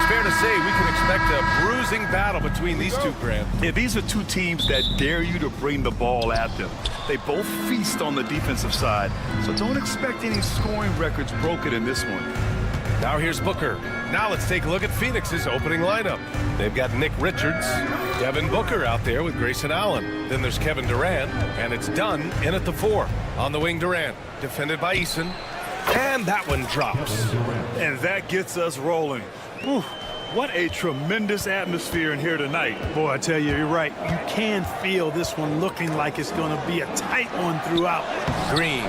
Fair to say we can expect a bruising battle between these two, Grant. Yeah, these are two teams that dare you to bring the ball at them. They both feast on the defensive side, so don't expect any scoring records broken in this one. Now here's Booker. Now let's take a look at Phoenix's opening lineup. They've got Nick Richards, Devin Booker out there with Grayson Allen. Then there's Kevin Durant, and it's Dunn in at the 4. On the wing, Durant, defended by Eason, and that one drops. And that gets us rolling. Whew, what a tremendous atmosphere in here tonight. Boy, I tell you, you're right. You can feel this one looking like it's going to be a tight one throughout. Green.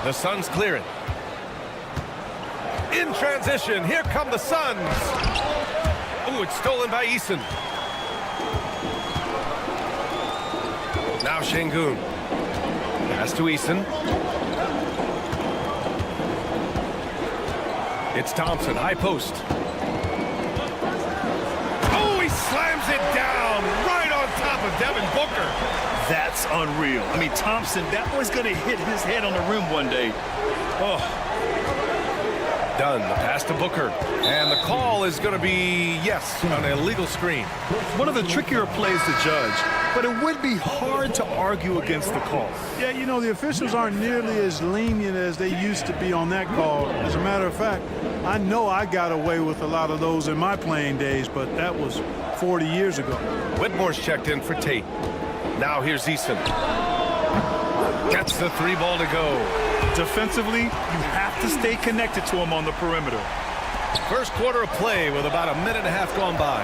The Suns clear it. In transition, here come the Suns. Ooh, it's stolen by Eason. Now Şengün. Pass to Eason. It's Thompson, high post. Oh, he slams it down right on top of Devin Booker. That's unreal. I mean, Thompson, that boy's going to hit his head on the rim one day. Oh. Dunn, the pass to Booker. And the call is going to be, yes, an illegal screen. One of the trickier plays to judge, but it would be hard to argue against the call. Yeah, you know, the officials aren't nearly as lenient as they used to be on that call. As a matter of fact, I know I got away with a lot of those in my playing days, but that was 40 years ago. Whitmore's checked in for Tate. Now here's Eason. Gets the 3 ball to go. Defensively, you have to stay connected to him on the perimeter. First quarter of play with about a minute and a half gone by.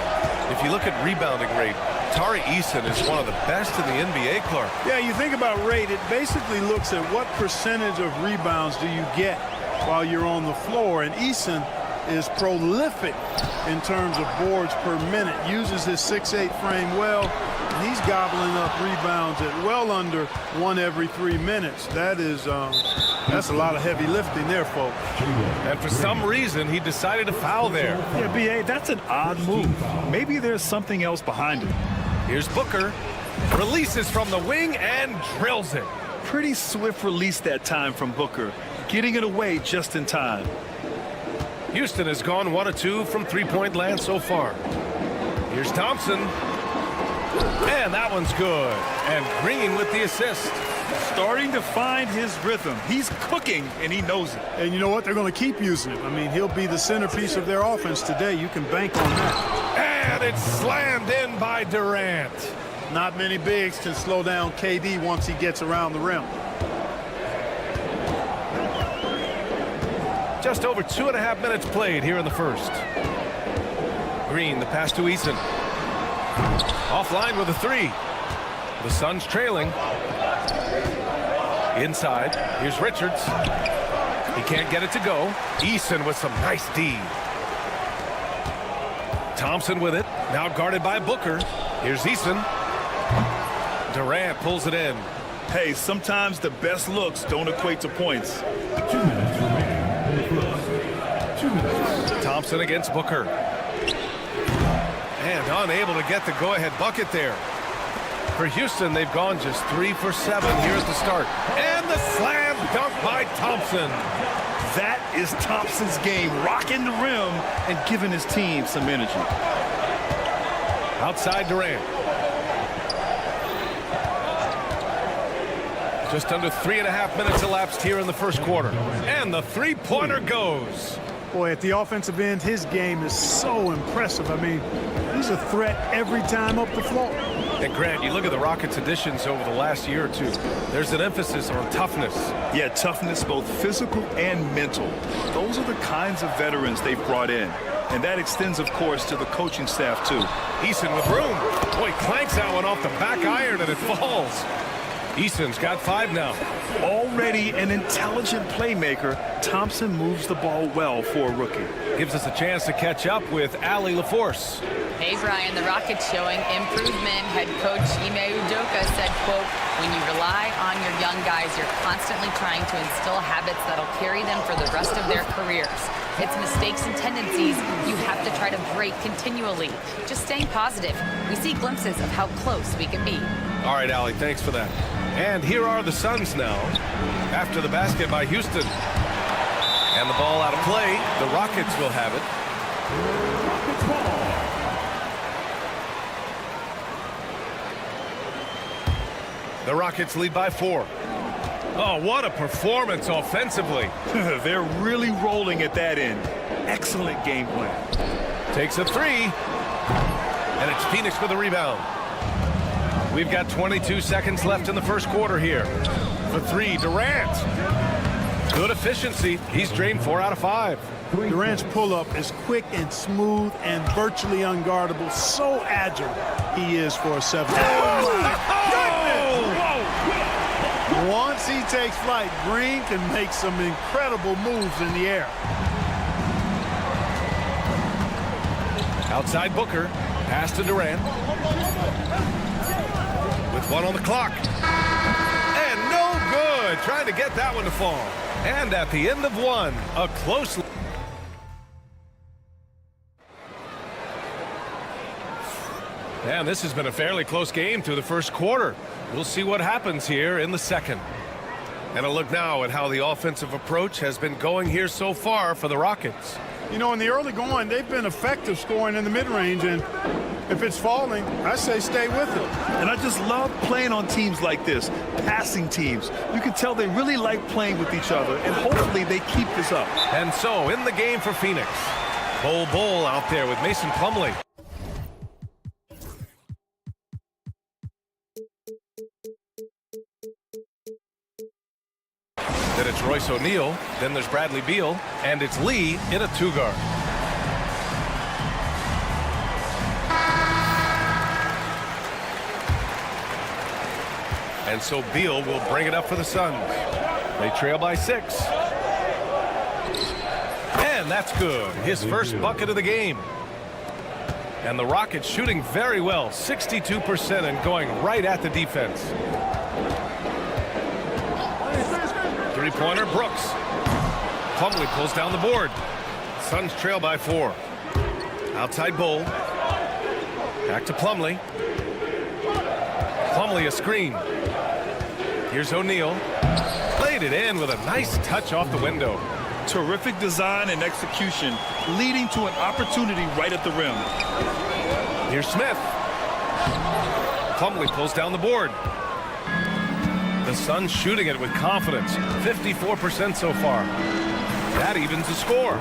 If you look at rebounding rate, Tari Eason is one of the best in the NBA, Clark. Yeah, you think about rate, it basically looks at what percentage of rebounds do you get while you're on the floor, and Eason is prolific in terms of boards per minute, uses his 6'8" frame well, and he's gobbling up rebounds at well under 1 every 3 minutes. That is, that's a lot of heavy lifting there, folks. And for some reason, he decided to foul there. Yeah, B.A., that's an odd move. Maybe there's something else behind it. Here's Booker. Releases from the wing and drills it. Pretty swift release that time from Booker, getting it away just in time. Houston has gone 1 of 2 from 3-point land so far. Here's Thompson. And that one's good. And Green with the assist. Starting to find his rhythm. He's cooking, and he knows it. And you know what? They're going to keep using him. I mean, he'll be the centerpiece of their offense today. You can bank on that. And it's slammed in by Durant. Not many bigs can slow down KD once he gets around the rim. Just over 2.5 minutes played here in the first. Green, the pass to Eason. Offline with a 3. The Suns trailing. Inside, here's Richards. He can't get it to go. Eason with some nice D. Thompson with it, now guarded by Booker. Here's Eason. Durant pulls it in. Hey, sometimes the best looks don't equate to points. 2 minutes remaining. Thompson against Booker. And unable to get the go-ahead bucket there. For Houston, they've gone just 3 for 7 here at the start. And the slam dunk by Thompson. That is Thompson's game, rocking the rim and giving his team some energy. Outside Durant. Just under 3.5 minutes elapsed here in the first quarter. And the 3-pointer goes. Boy, at the offensive end, his game is so impressive. I mean, he's a threat every time up the floor. And Grant, you look at the Rockets' additions over the last year or two. There's an emphasis on toughness. Yeah, toughness, both physical and mental. Those are the kinds of veterans they've brought in. And that extends, of course, to the coaching staff, too. Eason with room. Boy, clanks that one off the back iron and it falls. Eason's got 5 now. Already an intelligent playmaker, Thompson moves the ball well for a rookie. Gives us a chance to catch up with Allie LaForce. Hey, Brian, the Rockets showing improvement. Head coach Ime Udoka said, quote, when you rely on your young guys, you're constantly trying to instill habits that'll carry them for the rest of their careers. It's mistakes and tendencies you have to try to break continually. Just staying positive. We see glimpses of how close we can be. All right, Allie, thanks for that. And here are the Suns now. After the basket by Houston. And the ball out of play. The Rockets will have it. The Rockets lead by 4. Oh, what a performance offensively. They're really rolling at that end. Excellent game plan. Takes a 3. And it's Phoenix with a rebound. We've got 22 seconds left in the first quarter here. For 3, Durant. Good efficiency. He's drained 4 out of 5. Durant's pull-up is quick and smooth and virtually unguardable. So agile he is for a 7. Once he takes flight, Green can make some incredible moves in the air. Outside Booker. Pass to Durant. With 1 on the clock. And no good. Trying to get that one to fall. And at the end of 1, a close. And this has been a fairly close game through the first quarter. We'll see what happens here in the second. And a look now at how the offensive approach has been going here so far for the Rockets. You know, in the early going, they've been effective scoring in the mid-range, and if it's falling, I say stay with it. And I just love playing on teams like this, passing teams. You can tell they really like playing with each other, and hopefully they keep this up. And so, in the game for Phoenix, Bol out there with Mason Plumlee. Then it's Royce O'Neal, then there's Bradley Beal, and it's Lee in a 2-guard. And so Beal will bring it up for the Suns. They trail by 6. And that's good. His first bucket of the game. And the Rockets shooting very well, 62% and going right at the defense. Three-pointer, Brooks. Plumlee pulls down the board. Suns trail by 4. Outside Bol. Back to Plumlee. Plumlee a screen. Here's O'Neal. Played it in with a nice touch off the window. Terrific design and execution, leading to an opportunity right at the rim. Here's Smith. Plumlee pulls down the board. The Suns shooting it with confidence. 54% so far. That evens the score.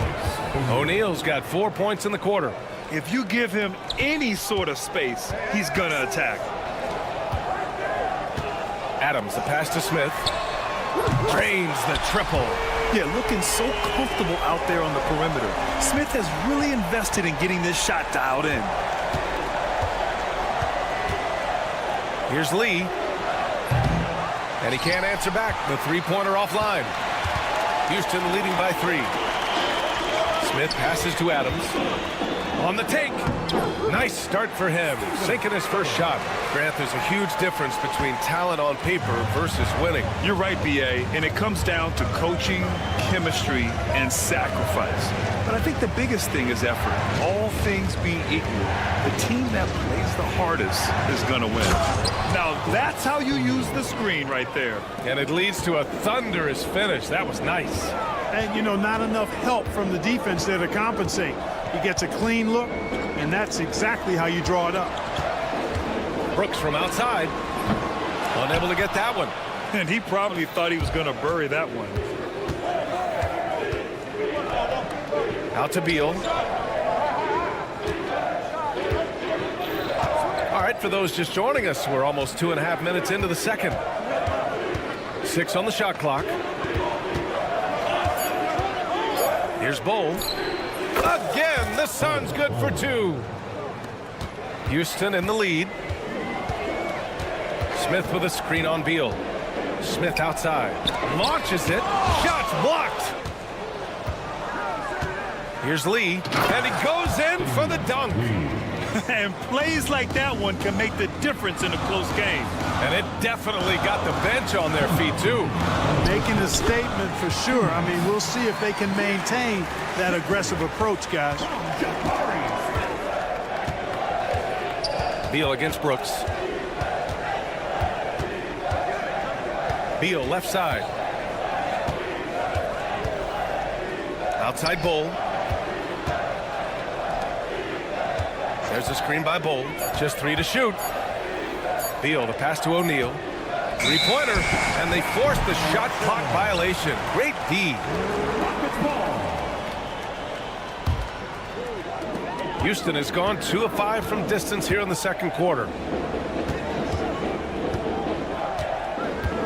O'Neal's got 4 points in the quarter. If you give him any sort of space, he's gonna attack. Adams, the pass to Smith. Drains the triple. Yeah, looking so comfortable out there on the perimeter. Smith has really invested in getting this shot dialed in. Here's Lee. And he can't answer back. The three-pointer offline. Houston leading by 3. Smith passes to Adams. On the take. Nice start for him. Sinking his first shot. Grant, there's a huge difference between talent on paper versus winning. You're right, B.A., and it comes down to coaching, chemistry, and sacrifice. But I think the biggest thing is effort. All things being equal, the team that plays the hardest is going to win. Now, that's how you use the screen right there. And it leads to a thunderous finish. That was nice. And, you know, not enough help from the defense there to compensate. He gets a clean look, and that's exactly how you draw it up. Brooks from outside. Unable to get that one. And he probably thought he was going to bury that one. Out to Beal. All right, for those just joining us, we're almost 2.5 minutes into the second. 6 on the shot clock. Here's Bol. Again, the Suns good for 2. Houston in the lead. Smith with a screen on Beal. Smith outside. Launches it. Shots blocked. Here's Lee. And he goes in for the dunk. And plays like that one can make the difference in a close game. And it definitely got the bench on their feet, too. Making a statement for sure. I mean, we'll see if they can maintain that aggressive approach, guys. Beal against Brooks. Beal left side. Outside Bull. There's a screen by Bull. Just 3 to shoot. Beal, the pass to O'Neal. Three-pointer, and they force the shot clock violation. Great D. Houston has gone 2 of 5 from distance here in the second quarter.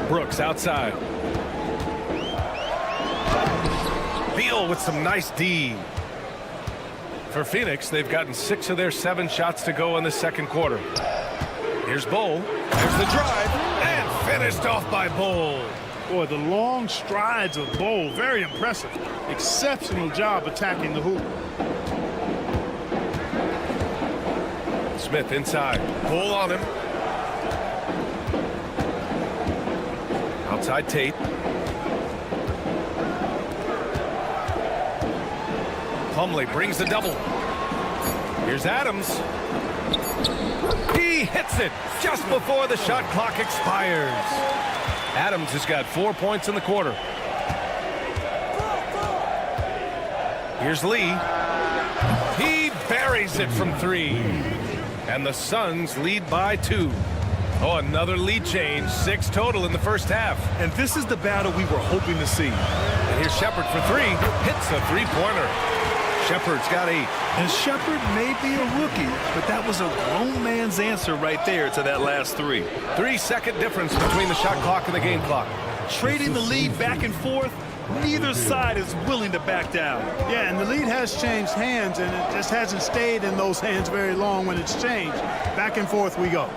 Brooks outside. Beal with some nice D. For Phoenix, they've gotten 6 of their 7 shots to go in the second quarter. Here's Bull. There's the drive, and finished off by Bull. Boy, the long strides of Bull, very impressive. Exceptional job attacking the hoop. Smith inside. Bull on him. Outside Tate. Plumlee brings the double. Here's Adams. He hits it just before the shot clock expires. Adams has got 4 points in the quarter. Here's Lee. He buries it from 3. And the Suns lead by 2. Oh, another lead change. 6 total in the first half. And this is the battle we were hoping to see. And here's Shepard for 3. Hits a three-pointer. Shepard's got 8. And Shepard may be a rookie, but that was a grown man's answer right there to that last 3. 3-second difference between the shot clock and the game clock. Trading the lead back and forth, neither side is willing to back down. Yeah, and the lead has changed hands, and it just hasn't stayed in those hands very long when it's changed. Back and forth we go.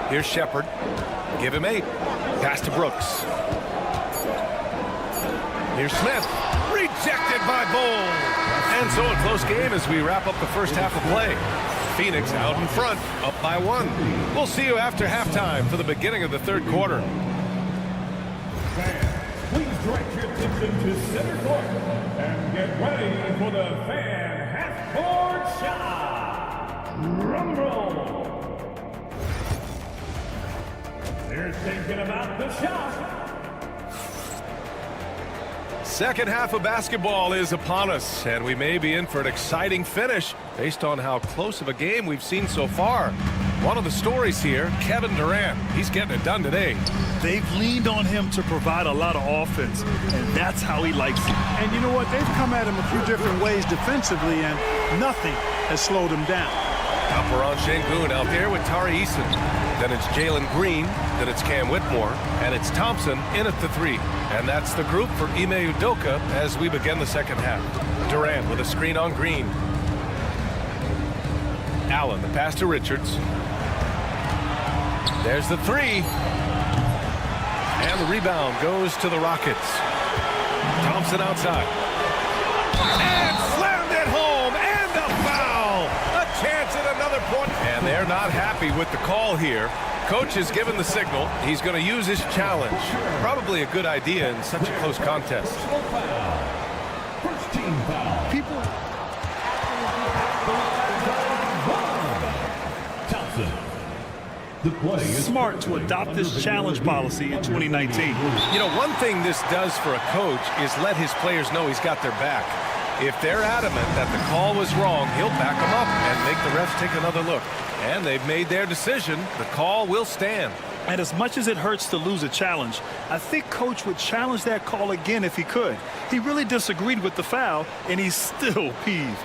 Here's Shepard. Give him 8. Pass to Brooks. Here's Smith. Rejected by Bull. And so a close game as we wrap up the first half of play. Phoenix out in front, up by 1. We'll see you after halftime for the beginning of the third quarter. Please direct your attention to center court and get ready for the fan half-court shot. Drum roll. They're thinking about the shot. Second half of basketball is upon us, and we may be in for an exciting finish based on how close of a game we've seen so far. One of the stories here, Kevin Durant. He's getting it done today. They've leaned on him to provide a lot of offense, and that's how he likes it. And you know what? They've come at him a few different ways defensively, and nothing has slowed him down. Alperon Şengün out there with Tari Eason. Then it's Jalen Green. Then it's Cam Whitmore. And it's Thompson in at the 3. And that's the group for Ime Udoka as we begin the second half. Durant with a screen on Green. Allen, the pass to Richards. There's the 3. And the rebound goes to the Rockets. Thompson outside. And slammed it home. And a foul. A chance at another point. And they're not happy with the call here. Coach has given the signal. He's going to use his challenge. Probably a good idea in such a close contest. First team foul. People. Thompson. The play is Smart to adopt this challenge policy in 2019. You know, one thing this does for a coach is let his players know he's got their back. If they're adamant that the call was wrong, he'll back them up and make the refs take another look. And they've made their decision. The call will stand. And as much as it hurts to lose a challenge, I think Coach would challenge that call again if he could. He really disagreed with the foul, and he's still peeved.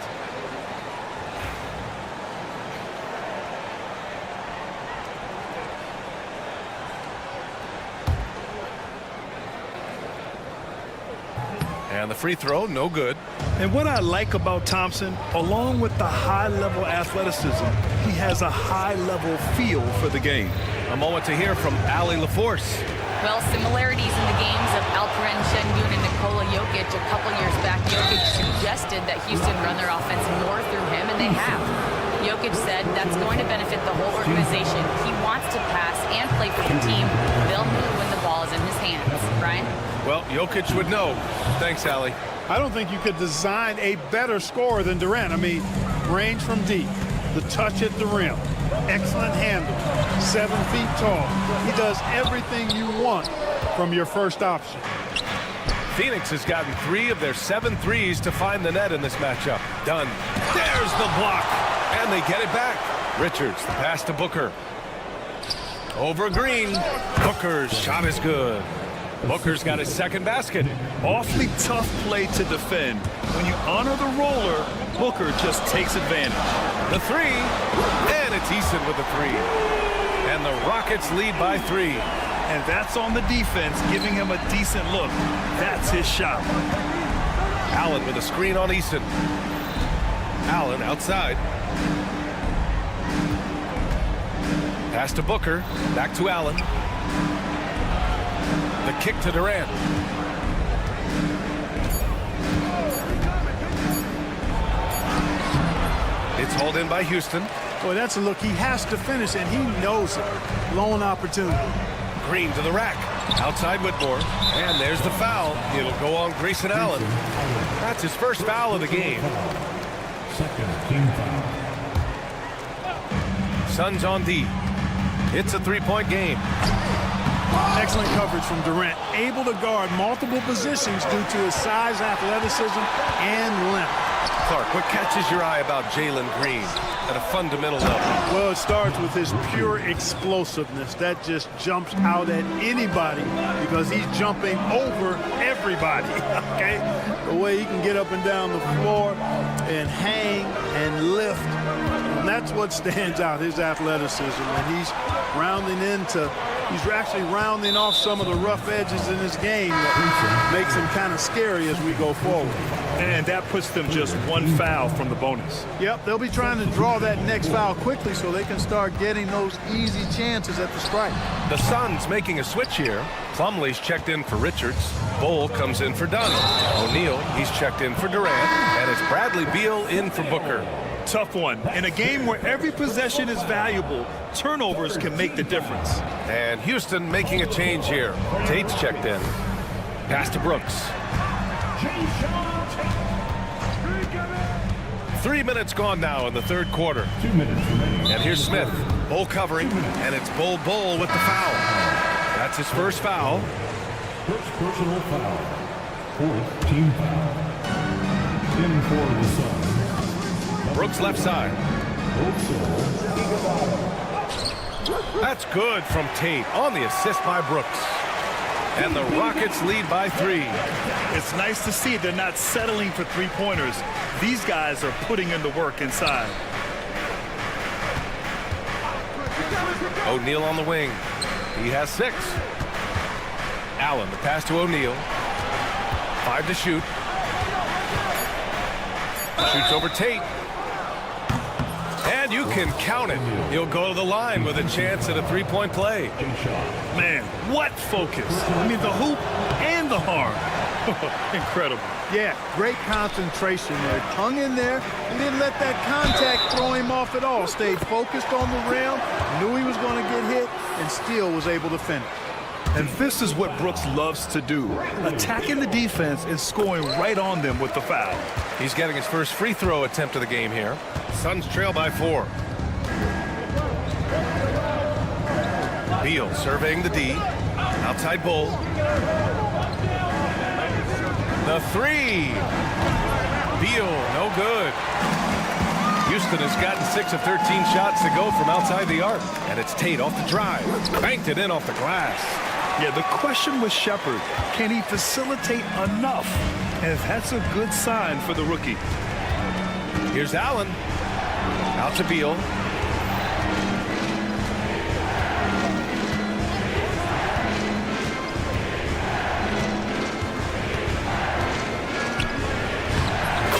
And the free throw, no good. And what I like about Thompson, along with the high-level athleticism, he has a high-level feel for the game. A moment to hear from Allie LaForce. Well, similarities in the games of Alperen Şengün and Nikola Jokic. A couple years back, Jokic suggested that Houston run their offense more through him, and they have. Jokic said that's going to benefit the whole organization. He wants to pass and play for the team. They'll move when the ball is in his hands. Brian? Well, Jokic would know. Thanks, Allie. I don't think you could design a better scorer than Durant. I mean, range from deep, the touch at the rim, excellent handle, 7 feet tall. He does everything you want from your first option. Phoenix has gotten 3 of their 7 threes to find the net in this matchup. Done. There's the block. And they get it back. Richards, the pass to Booker. Over Green. Booker's shot is good. Booker's got his second basket. Awfully tough play to defend. When you honor the roller, Booker just takes advantage. The 3. And it's Eason with the 3. And the Rockets lead by 3. And that's on the defense, giving him a decent look. That's his shot. Allen with a screen on Eason. Allen outside. Pass to Booker. Back to Allen. The kick to Durant. It's hauled in by Houston. Boy, that's a look he has to finish, and he knows it. Lone opportunity. Green to the rack. Outside Whitmore. And there's the foul. It'll go on Grayson Allen. That's his first foul of the game. Second team foul. Suns on D. It's a 3-point game. Excellent coverage from Durant. Able to guard multiple positions due to his size, athleticism, and length. Clark, what catches your eye about Jalen Green at a fundamental level? Well, it starts with his pure explosiveness. That just jumps out at anybody because he's jumping over everybody, okay? The way he can get up and down the floor and hang and lift. And that's what stands out, his athleticism. And he's actually rounding off some of the rough edges in his game that makes him kind of scary as we go forward. And that puts them just 1 foul from the bonus. Yep, they'll be trying to draw that next foul quickly so they can start getting those easy chances at the strike. The Suns making a switch here. Plumlee's checked in for Richards. Bull comes in for Dunn. O'Neal, he's checked in for Durant. And it's Bradley Beal in for Booker. Tough one. In a game where every possession is valuable, turnovers can make the difference. And Houston making a change here. Tate's checked in. Pass to Brooks. 3 minutes gone now in the third quarter. 2 minutes remaining. And here's Smith. Bull covering, and it's Bull with the foul. That's his first foul. First personal foul. 4th team foul. In for the Suns. Brooks left side. That's good from Tate on the assist by Brooks. And the Rockets lead by 3. It's nice to see they're not settling for 3-pointers. These guys are putting in the work inside. O'Neal on the wing. He has 6. Allen, the pass to O'Neal. 5 to shoot. Shoots over Tate. And you can count it. He'll go to the line with a chance at a 3-point play. Man, what focus. I mean, the hoop and the arm. Incredible. Yeah, great concentration there. Hung in there. He didn't let that contact throw him off at all. Stayed focused on the rim, knew he was going to get hit, and still was able to finish. And this is what Brooks loves to do. Attacking the defense and scoring right on them with the foul. He's getting his first free throw attempt of the game here. Suns trail by 4. Beal surveying the D. Outside Bull. The 3. Beal, no good. Houston has gotten 6 of 13 shots to go from outside the arc. And it's Tate off the drive. Banked it in off the glass. Yeah, the question was Shepherd. Can he facilitate enough? And that's a good sign for the rookie. Here's Allen. Out to Beal.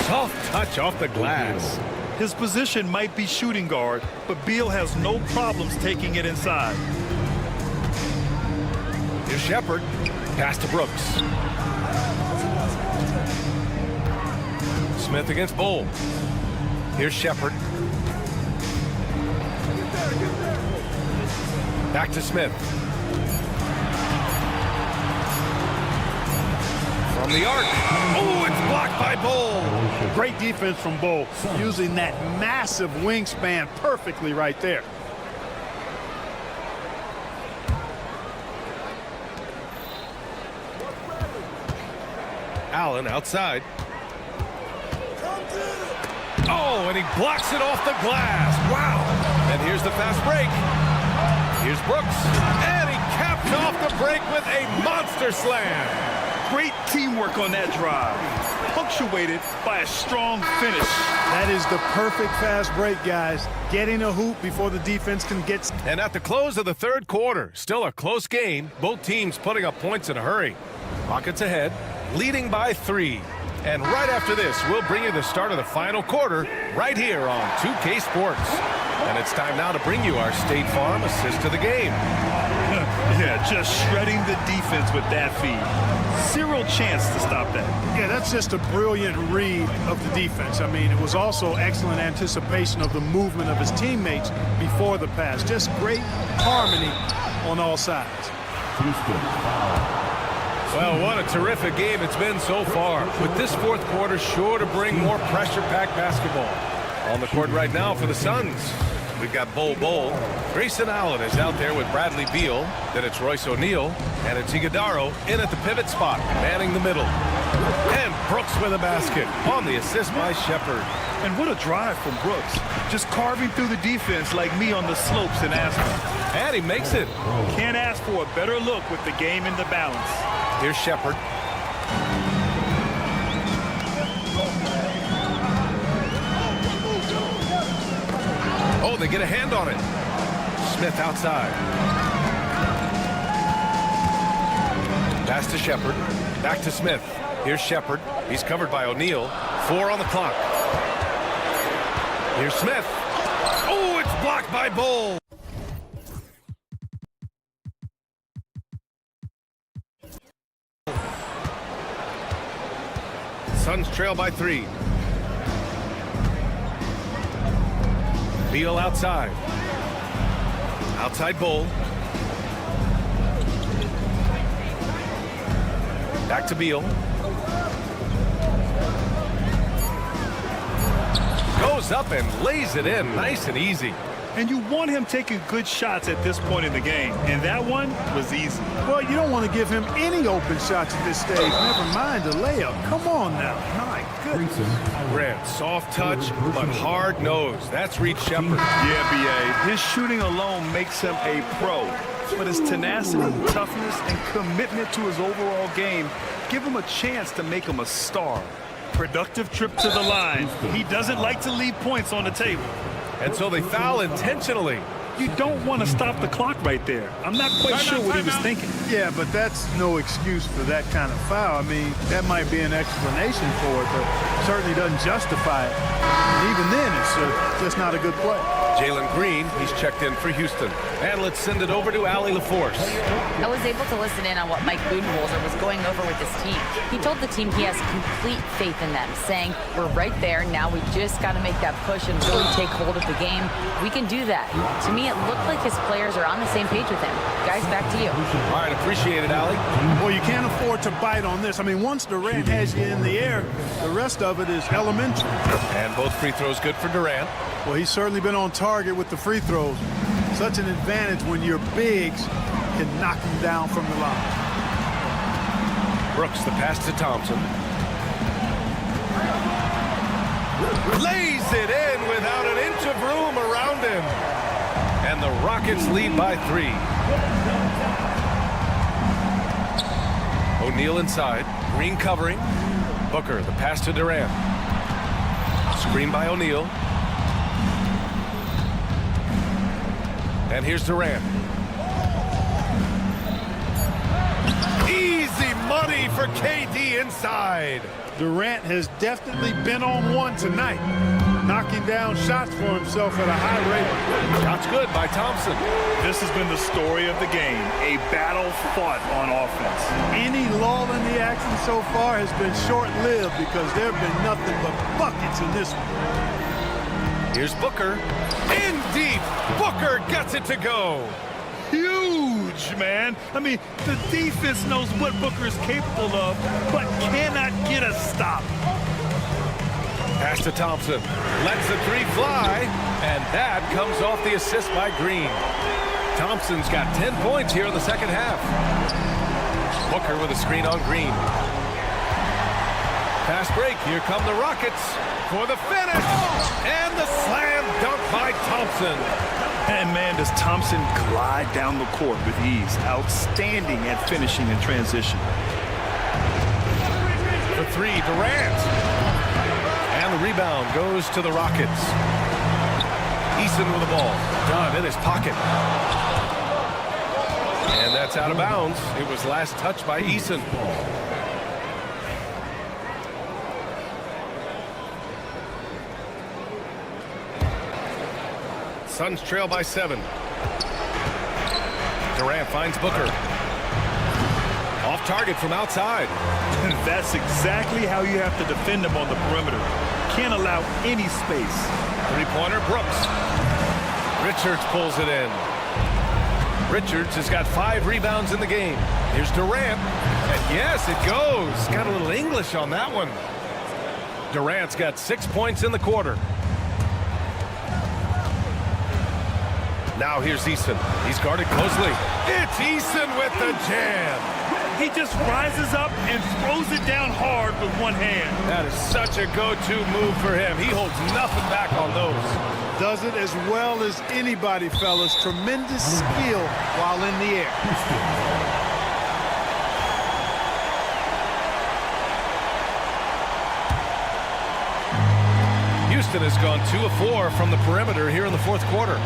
Soft touch off the glass. His position might be shooting guard, but Beal has no problems taking it inside. Here's Shepard. Pass to Brooks. Smith against Bull. Here's Shepard. Back to Smith. From the arc. Oh, it's blocked by Bull. Great defense from Bull, using that massive wingspan perfectly right there. Allen outside. Oh, and he blocks it off the glass. Wow. And here's the fast break. Here's Brooks. And he capped off the break with a monster slam. Great teamwork on that drive, punctuated by a strong finish. That is the perfect fast break, guys. Getting a hoop before the defense can get... And at the close of the third quarter, still a close game. Both teams putting up points in a hurry. Rockets ahead, leading by 3. And right after this, we'll bring you the start of the final quarter right here on 2K Sports. And it's time now to bring you our State Farm assist to the game. Yeah, just shredding the defense with that feed. Zero chance to stop that. Yeah, that's just a brilliant read of the defense. I mean, it was also excellent anticipation of the movement of his teammates before the pass. Just great harmony on all sides. Well, what a terrific game it's been so far. With this fourth quarter sure to bring more pressure-packed basketball. On the court right now for the Suns, we've got Bull. Grayson Allen is out there with Bradley Beal. Then it's Royce O'Neal. And it's Iguodaro in at the pivot spot, manning the middle. And Brooks with a basket on the assist by Shepard. And what a drive from Brooks. Just carving through the defense like me on the slopes in asphalt. And he makes it. Can't ask for a better look with the game in the balance. Here's Shepard. Oh, they get a hand on it. Smith outside. Pass to Shepard. Back to Smith. Here's Shepard. He's covered by O'Neal. 4 on the clock. Here's Smith. Oh, it's blocked by Bull. Suns trail by 3. Beal outside. Outside Bull. Back to Beal. Goes up and lays it in nice and easy. And you want him taking good shots at this point in the game. And that one was easy. Well, you don't want to give him any open shots at this stage. Never mind the layup. Come on now. My goodness. Grant, soft touch, but hard nose. That's Reed Shepard. Yeah, B.A. His shooting alone makes him a pro. But his tenacity, toughness, and commitment to his overall game give him a chance to make him a star. Productive trip to the line. He doesn't like to leave points on the table. And so they foul intentionally. You don't want to stop the clock right there. I'm not quite sure what he was thinking. Yeah, but that's no excuse for that kind of foul. I mean, that might be an explanation for it, but certainly doesn't justify it. And even then, it's just not a good play. Jalen Green, he's checked in for Houston. And let's send it over to Allie LaForce. I was able to listen in on what Mike Budenholzer was going over with his team. He told the team he has complete faith in them, saying, we're right there, now we just got to make that push and really take hold of the game. We can do that. To me, it looked like his players are on the same page with him. Guys, back to you. All right, appreciate it, Allie. Well, you can't afford to bite on this. I mean, once Durant has you in the air, the rest of it is elementary. And both free throws good for Durant. Well, he's certainly been on target with the free throws. Such an advantage when your bigs can knock him down from the line. Brooks, the pass to Thompson. Lays it in without an inch of room around him. And the Rockets lead by 3. O'Neal inside. Green covering. Booker, the pass to Durant. Screen by O'Neal. And here's Durant. Easy money for KD inside. Durant has definitely been on one tonight. knocking down shots for himself at a high rate. Shots good by Thompson. This has been the story of the game, a battle fought on offense. Any lull in the action so far has been short-lived because there have been nothing but buckets in this one. Here's Booker. In deep. Booker gets it to go. Huge, man. I mean, the defense knows what Booker is capable of, but cannot get a stop. Pass to Thompson. Lets the three fly, and that comes off the assist by Green. Thompson's got 10 points here in the second half. Booker with a screen on Green. Fast break. Here come the Rockets for the finish. And the slam dunk by Thompson. And man, does Thompson glide down the court with ease. Outstanding at finishing in transition. For three, Durant. And the rebound goes to the Rockets. Eason with the ball. Done in his pocket. And that's out of bounds. It was last touched by Eason. Suns trail by 7. Durant finds Booker. Off target from outside. That's exactly how you have to defend him on the perimeter. Can't allow any space. Three-pointer, Brooks. Richards pulls it in. Richards has got 5 rebounds in the game. Here's Durant. And yes, it goes. Got a little English on that one. Durant's got 6 points in the quarter. Now here's Eason. He's guarded closely. It's Eason with the jam. He just rises up and throws it down hard with one hand. That is such a go-to move for him. He holds nothing back on those. Does it as well as anybody, fellas. Tremendous skill while in the air. Houston has gone 2 of 4 from the perimeter here in the fourth quarter.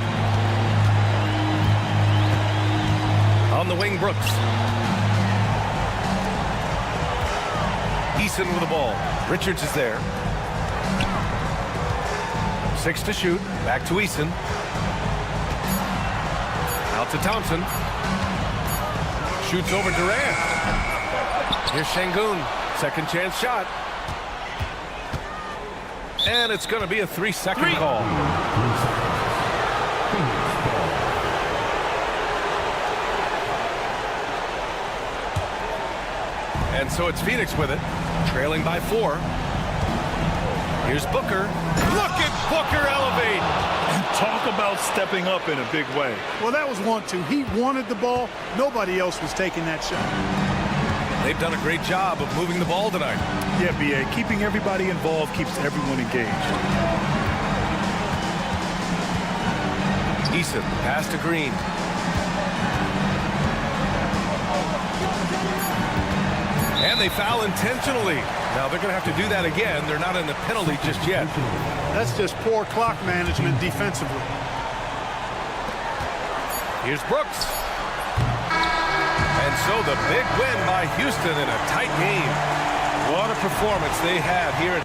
On the wing, Brooks. Eason with the ball. Richards is there. 6 to shoot. Back to Eason. Out to Thompson. Shoots over Durant. Here's Şengün. Second chance shot. And it's going to be a 3-second call. And so it's Phoenix with it, trailing by 4. Here's Booker. Look at Booker elevate. Talk about stepping up in a big way. Well, that was 1-2. He wanted the ball. Nobody else was taking that shot. They've done a great job of moving the ball tonight. Yeah, B.A. Keeping everybody involved keeps everyone engaged. Eason, pass to Green. And they foul intentionally. Now they're going to have to do that again. They're not in the penalty just yet. That's just poor clock management defensively. Here's Brooks. And so the big win by Houston in a tight game. What a performance they had here.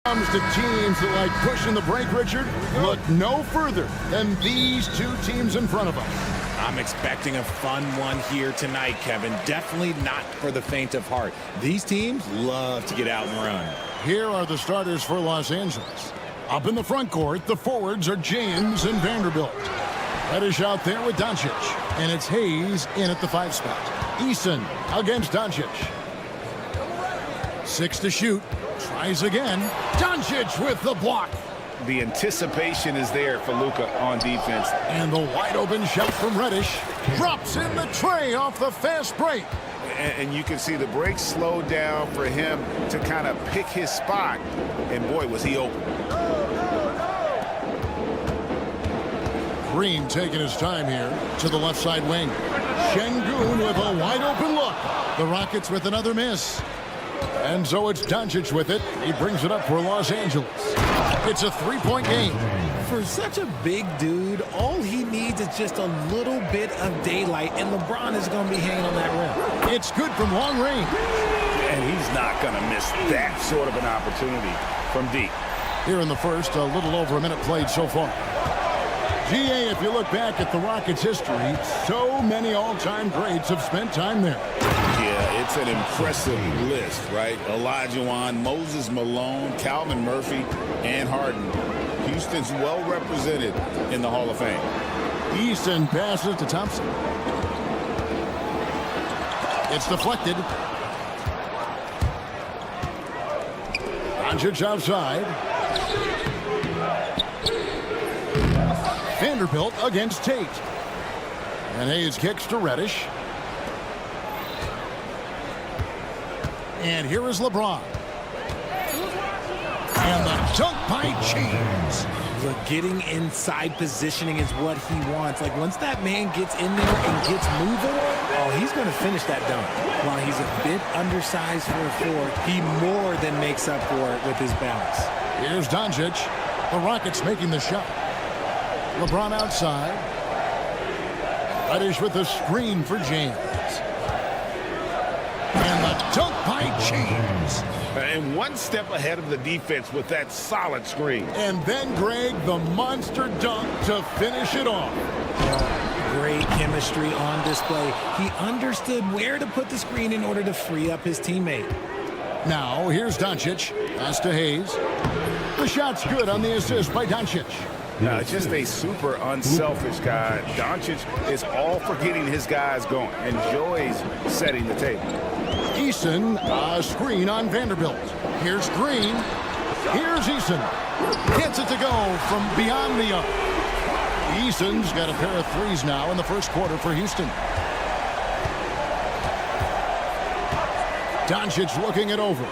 Comes to teams that like pushing the break, Richard, look no further than these two teams in front of us. I'm expecting a fun one here tonight, Kevin. Definitely not for the faint of heart. These teams love to get out and run. Here are the starters for Los Angeles. Up in the front court, the forwards are James and Vanderbilt. Reddish out there with Doncic, and it's Hayes in at the 5 spot. Eason against Doncic. 6 to shoot. Tries again. Doncic with the block. The anticipation is there for Luka on defense. And the wide open shot from Reddish drops in the tray off the fast break. And you can see the break slowed down for him to kind of pick his spot. And boy, was he open. Green taking his time here to the left side wing. Şengün with a wide open look. The Rockets with another miss. And so it's Doncic with it. He brings it up for Los Angeles. It's a 3-point game. For such a big dude, all he needs is just a little bit of daylight, and LeBron is going to be hanging on that rim. It's good from long range. And he's not going to miss that sort of an opportunity from deep. Here in the first, a little over a minute played so far. GA, if you look back at the Rockets' history, so many all-time greats have spent time there. Yeah, it's an impressive list, right? Olajuwon, Moses Malone, Calvin Murphy, and Harden. Houston's well represented in the Hall of Fame. Eason passes to Thompson. It's deflected. Doncic outside. Vanderbilt against Tate. And Hayes kicks to Reddish. And here is LeBron. And the dunk by James. Look, getting inside positioning is what he wants. Like, once that man gets in there and gets moving, oh, he's going to finish that dunk. While he's a bit undersized for a forward, he more than makes up for it with his balance. Here's Doncic. The Rockets making the shot. LeBron outside. Reddish with the screen for James. And the dunk by James. And one step ahead of the defense with that solid screen. And then, Greg, the monster dunk to finish it off. Great chemistry on display. He understood where to put the screen in order to free up his teammate. Now, here's Doncic. Pass to Hayes. The shot's good on the assist by Doncic. Just a super unselfish guy. Doncic is all for getting his guys going. Enjoys setting the table. Eason, a screen on Vanderbilt. Here's Green. Here's Eason. Gets it to go from beyond the arc. Eason's got a pair of threes now in the first quarter for Houston. Doncic looking it over.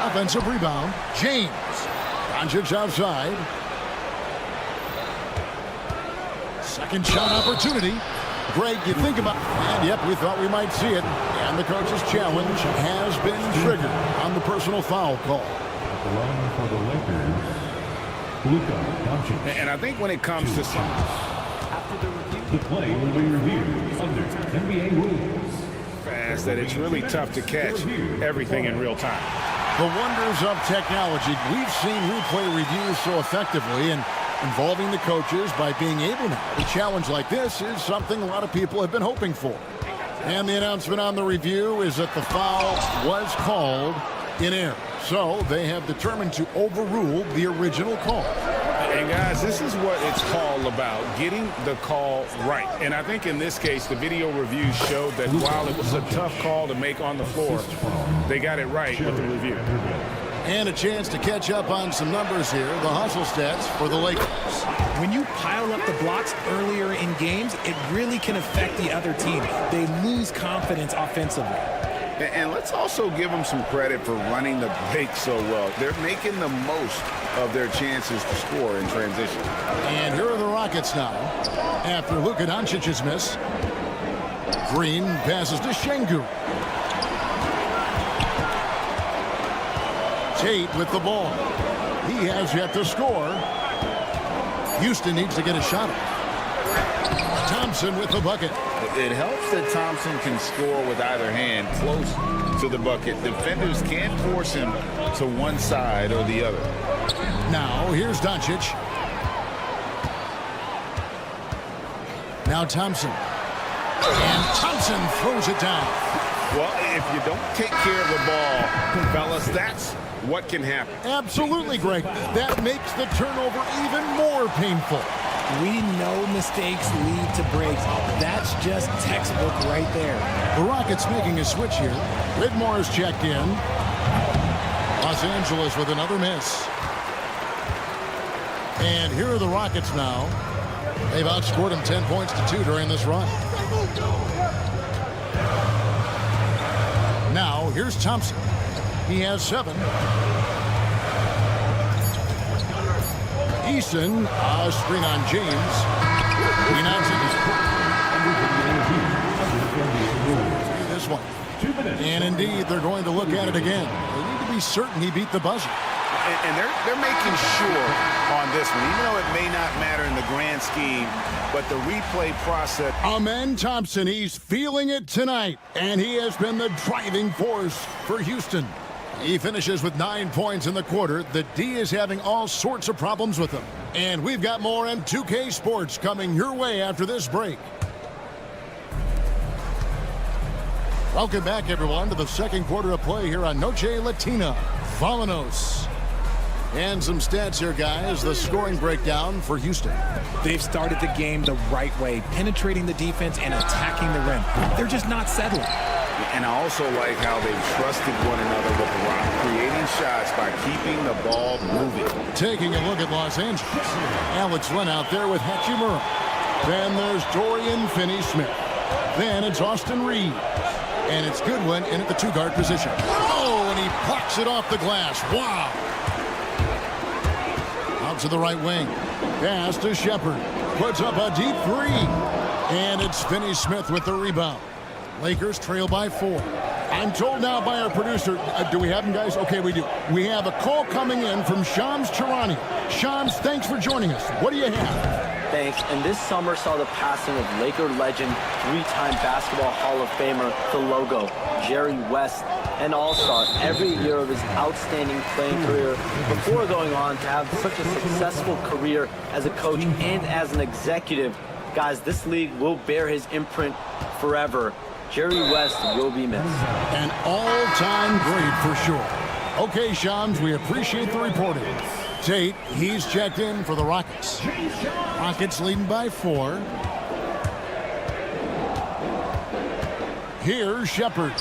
Offensive rebound. James. Doncic outside. Second shot opportunity. Greg, you think about, and yep, we thought we might see it. And the coach's challenge has been triggered on the personal foul call. At the line for the Lakers, Luka Doncic. And I think when it comes to some... The play will be reviewed under NBA rules. Fast that it's really tough to catch everything in real time. The wonders of technology. We've seen replay reviews so effectively, and involving the coaches by being able now. A challenge like this is something a lot of people have been hoping for. And the announcement on the review is that the foul was called in error. So they have determined to overrule the original call. And guys, this is what it's all about, getting the call right. And I think in this case, the video review showed that while it was a tough call to make on the floor, they got it right with the review. And a chance to catch up on some numbers here. The hustle stats for the Lakers. When you pile up the blocks earlier in games, it really can affect the other team. They lose confidence offensively. And let's also give them some credit for running the break so well. They're making the most of their chances to score in transition. And here are the Rockets now. After Luka Doncic's miss, Green passes to Şengün. Tate with the ball. He has yet to score. Houston needs to get a shot. Thompson with the bucket. It helps that Thompson can score with either hand close to the bucket. Defenders can't force him to one side or the other. Now, here's Doncic. Now Thompson. And Thompson throws it down. Well, if you don't take care of the ball, fellas, that's what can happen. Absolutely, Greg. That makes the turnover even more painful. We know mistakes lead to breaks. That's just textbook right there. The Rockets making a switch here. Whitmore is checked in. Los Angeles with another miss. And here are the Rockets now. They've outscored them 10 points to 2 during this run. Now, here's Thompson. He has 7. Eason, a screen on James. This one. And indeed, they're going to look at it again. They need to be certain he beat the buzzer. And they're making sure on this one, even though it may not matter in the grand scheme, but the replay process. Amen Thompson, he's feeling it tonight, and he has been the driving force for Houston. He finishes with 9 points in the quarter. The D is having all sorts of problems with him. And we've got more M2K Sports coming your way after this break. Welcome back, everyone, to the second quarter of play here on Noche Latina. Vámonos. And some stats here, guys. The scoring breakdown for Houston. They've started the game the right way, penetrating the defense and attacking the rim. They're just not settling. And I also like how they've trusted one another with the rock, creating shots by keeping the ball moving. Taking a look at Los Angeles. Alex Len out there with Hachimura. Then there's Dorian Finney-Smith. Then it's Austin Reeves. And it's Goodwin in at the 2-guard position. Oh, and he Clocks it off the glass. Wow. Out to the right wing. Pass to Shepard. Puts up a deep three. And it's Finney-Smith with the rebound. Lakers trail by 4. I'm told now by our producer, do we have him, guys? Okay, we do. We have a call coming in from Shams Charania. Shams, thanks for joining us. What do you have? Thanks. And this summer saw the passing of Laker legend, 3-time Basketball Hall of Famer, the logo, Jerry West, an all-star every year of his outstanding playing career before going on to have such a successful career as a coach and as an executive. Guys, this league will bear his imprint forever. Jerry West will be missed. An all-time great for sure. Okay, Shams, we appreciate the reporting. Tate, he's checked in for the Rockets. Rockets leading by 4. Here's Shepard.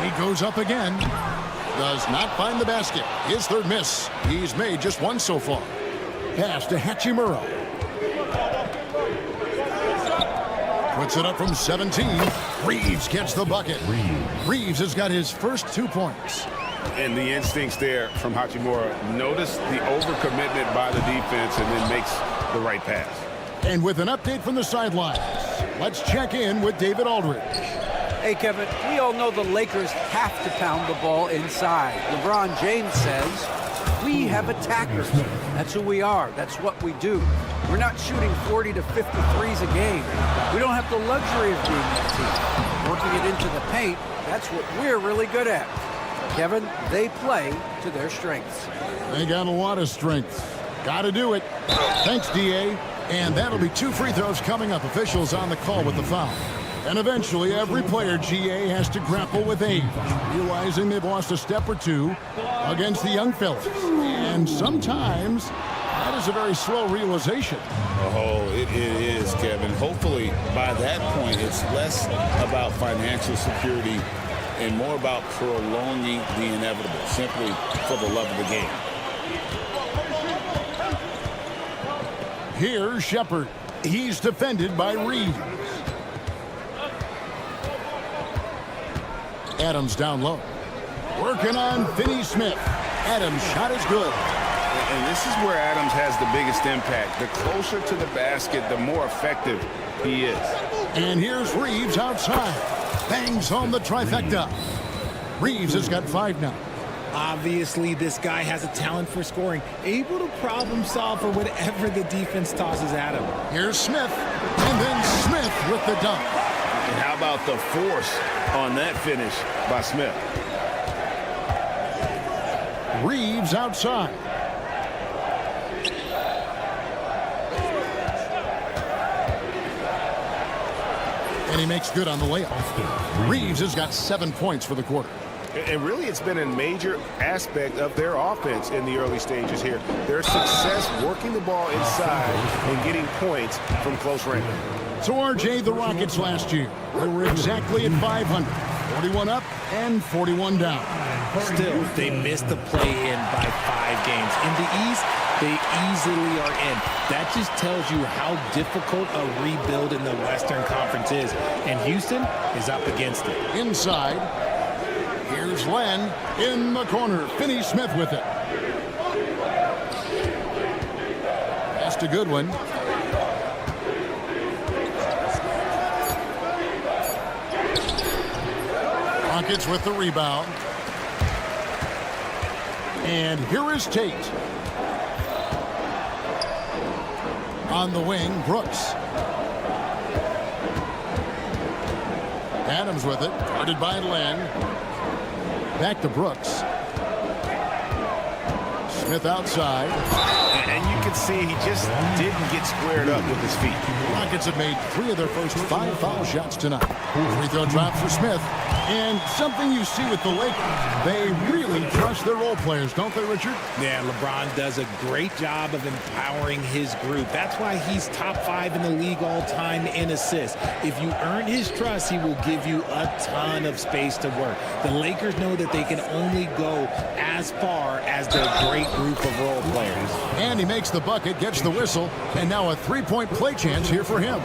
He goes up again. Does not find the basket. His third miss. He's made just one so far. Pass to Hachimura. Puts it up from 17. Reeves gets the bucket. Reeves has got his first 2 points. And the instincts there from Hachimura. Notice the overcommitment by the defense and then makes the right pass. And with an update from the sidelines, let's check in with David Aldridge. Hey, Kevin, we all know the Lakers have to pound the ball inside. LeBron James says, we have attackers. That's who we are. That's what we do. We're not shooting 40 to 50 threes a game. We don't have the luxury of being that team. Working it into the paint, that's what we're really good at. Kevin, they play to their strengths. They got a lot of strength. Got to do it. Thanks, D.A. And that'll be 2 free throws coming up. Officials on the call with the foul. And eventually, every player, GA, has to grapple with age, realizing they've lost a step or 2 against the young fellas. And sometimes, that is a very slow realization. Oh, it is, Kevin. Hopefully, by that point, it's less about financial security and more about prolonging the inevitable, simply for the love of the game. Here's Shepard. He's defended by Reeves. Adams down low. Working on Finney-Smith. Adams' shot is good. And this is where Adams has the biggest impact. The closer to the basket, the more effective he is. And here's Reeves outside. Bangs home the trifecta. Reeves has got 5 now. Obviously, this guy has a talent for scoring, able to problem solve for whatever the defense tosses at him. Here's Smith, and then Smith with the dunk. And how about the force on that finish by Smith? Reeves outside. And he makes good on the layup. Reeves has got 7 points for the quarter. And really, it's been a major aspect of their offense in the early stages here. Their success working the ball inside and getting points from close range. So, RJ, the Rockets last year, they were exactly at 500. 41 up and 41 down. Still, they missed the play-in by 5 games. In the East, they easily are in. That just tells you how difficult a rebuild in the Western Conference is. And Houston is up against it. Inside, here's Len in the corner. Finney-Smith with it. That's a good one. Rockets with the rebound. And here is Tate. On the wing, Brooks. Adams with it. Guarded by Len. Back to Brooks. Smith outside. And you can see he just didn't get squared up with his feet. The Rockets have made 3 of their first 5 foul shots tonight. Free throw drop for Smith. And something you see with the Lakers, they really trust their role players, don't they, Richard? Yeah, LeBron does a great job of empowering his group. That's why he's top 5 in the league all time in assists. If you earn his trust, he will give you a ton of space to work. The Lakers know that they can only go as far as their great group of role players. And he makes the bucket, gets the whistle, and now a 3-point play chance here for him.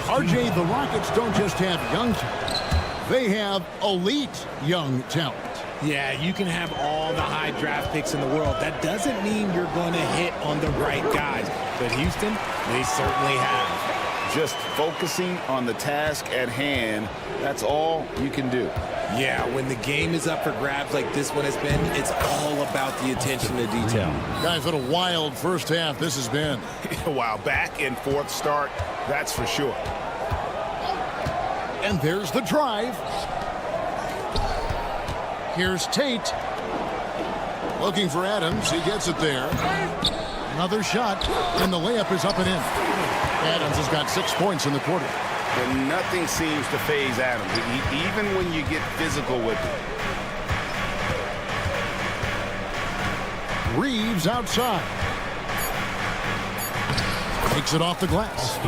RJ, the Rockets don't just have young talent. They have elite young talent. Yeah, you can have all the high draft picks in the world. That doesn't mean you're going to hit on the right guys. But Houston, they certainly have. Just focusing on the task at hand, that's all you can do. Yeah, when the game is up for grabs like this one has been, it's all about the attention to detail. Guys, what a wild first half this has been. Wow, back and forth start, that's for sure. And there's the drive. Here's Tate. Looking for Adams. He gets it there. Another shot, and the layup is up and in. Adams has got 6 points in the quarter. But nothing seems to faze Adams, even when you get physical with him. Reeves outside. Takes it off the glass.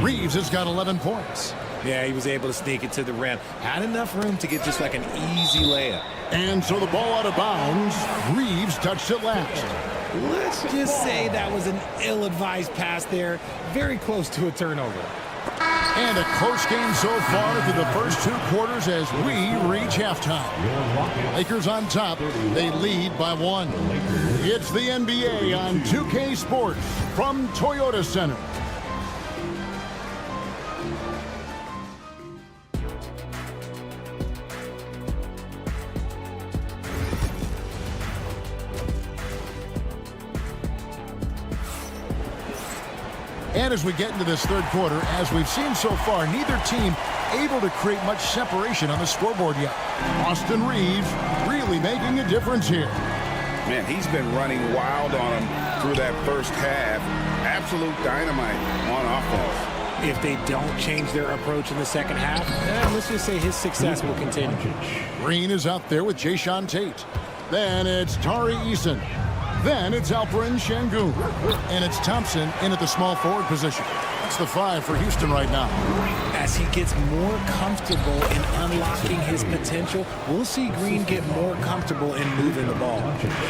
Reeves has got 11 points. Yeah, he was able to sneak it to the rim. Had enough room to get just like an easy layup. And so the ball out of bounds. Reeves touched it last. Let's just say that was an ill-advised pass there. Very close to a turnover. And a close game so far through the first 2 quarters as we reach halftime. Lakers on top. They lead by 1. It's the NBA on 2K Sports from Toyota Center. And as we get into this third quarter, as we've seen so far, neither team able to create much separation on the scoreboard yet. Austin Reeves really making a difference here. Man, he's been running wild on him through that first half. Absolute dynamite on offense. If they don't change their approach in the second half, let's just say his success will continue. Green is out there with Jayshawn Tate. Then it's Tari Eason. Then it's Alperen Şengün. And it's Thompson in at the small forward position. That's the 5 for Houston right now. As he gets more comfortable in unlocking his potential, we'll see Green get more comfortable in moving the ball.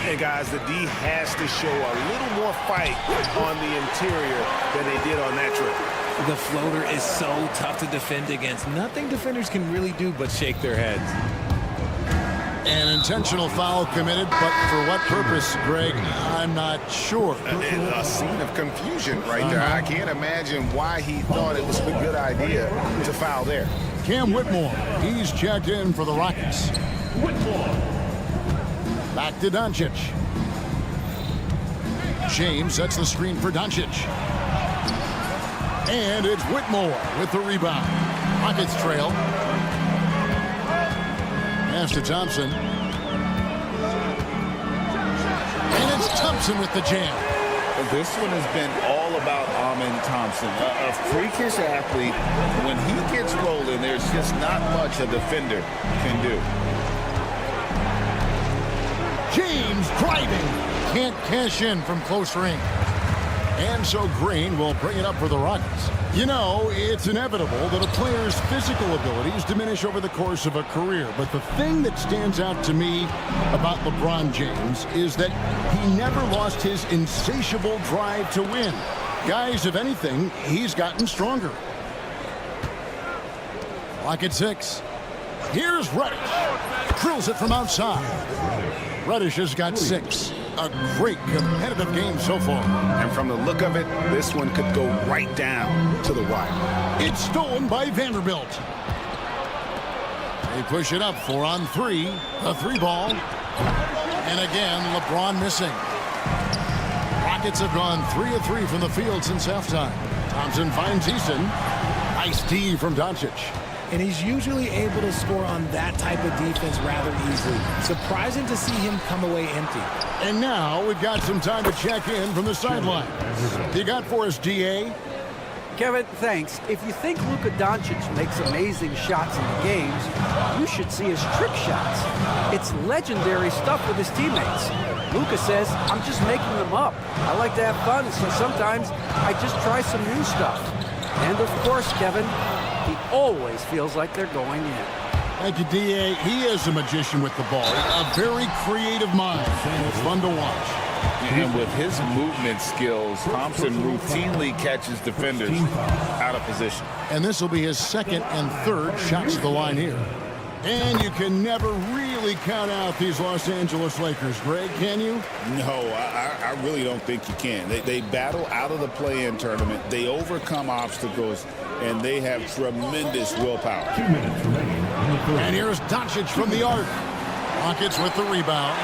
Hey, guys, the D has to show a little more fight on the interior than they did on that trip. The floater is so tough to defend against. Nothing defenders can really do but shake their heads. An intentional foul committed, but for what purpose, Greg? I'm not sure. A scene of confusion right there. I can't imagine why he thought it was a good idea to foul there. Cam Whitmore, he's checked in for the Rockets. Back to Doncic. James sets the screen for Doncic. And it's Whitmore with the rebound. Rockets trail. Pass to Thompson. And it's Thompson with the jam. This one has been all about Amen Thompson. A freakish athlete. When he gets rolling, there's just not much a defender can do. James driving. Can't cash in from close range. And so Green will bring it up for the Rockets. You know, it's inevitable that a player's physical abilities diminish over the course of a career. But the thing that stands out to me about LeBron James is that he never lost his insatiable drive to win. Guys, if anything, he's gotten stronger. Clock at 6. Here's Reddish. Drills it from outside. Reddish has got 6. A great competitive game so far. And from the look of it, this one could go right down to the wire. It's stolen by Vanderbilt. They push it up 4-on-3. A 3-ball. And again, LeBron missing. Rockets have gone 3 of 3 from the field since halftime. Thompson finds Eason. Nice D from Doncic. And he's usually able to score on that type of defense rather easily. Surprising to see him come away empty. And now we've got some time to check in from the sideline. You got for us, DA? Kevin, thanks. If you think Luka Doncic makes amazing shots in the games, you should see his trick shots. It's legendary stuff with his teammates. Luka says, I'm just making them up. I like to have fun, so sometimes I just try some new stuff. And of course, Kevin, he always feels like they're going in. Thank you, D.A. He is a magician with the ball. A very creative mind. It's fun to watch. And with his movement skills, Thompson routinely catches defenders out of position. And this will be his second and third shots to the line here. And you can never really count out these Los Angeles Lakers, Greg, can you? No, I really don't think you can. They battle out of the play-in tournament. They overcome obstacles, and they have tremendous willpower. 2 minutes remaining. And here's Doncic from the arc. Rockets with the rebound.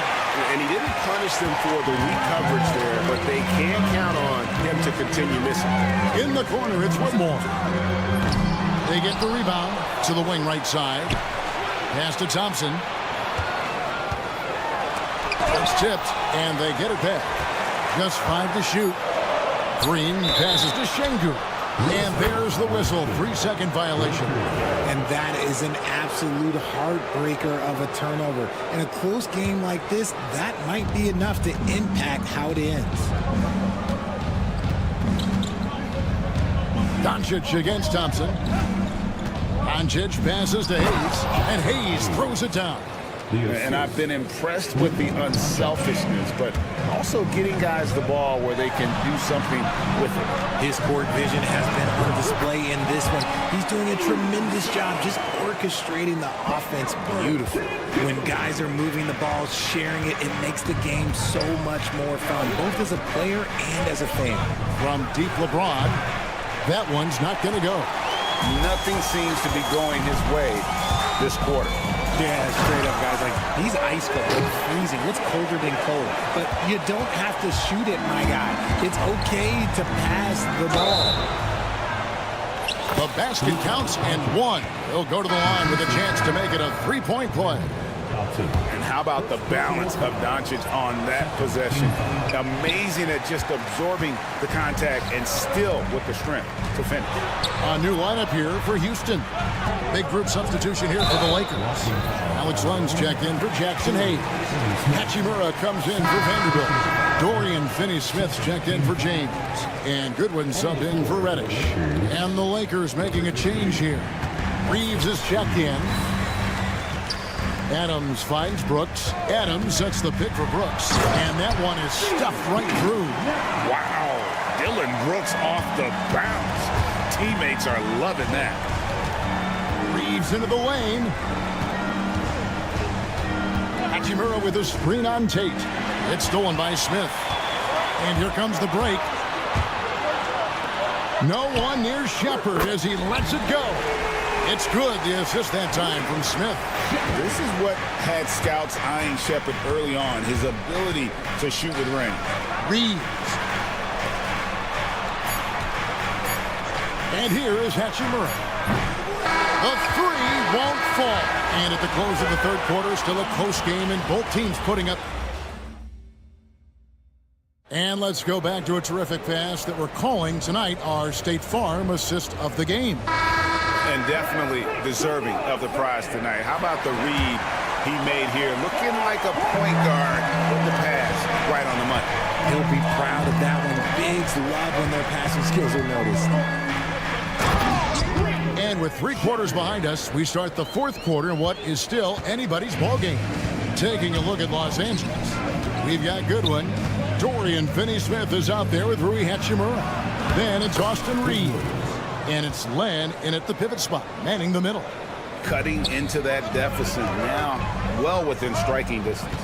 And he didn't punish them for the weak coverage there, but they can count on him to continue missing. In the corner, it's Whitmore. They get the rebound to the wing right side. Pass to Thompson. It's tipped, and they get it back. Just 5 to shoot. Green passes to Şengün. And there's the whistle. 3-second violation. And that is an absolute heartbreaker of a turnover. In a close game like this, that might be enough to impact how it ends. Doncic against Thompson. Doncic passes to Hayes, and Hayes throws it down. And I've been impressed with the unselfishness, but also getting guys the ball where they can do something with it. His court vision has been on display in this one. He's doing a tremendous job just orchestrating the offense beautifully. When guys are moving the ball, sharing it, it makes the game so much more fun, both as a player and as a fan. From deep LeBron, that one's not going to go. Nothing seems to be going his way this quarter. Yeah, straight up, guys. Like, he's ice cold, like freezing. What's colder than cold? But you don't have to shoot it, my guy. It's okay to pass the ball. The basket counts, and one. He'll go to the line with a chance to make it a three-point play. And how about the balance of Doncic on that possession? Amazing at just absorbing the contact and still with the strength to finish. A new lineup here for Houston. Big group substitution here for the Lakers. Alex Len's checked in for Jackson Hayes. Hachimura comes in for Vanderbilt. Dorian Finney-Smith's checked in for James. And Goodwin subbed in for Reddish. And the Lakers making a change here. Reeves is checked in. Adams finds Brooks. Adams sets the pick for Brooks. And that one is stuffed right through. Wow. Dylan Brooks off the bounce. Teammates are loving that. Reeves into the lane. Hachimura with a screen on Tate. It's stolen by Smith. And here comes the break. No one near Shepard as he lets it go. It's good, the assist that time from Smith. This is what had scouts eyeing Shepard early on, his ability to shoot with range. Reeves. And here is Hachimura. The three won't fall. And at the close of the third quarter, still a close game, and both teams putting up. And let's go back to a terrific pass that we're calling tonight our State Farm assist of the game. And definitely deserving of the prize tonight. How about the read he made here? Looking like a point guard with the pass right on the money. He'll be proud of that one. Bigs love when their passing skills are noticed. And with 3 quarters behind us, we start the fourth quarter in what is still anybody's ball game. Taking a look at Los Angeles, we've got Goodwin. Dorian Finney-Smith is out there with Rui Hachimura. Then it's Austin Reeves. And it's Len in at the pivot spot, manning the middle. Cutting into that deficit now, well within striking distance.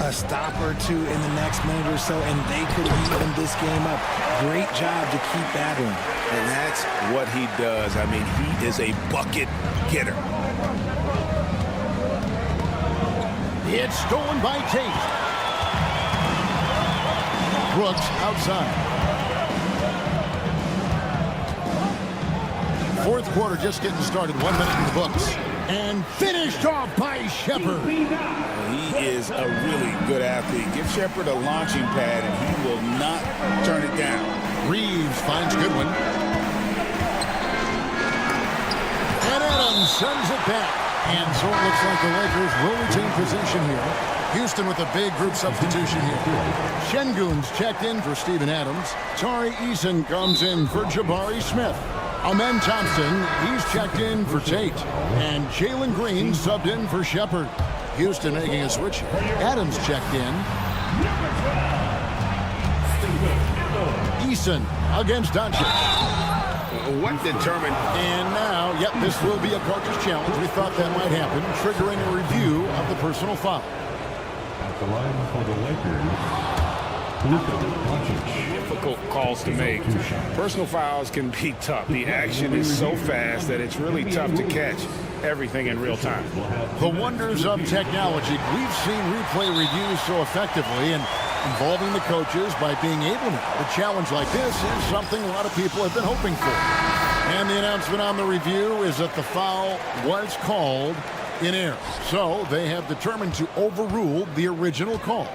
A stop or two in the next minute or so, and they could even this game up. Great job to keep battling. And that's what he does. I mean, he is a bucket getter. It's stolen by Tate. Brooks outside. Fourth quarter just getting started. 1 minute in the books. And finished off by Shepard. He is a really good athlete. Give Shepard a launching pad, and he will not turn it down. Reeves finds Goodwin. And Adams sends it back. And so it looks like the Lakers will retain possession here. Houston with a big group substitution here. Şengün's checked in for Steven Adams. Tari Eason comes in for Jabari Smith. Amen Thompson, he's checked in for Tate. And Jalen Green subbed in for Shepard. Houston making a switch. Adams checked in. Eason against Doncic. what determined? And now, yep, this will be a coach's challenge. We thought that might happen, triggering a review of the personal foul. At the line for the Lakers, Difficult calls to make. Personal fouls can be tough. The action is so fast that it's really tough to catch everything in real time. The wonders of technology. We've seen replay reviews so effectively, and involving the coaches by being able to. A challenge like this is something a lot of people have been hoping for. And the announcement on the review is that the foul was called in error. So they have determined to overrule the original call.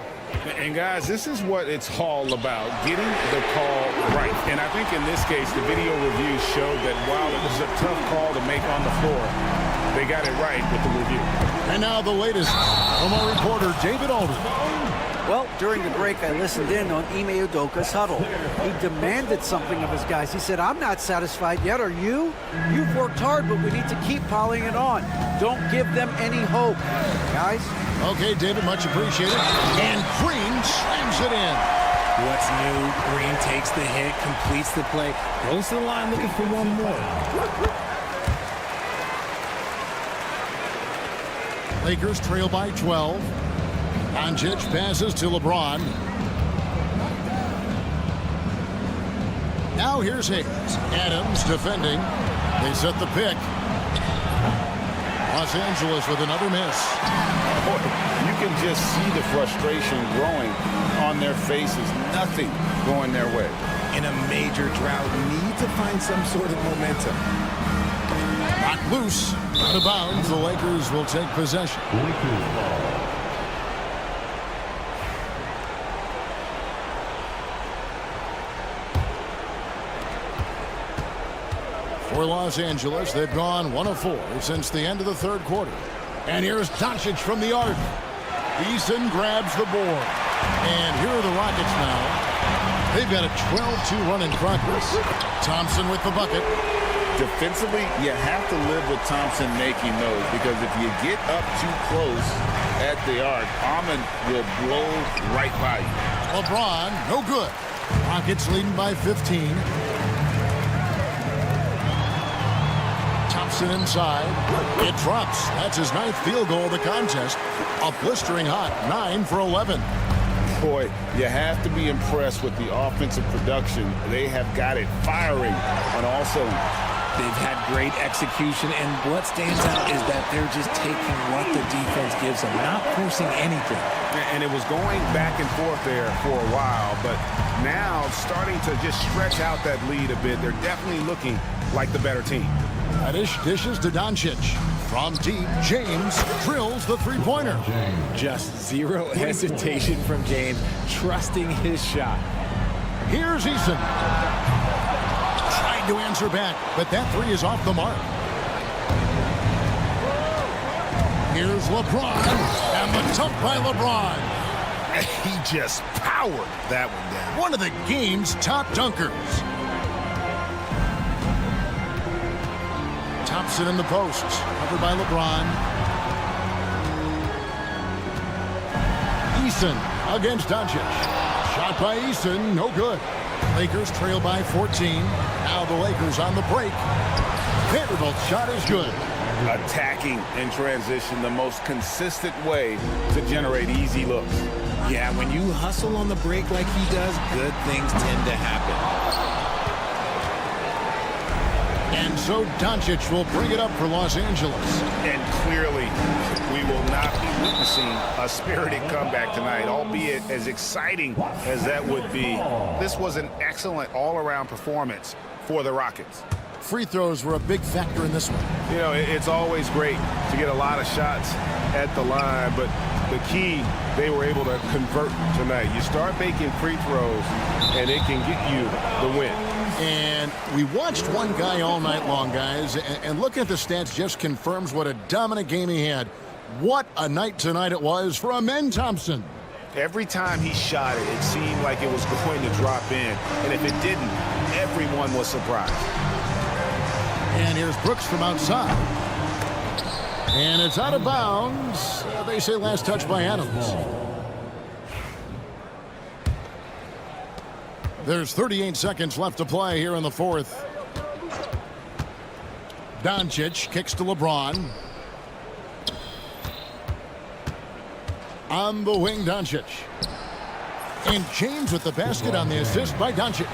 And guys, this is what it's all about, getting the call right. And I think in this case, the video reviews showed that while it was a tough call to make on the floor, they got it right with the review. And now the latest from our reporter, David Alden. Well, during the break, I listened in on Ime Udoka's huddle. He demanded something of his guys. He said, I'm not satisfied yet, are you? You've worked hard, but we need to keep piling it on. Don't give them any hope, guys. Okay, David, much appreciated. And Green slams it in. What's new? Green takes the hit, completes the play, goes to the line looking for one more. Lakers trail by 12. Doncic passes to LeBron. Now here's Hayes. Adams defending. They set the pick. Los Angeles with another miss. You can just see the frustration growing on their faces. Nothing going their way. In a major drought, need to find some sort of momentum. Not loose. Out of bounds. The Lakers will take possession. For Los Angeles, they've gone 1 of 4 since the end of the third quarter. And here's Doncic from the arc. Eason grabs the board. And here are the Rockets now. They've got a 12-2 run in progress. Thompson with the bucket. Defensively, you have to live with Thompson making those, because if you get up too close at the arc, Ahmed will blow right by you. LeBron, no good. Rockets leading by 15. Thompson inside. It drops. That's his 9th field goal of the contest. A blistering hot 9 for 11. Boy, you have to be impressed with the offensive production. They have got it firing on all cylinders. They've had great execution, and what stands out is that they're just taking what the defense gives them, not forcing anything. And it was going back and forth there for a while, but now starting to just stretch out that lead a bit. They're definitely looking like the better team. Dishes to Doncic. From deep, James drills the three-pointer. Just zero hesitation from James, trusting his shot. Here's Eason. Tried to answer back, but that three is off the mark. Here's LeBron, and the dunk by LeBron. He just powered that one down. One of the game's top dunkers. Thompson in the post, covered by LeBron. Eason against Doncic. Shot by Eason, no good. Lakers trail by 14. Now the Lakers on the break. Vanderbilt's shot is good. Attacking in transition, the most consistent way to generate easy looks. Yeah, when you hustle on the break like he does, good things tend to happen. And so Doncic will bring it up for Los Angeles. And clearly, we will not be witnessing a spirited comeback tonight, albeit as exciting as that would be. This was an excellent all-around performance for the Rockets. Free throws were a big factor in this one. You know, it's always great to get a lot of shots at the line, but the key, they were able to convert tonight. You start making free throws, and it can get you the win. And we watched one guy all night long, guys, and looking at the stats just confirms what a dominant game he had. What a night tonight it was for Amen Thompson. Every time he shot it, it seemed like it was going to drop in. And if it didn't, everyone was surprised. And here's Brooks from outside. And it's out of bounds. They say last touch by Adams. There's 38 seconds left to play here in the fourth. Doncic kicks to LeBron. On the wing, Doncic. And James with the basket on the assist by Doncic.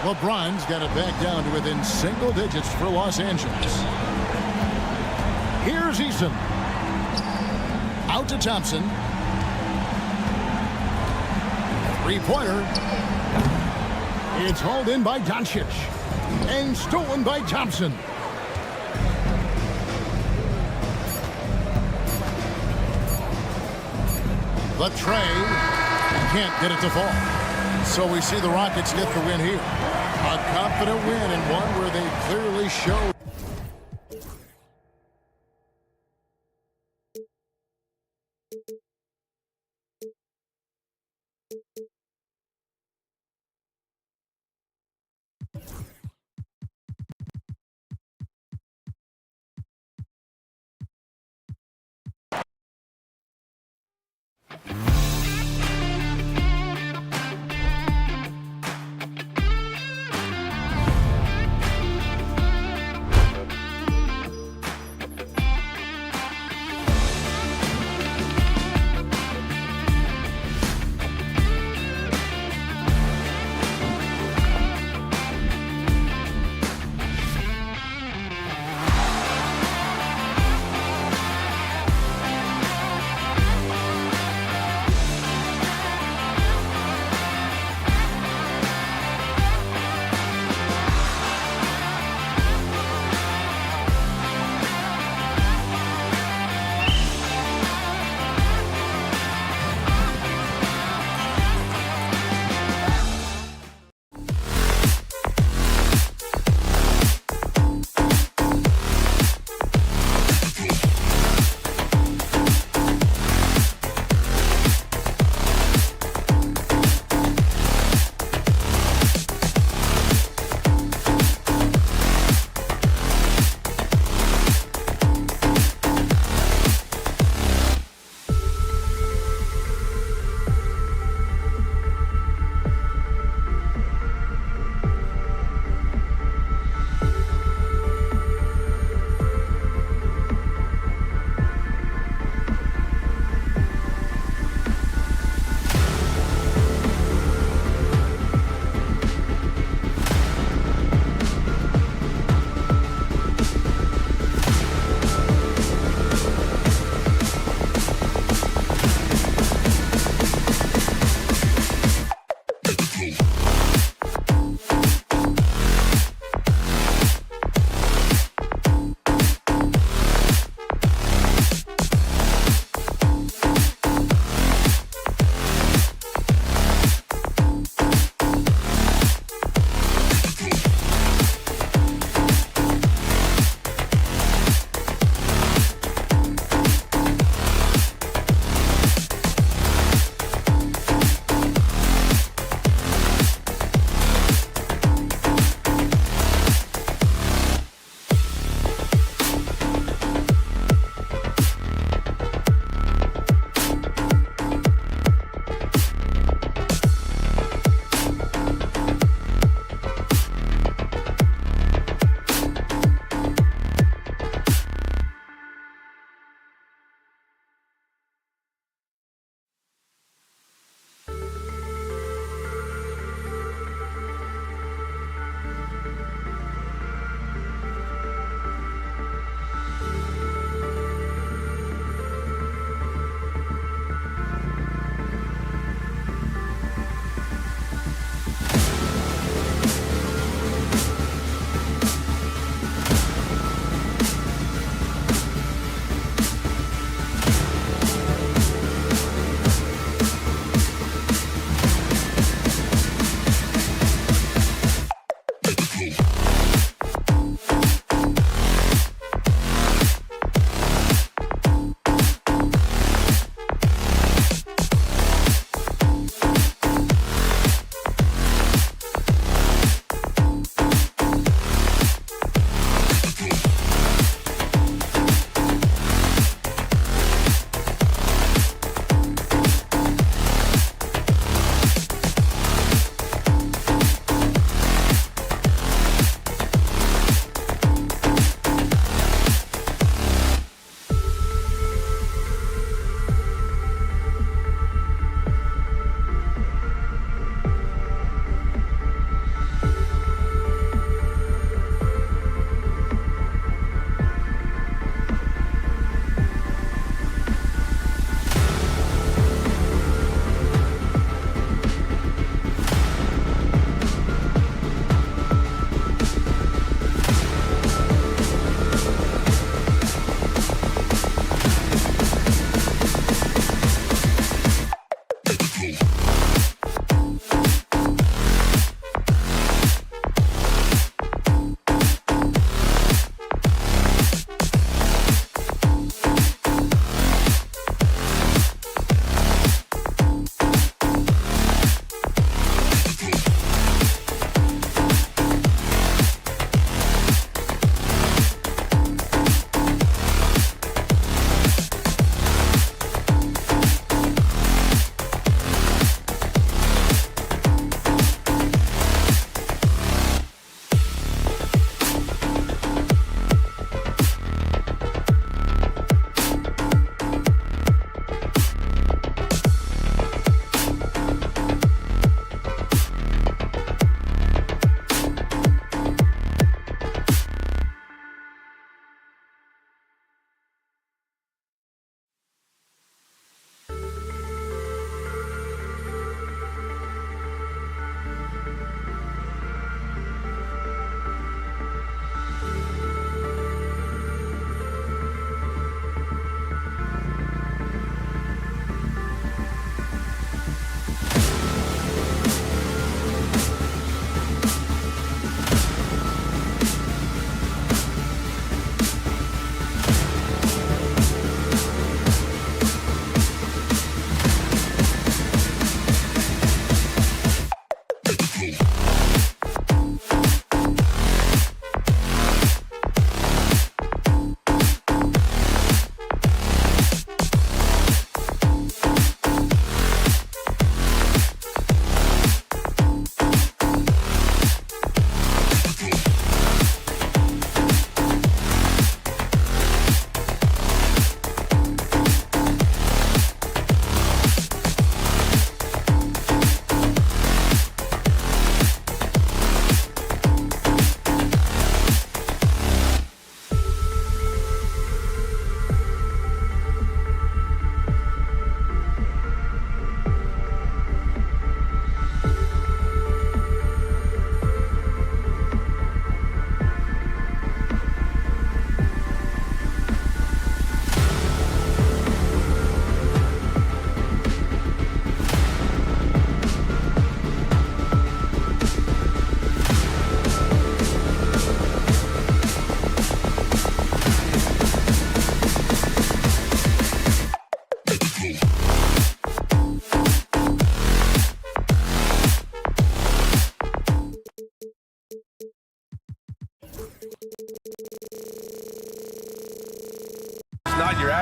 LeBron's got it back down to within single digits for Los Angeles. Here's Eason. Out to Thompson. Three-pointer. It's hauled in by Doncic. And stolen by Thompson. The tray. Can't get it to fall. So we see the Rockets get the win here. A confident win and one where they clearly showed.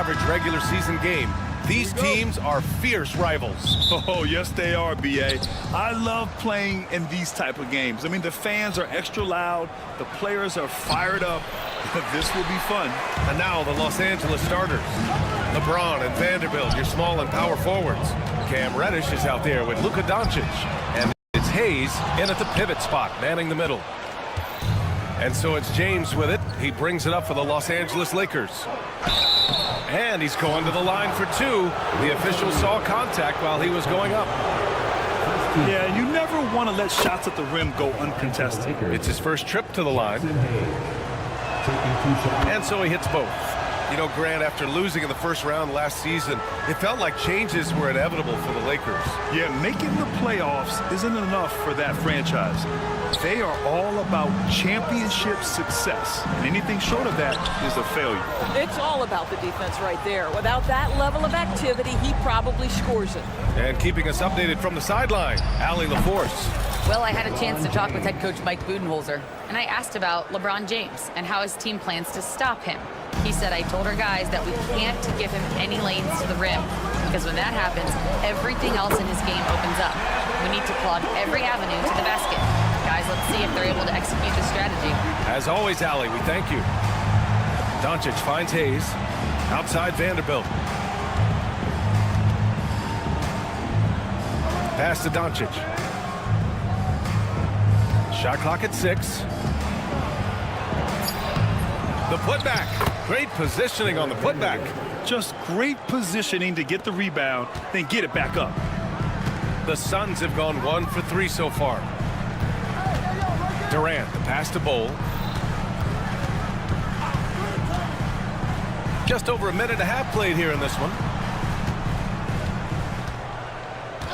average regular season game. These teams are fierce rivals. Oh, yes, they are, B.A. I love playing in these type of games. I mean, the fans are extra loud. The players are fired up. This will be fun. And now the Los Angeles starters. LeBron and Vanderbilt, your small and power forwards. Cam Reddish is out there with Luka Doncic. And it's Hayes in at the pivot spot, manning the middle. And so it's James with it. He brings it up for the Los Angeles Lakers. And he's going to the line for two. The official saw contact while he was going up. Yeah, you never want to let shots at the rim go uncontested. It's his first trip to the line. And so he hits both. You know, Grant, after losing in the first round last season, it felt like changes were inevitable for the Lakers. Yeah, making the playoffs isn't enough for that franchise. They are all about championship success. And anything short of that is a failure. It's all about the defense right there. Without that level of activity, he probably scores it. And keeping us updated from the sideline, Allie LaForce. Well, I had a chance to talk with head coach Mike Budenholzer, and I asked about LeBron James and how his team plans to stop him. He said, I told our guys that we can't give him any lanes to the rim, because when that happens, everything else in his game opens up. We need to clog every avenue to the basket. Guys, let's see if they're able to execute the strategy. As always, Allie, we thank you. Doncic finds Hayes. Outside Vanderbilt. Pass to Doncic. Shot clock at 6. The putback. Great positioning on the putback. Just great positioning to get the rebound, then get it back up. The Suns have gone 1 for 3 so far. Durant, the pass to Bol. Just over a minute and a half played here in this one.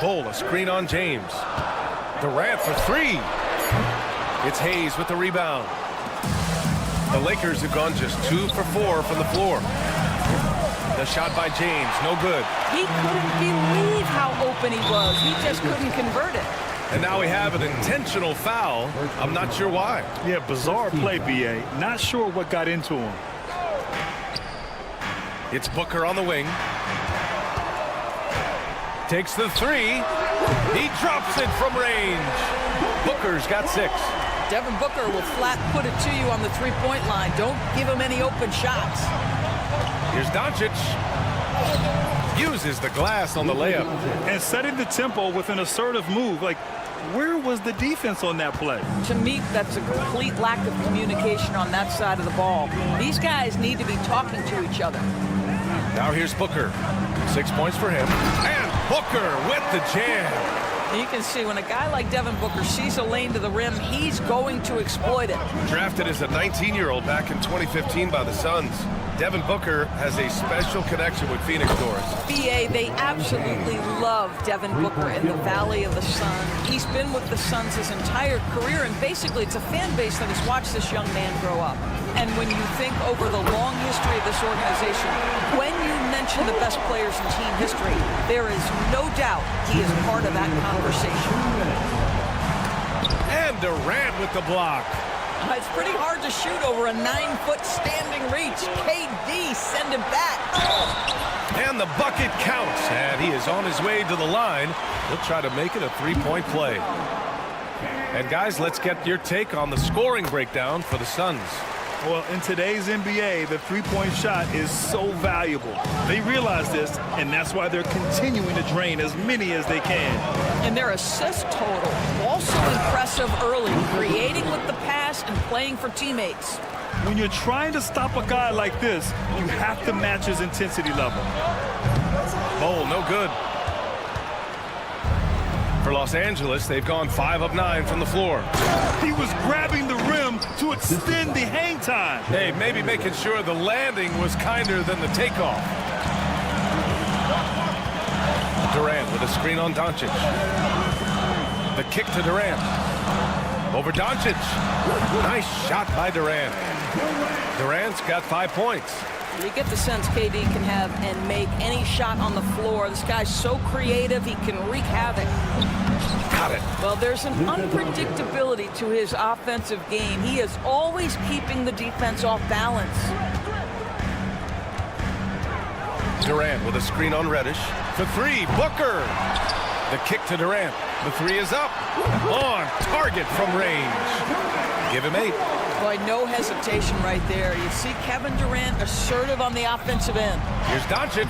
Bol, a screen on James. Durant for 3. It's Hayes with the rebound. The Lakers have gone just 2 for 4 from the floor. The shot by James, no good. He couldn't believe how open he was. He just couldn't convert it. And now we have an intentional foul. I'm not sure why. Yeah, bizarre play, B.A. Not sure what got into him. It's Booker on the wing. Takes the 3. He drops it from range. Booker's got 6. Devin Booker will flat put it to you on the three-point line. Don't give him any open shots. Here's Doncic. Uses the glass on the layup. And setting the tempo with an assertive move. Like, where was the defense on that play? To me, that's a complete lack of communication on that side of the ball. These guys need to be talking to each other. Now here's Booker. 6 points for him. And Booker with the jam. You can see when a guy like Devin Booker sees a lane to the rim, he's going to exploit it. Drafted as a 19-year-old back in 2015 by the Suns, Devin Booker has a special connection with Phoenix Doors. BA, they absolutely love Devin Booker in the Valley of the Sun. He's been with the Suns his entire career, and basically it's a fan base that has watched this young man grow up. And when you think over the long history of this organization, when you mention the best players in team history, there is no doubt he is part of that conversation. And Durant with the block. It's pretty hard to shoot over a 9-foot standing reach. KD, send him back. And the bucket counts, and he is on his way to the line. He'll try to make it a three-point play. And guys, let's get your take on the scoring breakdown for the Suns. Well, in today's NBA, the three-point shot is so valuable. They realize this, and that's why they're continuing to drain as many as they can. And their assist total, also impressive early, creating with the pass and playing for teammates. When you're trying to stop a guy like this, you have to match his intensity level. Bol, no good. For Los Angeles, they've gone 5 of 9 from the floor. He was grabbing the rim to extend the hang time. Hey, maybe making sure the landing was kinder than the takeoff. Durant with a screen on Doncic. The kick to Durant. Over Doncic. Nice shot by Durant. Durant's got 5 points. You get the sense KD can have and make any shot on the floor. This guy's so creative, he can wreak havoc. Got it. Well, there's an unpredictability to his offensive game. He is always keeping the defense off balance. Durant with a screen on Reddish. For three, Booker. The kick to Durant. The three is up. On target from range. Give him 8. Boy, no hesitation right there. You see Kevin Durant assertive on the offensive end. Here's Doncic.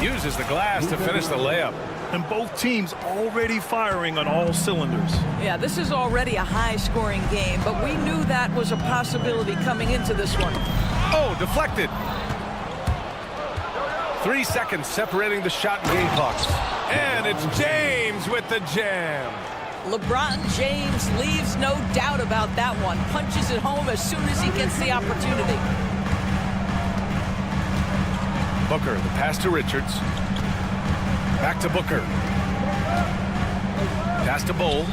Uses the glass to finish the layup. And both teams already firing on all cylinders. Yeah, this is already a high-scoring game, but we knew that was a possibility coming into this one. Oh, deflected. 3 seconds separating the shot and game clocks. And it's James with the jam. LeBron James leaves no doubt about that one. Punches it home as soon as he gets the opportunity. Booker, the pass to Richards. Back to Booker. Pass to Bull.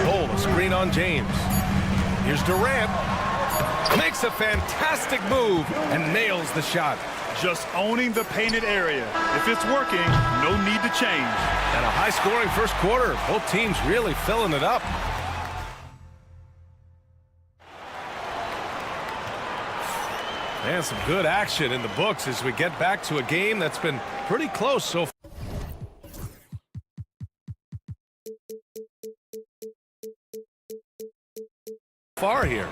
Bull, a screen on James. Here's Durant. Makes a fantastic move and nails the shot. Just owning the painted area. If it's working, no need to change. And a high-scoring first quarter. Both teams really filling it up. And some good action in the books as we get back to a game that's been pretty close so far here.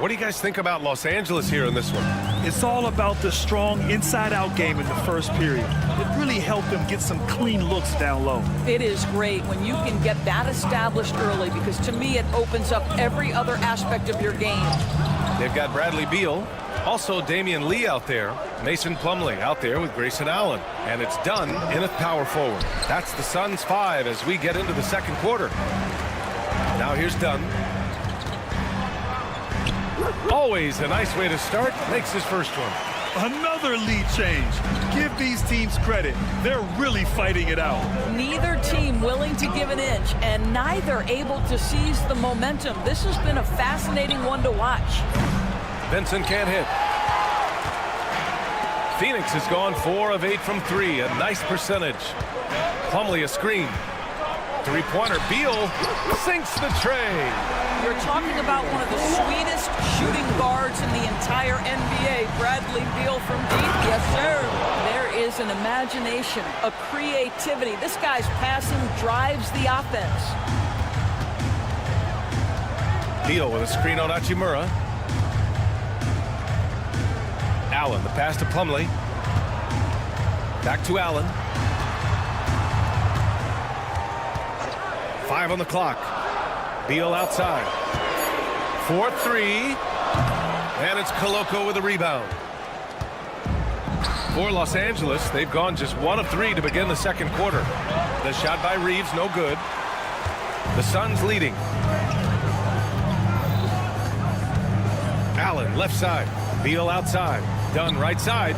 What do you guys think about Los Angeles here in this one? It's all about the strong inside-out game in the first period. It really helped them get some clean looks down low. It is great when you can get that established early because to me it opens up every other aspect of your game. They've got Bradley Beal, also Damian Lee out there, Mason Plumlee out there with Grayson Allen. And it's done in a power forward. That's the Suns 5 as we get into the second quarter. Now here's Dunn. Always a nice way to start. Makes his first one. Another lead change. Give these teams credit. They're really fighting it out. Neither team willing to give an inch and neither able to seize the momentum. This has been a fascinating one to watch. Vincent can't hit. Phoenix has gone 4 of 8 from 3. A nice percentage. Plumlee a screen. Three-pointer. Beal sinks the tray. You're talking about one of the sweetest shooting guards in the entire NBA. Bradley Beal from deep. Yes, sir. There is an imagination, a creativity. This guy's passing drives the offense. Beal with a screen on Hachimura. Allen, the pass to Plumlee. Back to Allen. 5 on the clock. Beal outside. 4-3. And it's Koloko with a rebound. For Los Angeles, they've gone just 1 of 3 to begin the second quarter. The shot by Reeves, no good. The Suns leading. Allen, left side. Beal outside. Dunn, right side.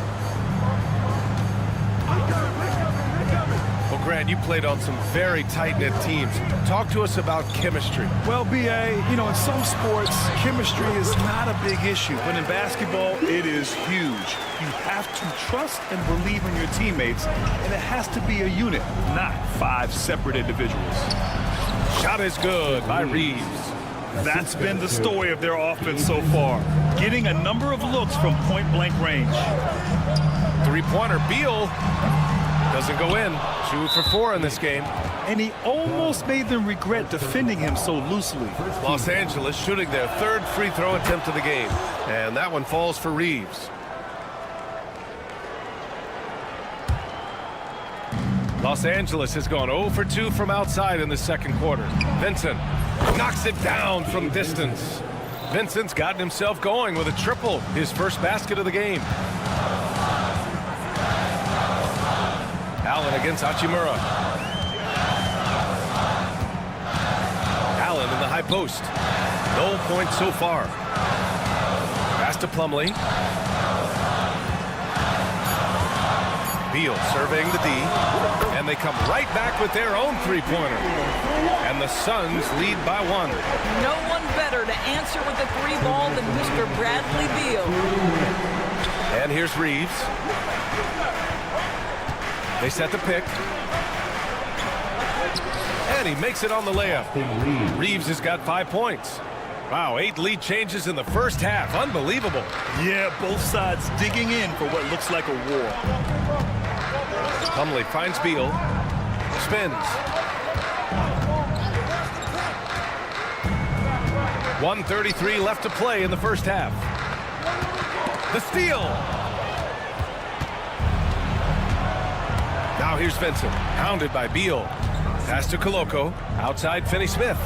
Well, Grant, you played on some very tight-knit teams. Talk to us about chemistry. Well, B.A., in some sports, chemistry is not a big issue. But in basketball, it is huge. You have to trust and believe in your teammates, and it has to be a unit, not 5 separate individuals. Shot is good by Reeves. That's been the story of their offense so far, getting a number of looks from point-blank range. Three-pointer, Beal doesn't go in. 2 for 4 in this game. And he almost made them regret defending him so loosely. Los Angeles shooting their 3rd free throw attempt of the game. And that one falls for Reeves. Los Angeles has gone 0 for 2 from outside in the second quarter. Vincent knocks it down from distance. Vincent's gotten himself going with a triple, his first basket of the game. Allen against Hachimura. Allen in the high post. No points so far. Pass to Plumlee. Beal surveying the D. And they come right back with their own three-pointer. And the Suns lead by 1. No one better to answer with a 3-ball than Mr. Bradley Beal. And here's Reeves. They set the pick. And he makes it on the layup. Reeves has got 5 points. Wow, 8 lead changes in the first half. Unbelievable. Yeah, both sides digging in for what looks like a war. Plumlee finds Beal. Spins. 1:33 left to play in the first half. The steal. Now here's Vincent, hounded by Beal. Pass to Koloko, outside Finney-Smith.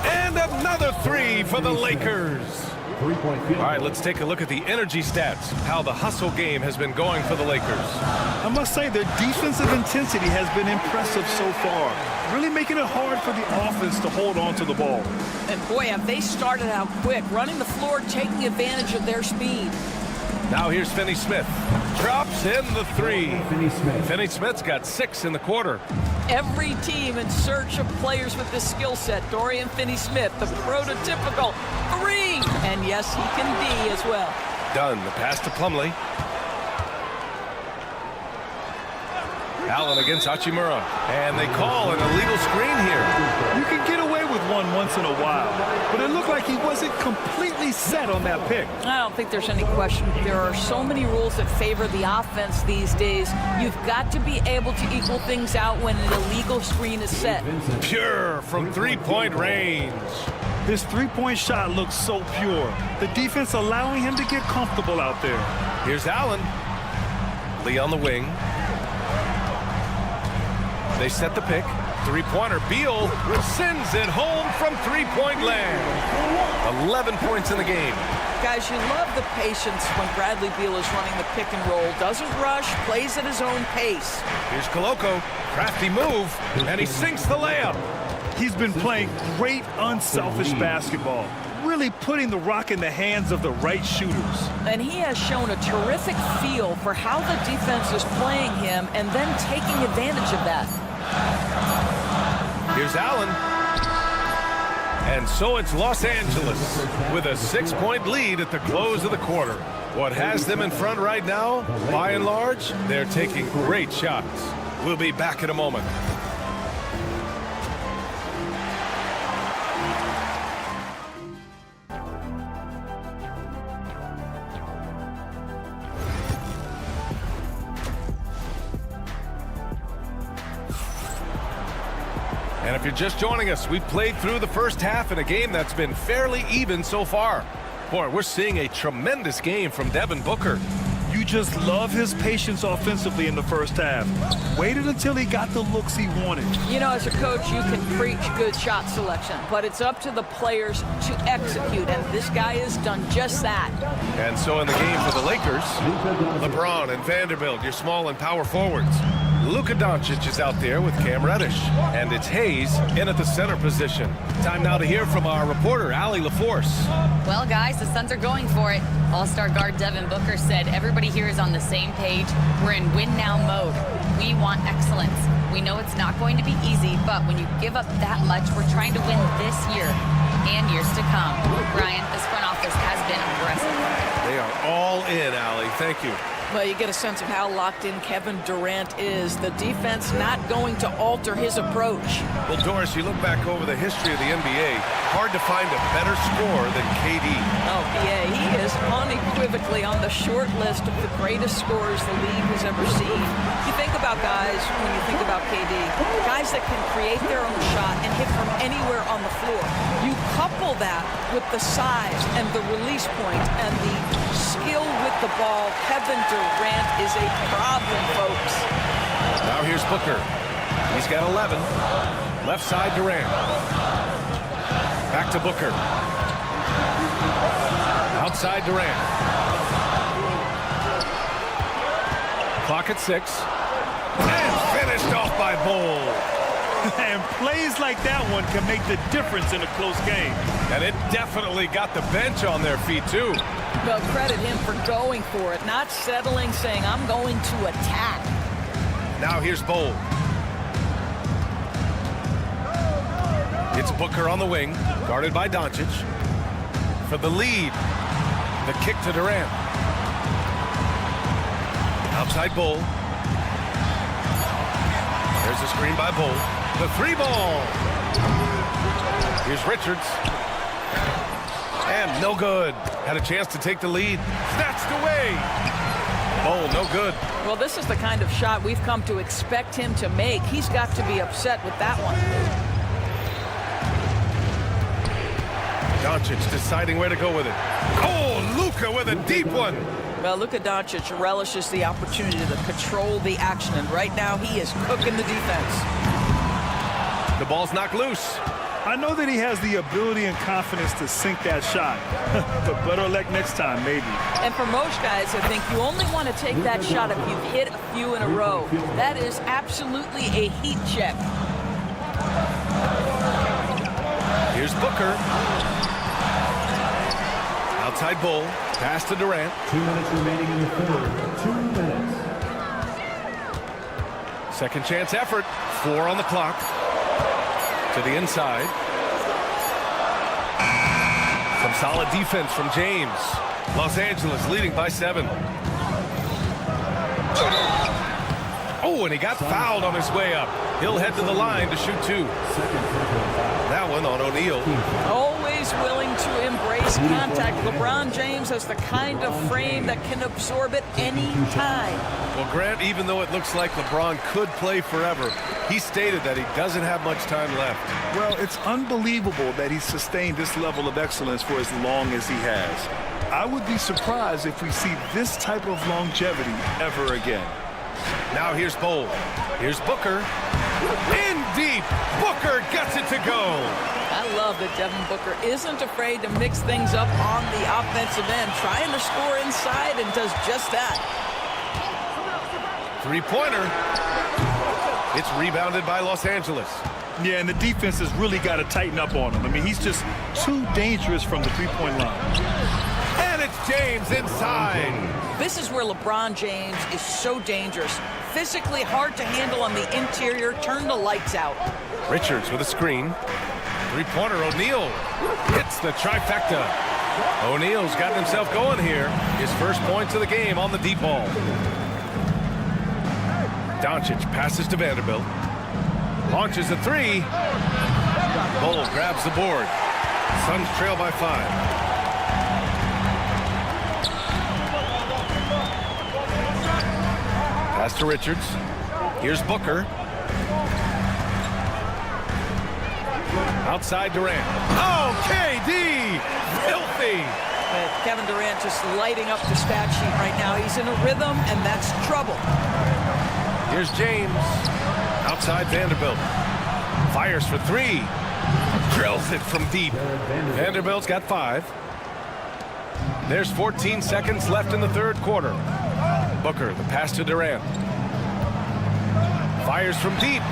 And another 3 for the Lakers. All right, let's take a look at the energy stats, how the hustle game has been going for the Lakers. I must say their defensive intensity has been impressive so far, really making it hard for the offense to hold on to the ball. And boy, have they started out quick, running the floor, taking advantage of their speed. Now here's Finney-Smith. Drops in the 3. Finney-Smith's got 6 in the quarter. Every team in search of players with this skill set. Dorian Finney-Smith, the prototypical 3. And yes, he can D as well. Done. The pass to Plumlee. Allen against Hachimura. And they call an illegal screen here. You can get away with one once in a while, but it looked like he wasn't completely set on that pick. I don't think there's any question. There are so many rules that favor the offense these days. You've got to be able to equal things out when an illegal screen is set. Pure from 3-point range. His three-point shot looks so pure. The defense allowing him to get comfortable out there. Here's Allen. Lee on the wing. They set the pick. 3-pointer. Beal sends it home from 3-point land. 11 points in the game. Guys, you love the patience when Bradley Beal is running the pick and roll. Doesn't rush, plays at his own pace. Here's Koloko. Crafty move, and he sinks the layup. He's been playing great, unselfish basketball, really putting the rock in the hands of the right shooters. And he has shown a terrific feel for how the defense is playing him and then taking advantage of that. Here's Allen. And so it's Los Angeles with a 6-point lead at the close of the quarter. What has them in front right now, by and large, they're taking great shots. We'll be back in a moment. And if you're just joining us, we played through the first half in a game that's been fairly even so far. Boy, we're seeing a tremendous game from Devin Booker. You just love his patience offensively in the first half. Waited until he got the looks he wanted. You know, as a coach, you can preach good shot selection, but it's up to the players to execute, and this guy has done just that. And so in the game for the Lakers, LeBron and Vanderbilt, your small and power forwards. Luka Doncic is out there with Cam Reddish. And it's Hayes in at the center position. Time now to hear from our reporter, Allie LaForce. Well, guys, the Suns are going for it. All-star guard Devin Booker said everybody here is on the same page. We're in win-now mode. We want excellence. We know it's not going to be easy, but when you give up that much, we're trying to win this year and years to come. Brian, this front office has been aggressive. They are all in, Allie. Thank you. Well, you get a sense of how locked in Kevin Durant is. The defense not going to alter his approach. Well, Doris, you look back over the history of the NBA, hard to find a better scorer than KD. Oh, yeah, he is unequivocally on the short list of the greatest scorers the league has ever seen. You think about guys, when you think about KD, guys that can create their own shot and hit from anywhere on the floor. You couple that with the size and the release point and the skill with the ball. Kevin Durant is a problem, folks. Now here's Booker. He's got 11. Left side Durant. Back to Booker. Outside Durant. Clock at 6. And finished off by Bull. And plays like that one can make the difference in a close game. And it definitely got the bench on their feet, too. Well, credit him for going for it, not settling, saying, I'm going to attack. Now here's Bull. It's Booker on the wing, guarded by Doncic. For the lead, the kick to Durant. Outside Bull. There's a screen by Bull. The 3 ball. Here's Richards. And no good. Had a chance to take the lead. Snatched away. Oh, no good. Well, this is the kind of shot we've come to expect him to make. He's got to be upset with that one. Doncic deciding where to go with it. Oh, Luka with a deep one. Well, Luka Doncic relishes the opportunity to control the action, and right now he is cooking the defense. The ball's knocked loose. I know that he has the ability and confidence to sink that shot, but better luck next time, maybe. And for most guys, I think you only want to take that shot if you've hit a few in a row. That is absolutely a heat check. Here's Booker. Outside Bull. Pass to Durant. 2 minutes remaining in the third. 2 minutes. Second chance effort. 4 on the clock. To the inside. Some solid defense from James. Los Angeles leading by 7. Oh, and he got fouled on his way up. He'll head to the line to shoot 2. That one on O'Neal. Always willing to embrace contact. LeBron James has the kind of frame that can absorb it any time. Well, Grant, even though it looks like LeBron could play forever, he stated that he doesn't have much time left. Well, it's unbelievable that he's sustained this level of excellence for as long as he has. I would be surprised if we see this type of longevity ever again. Now here's Bowl. Here's Booker. In deep. Booker gets it to go. I love that Devin Booker isn't afraid to mix things up on the offensive end, trying to score inside, and does just that. Three-pointer. It's rebounded by Los Angeles. Yeah, and the defense has really got to tighten up on him. I mean, he's just too dangerous from the three-point line. And it's James inside. This is where LeBron James is so dangerous. Physically hard to handle on the interior. Turn the lights out. Richards with a screen. Three-pointer, O'Neal hits the trifecta. O'Neal's gotten himself going here. His first points of the game on the deep ball. Doncic passes to Vanderbilt. Launches a 3. Bull grabs the board. Suns trail by 5. Pass to Richards. Here's Booker. Outside Durant. Oh, KD! Filthy! Kevin Durant just lighting up the stat sheet right now. He's in a rhythm, and that's trouble. Here's James. Outside Vanderbilt. Fires for 3. Drills it from deep. Vanderbilt's got 5. There's 14 seconds left in the third quarter. Booker, the pass to Durant. Fires from deep.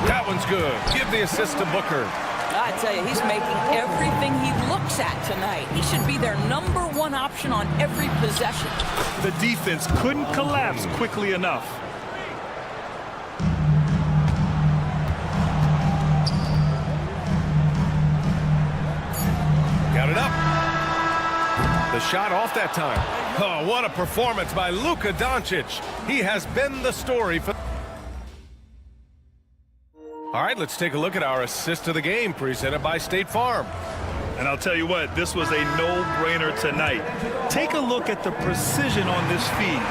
That one's good. Give the assist to Booker. I tell you, he's making everything he looks at tonight. He should be their #1 option on every possession. The defense couldn't collapse quickly enough. Got it up. The shot off that time. Oh, what a performance by Luka Doncic. He has been the story for... All right, let's take a look at our assist of the game presented by State Farm. And I'll tell you what, this was a no-brainer tonight. Take a look at the precision on this feed.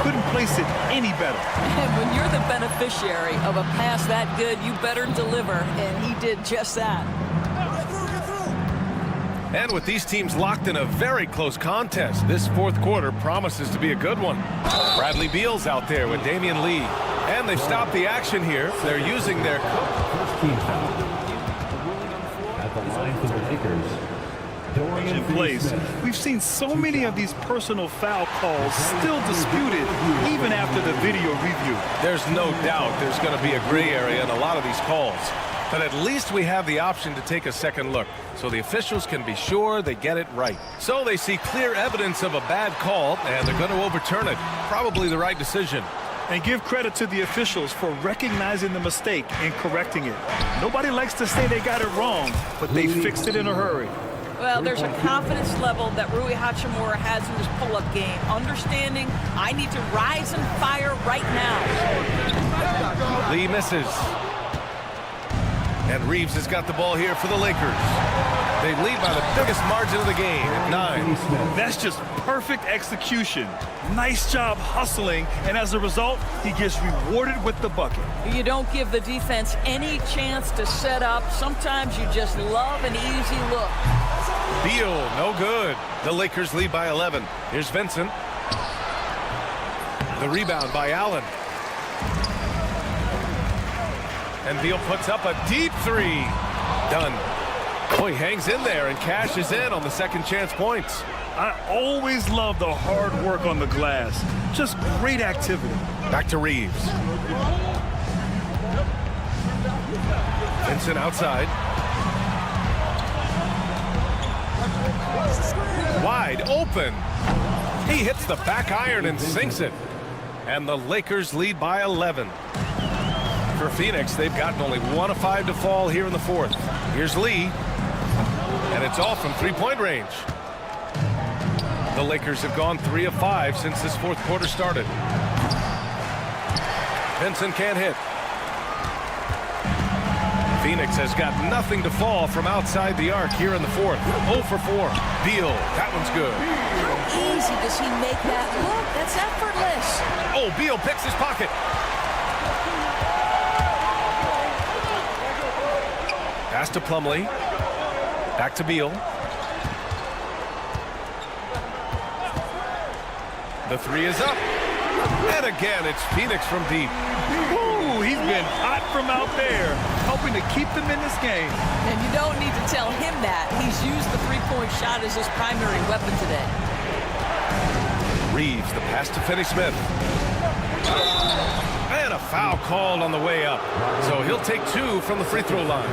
Couldn't place it any better. And when you're the beneficiary of a pass that good, you better deliver, and he did just that. And with these teams locked in a very close contest, this fourth quarter promises to be a good one. Bradley Beal's out there with Damian Lee. And they've stopped the action here. They're using their... At the line for the Lakers, In place. We've seen so many of these personal foul calls still disputed even after the video review. There's no doubt there's going to be a gray area in a lot of these calls. But at least we have the option to take a second look, so the officials can be sure they get it right. So they see clear evidence of a bad call, and they're going to overturn it. Probably the right decision. And give credit to the officials for recognizing the mistake and correcting it. Nobody likes to say they got it wrong, but they fixed it in a hurry. Well, there's a confidence level that Rui Hachimura has in his pull-up game. Understanding, I need to rise and fire right now. Lee misses. And Reeves has got the ball here for the Lakers. They lead by the biggest margin of the game at 9. That's just perfect execution. Nice job hustling, and as a result, he gets rewarded with the bucket. You don't give the defense any chance to set up. Sometimes you just love an easy look. Beal, no good. The Lakers lead by 11. Here's Vincent. The rebound by Allen. And Beal puts up a deep 3. Done. Oh, he hangs in there and cashes in on the second chance points. I always love the hard work on the glass. Just great activity. Back to Reeves. Vincent outside. Wide open. He hits the back iron and sinks it. And the Lakers lead by 11. For Phoenix, they've gotten only 1 of 5 to fall here in the fourth. Here's Lee. And it's off from three-point range. The Lakers have gone 3 of 5 since this fourth quarter started. Vincent can't hit. Phoenix has got nothing to fall from outside the arc here in the fourth. 0 for 4. Beal, that one's good. How easy does he make that look? That's effortless. Oh, Beal picks his pocket. Pass to Plumlee. Back to Beal. The 3 is up. And again, it's Phoenix from deep. Ooh, he's been hot from out there, helping to keep them in this game. And you don't need to tell him that. He's used the three-point shot as his primary weapon today. Reeves, the pass to Finney-Smith. And a foul called on the way up. So he'll take 2 from the free throw line.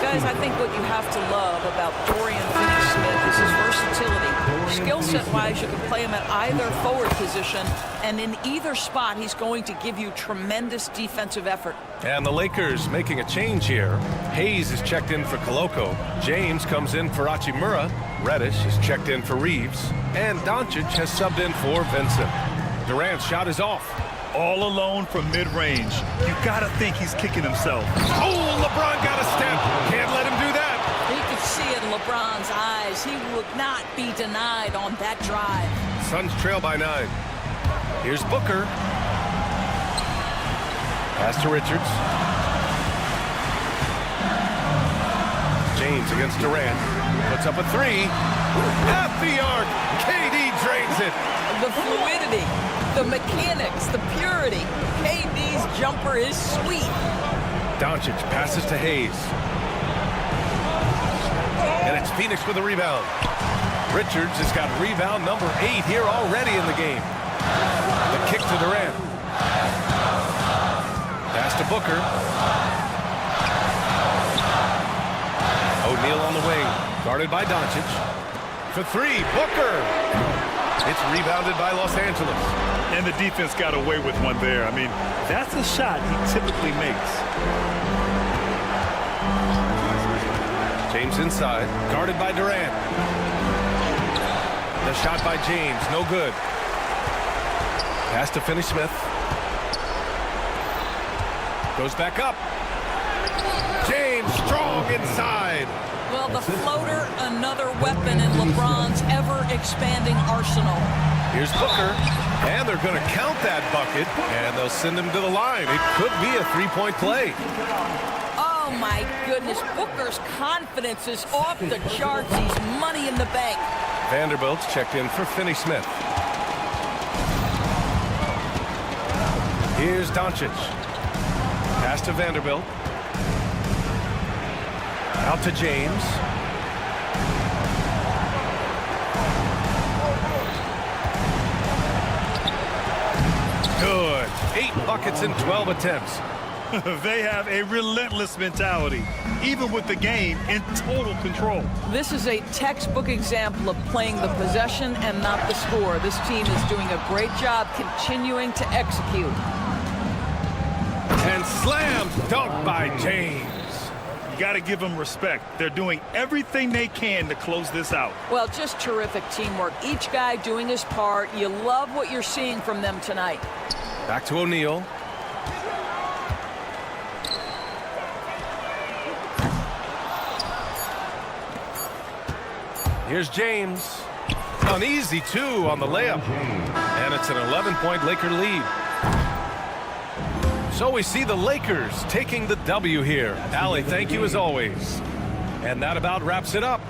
Guys, I think what you have to love about Dorian Finney-Smith is his versatility. Skill set-wise, you can play him at either forward position, and in either spot, he's going to give you tremendous defensive effort. And the Lakers making a change here. Hayes is checked in for Koloko. James comes in for Hachimura. Reddish is checked in for Reeves. And Doncic has subbed in for Vincent. Durant's shot is off. All alone from mid-range. You gotta think he's kicking himself. Oh, LeBron got a step. Can't let him do that. You could see it in LeBron's eyes. He would not be denied on that drive. Suns trail by 9. Here's Booker. Pass to Richards. James against Durant. Puts up a 3. At the arc. KD drains it. The fluidity, the mechanics, the purity. KD's jumper is sweet. Doncic passes to Hayes. And it's Phoenix with a rebound. Richards has got rebound number 8 here already in the game. The kick to Durant. Pass to Booker. O'Neal on the wing. Guarded by Doncic. For 3, Booker. It's rebounded by Los Angeles. And the defense got away with one there. I mean, that's a shot he typically makes. James inside, guarded by Durant. The shot by James, no good. Pass to Finney-Smith. Goes back up. James strong inside. Well, the floater, another weapon in LeBron's ever-expanding arsenal. Here's Booker, and they're going to count that bucket, and they'll send him to the line. It could be a three-point play. Oh, my goodness. Booker's confidence is off the charts. He's money in the bank. Vanderbilt's checked in for Finney-Smith. Here's Doncic. Pass to Vanderbilt. Out to James. Good. 8 buckets in 12 attempts. They have a relentless mentality, even with the game in total control. This is a textbook example of playing the possession and not the score. This team is doing a great job continuing to execute. And slam dunk by James. You got to give them respect. They're doing everything they can to close this out. Well, just terrific teamwork. Each guy doing his part. You love what you're seeing from them tonight. Here's James. An easy 2 on the layup. And it's an 11-point Laker lead. So we see the Lakers taking the W here. Allie, thank you as always. And that about wraps it up.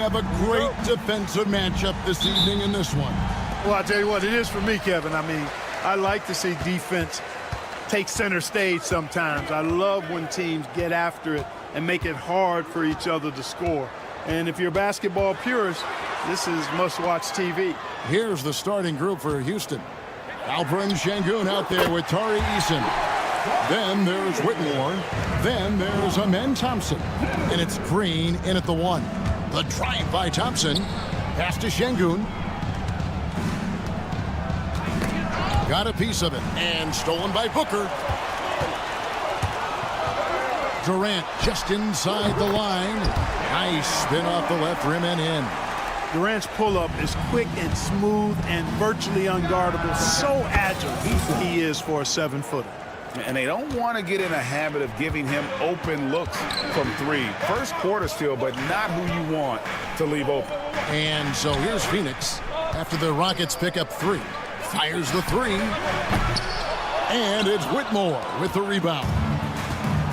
have a great defensive matchup this evening in this one. Well, I'll tell you what, it is for me, Kevin. I mean, I like to see defense take center stage sometimes. I love when teams get after it and make it hard for each other to score. And if you're a basketball purist, this is must-watch TV. Here's the starting group for Houston. Alperen Şengün out there with Tari Eason. Then there's Whitmore. Then there's Amen Thompson. And it's Green in at the 1. The drive by Thompson. Pass to Şengün. Got a piece of it. And stolen by Booker. Durant just inside the line. Nice spin off the left rim and in. Durant's pull-up is quick and smooth and virtually unguardable. So agile he is for a 7-footer. And they don't want to get in a habit of giving him open looks from 3. First quarter still, but not who you want to leave open. And so here's Phoenix after the Rockets pick up 3. Fires the 3. And it's Whitmore with the rebound.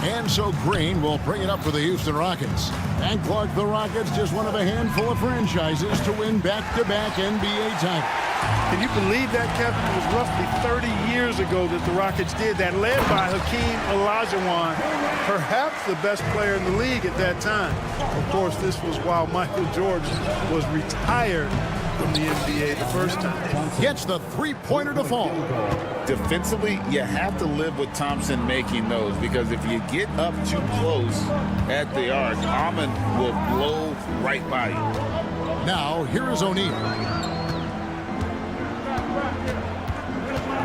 And so Green will bring it up for the Houston Rockets. And Clark, the Rockets, just one of a handful of franchises to win back-to-back NBA titles. Can you believe that, Kevin? It was roughly 30 years ago that the Rockets did that, led by Hakeem Olajuwon, perhaps the best player in the league at that time. Of course, this was while Michael Jordan was retired from the NBA the first time. Gets the three-pointer to fall. Defensively, you have to live with Thompson making those, because if you get up too close at the arc, Amon will blow right by you. Now, here is O'Neal.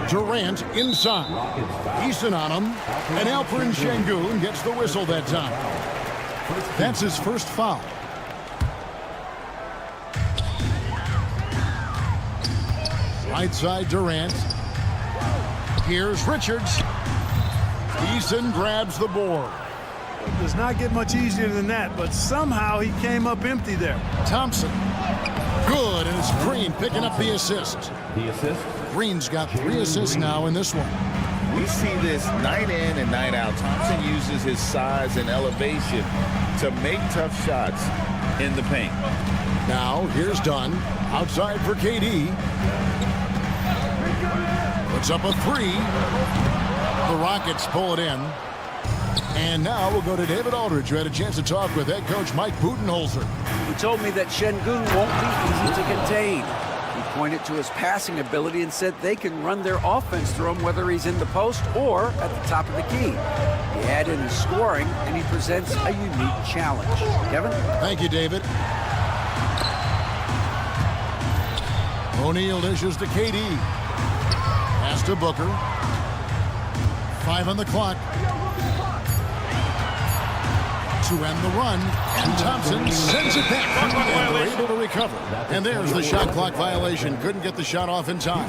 Durant inside. Eason on him. And Alperen Şengün gets the whistle that time. That's his first foul. Right side, Durant. Here's Richards. Eason grabs the board. It does not get much easier than that, but somehow he came up empty there. Thompson. Good, and it's Green picking up the assist. Green's got 3 assists now in this one. We see this night in and night out. Thompson uses his size and elevation to make tough shots in the paint. Now, here's Dunn. Outside for KD. Puts up a 3. The Rockets pull it in. And now we'll go to David Aldridge, who had a chance to talk with head coach Mike Budenholzer. He told me that Şengün won't be easy to contain. He pointed to his passing ability and said they can run their offense through him, whether he's in the post or at the top of the key. He had in his scoring, and he presents a unique challenge. Kevin? Thank you, David. O'Neal dishes to KD. Pass to Booker. 5 on the clock. To end the run, and Thompson sends it back. And they're able to recover. And there's the shot clock violation. Couldn't get the shot off in time.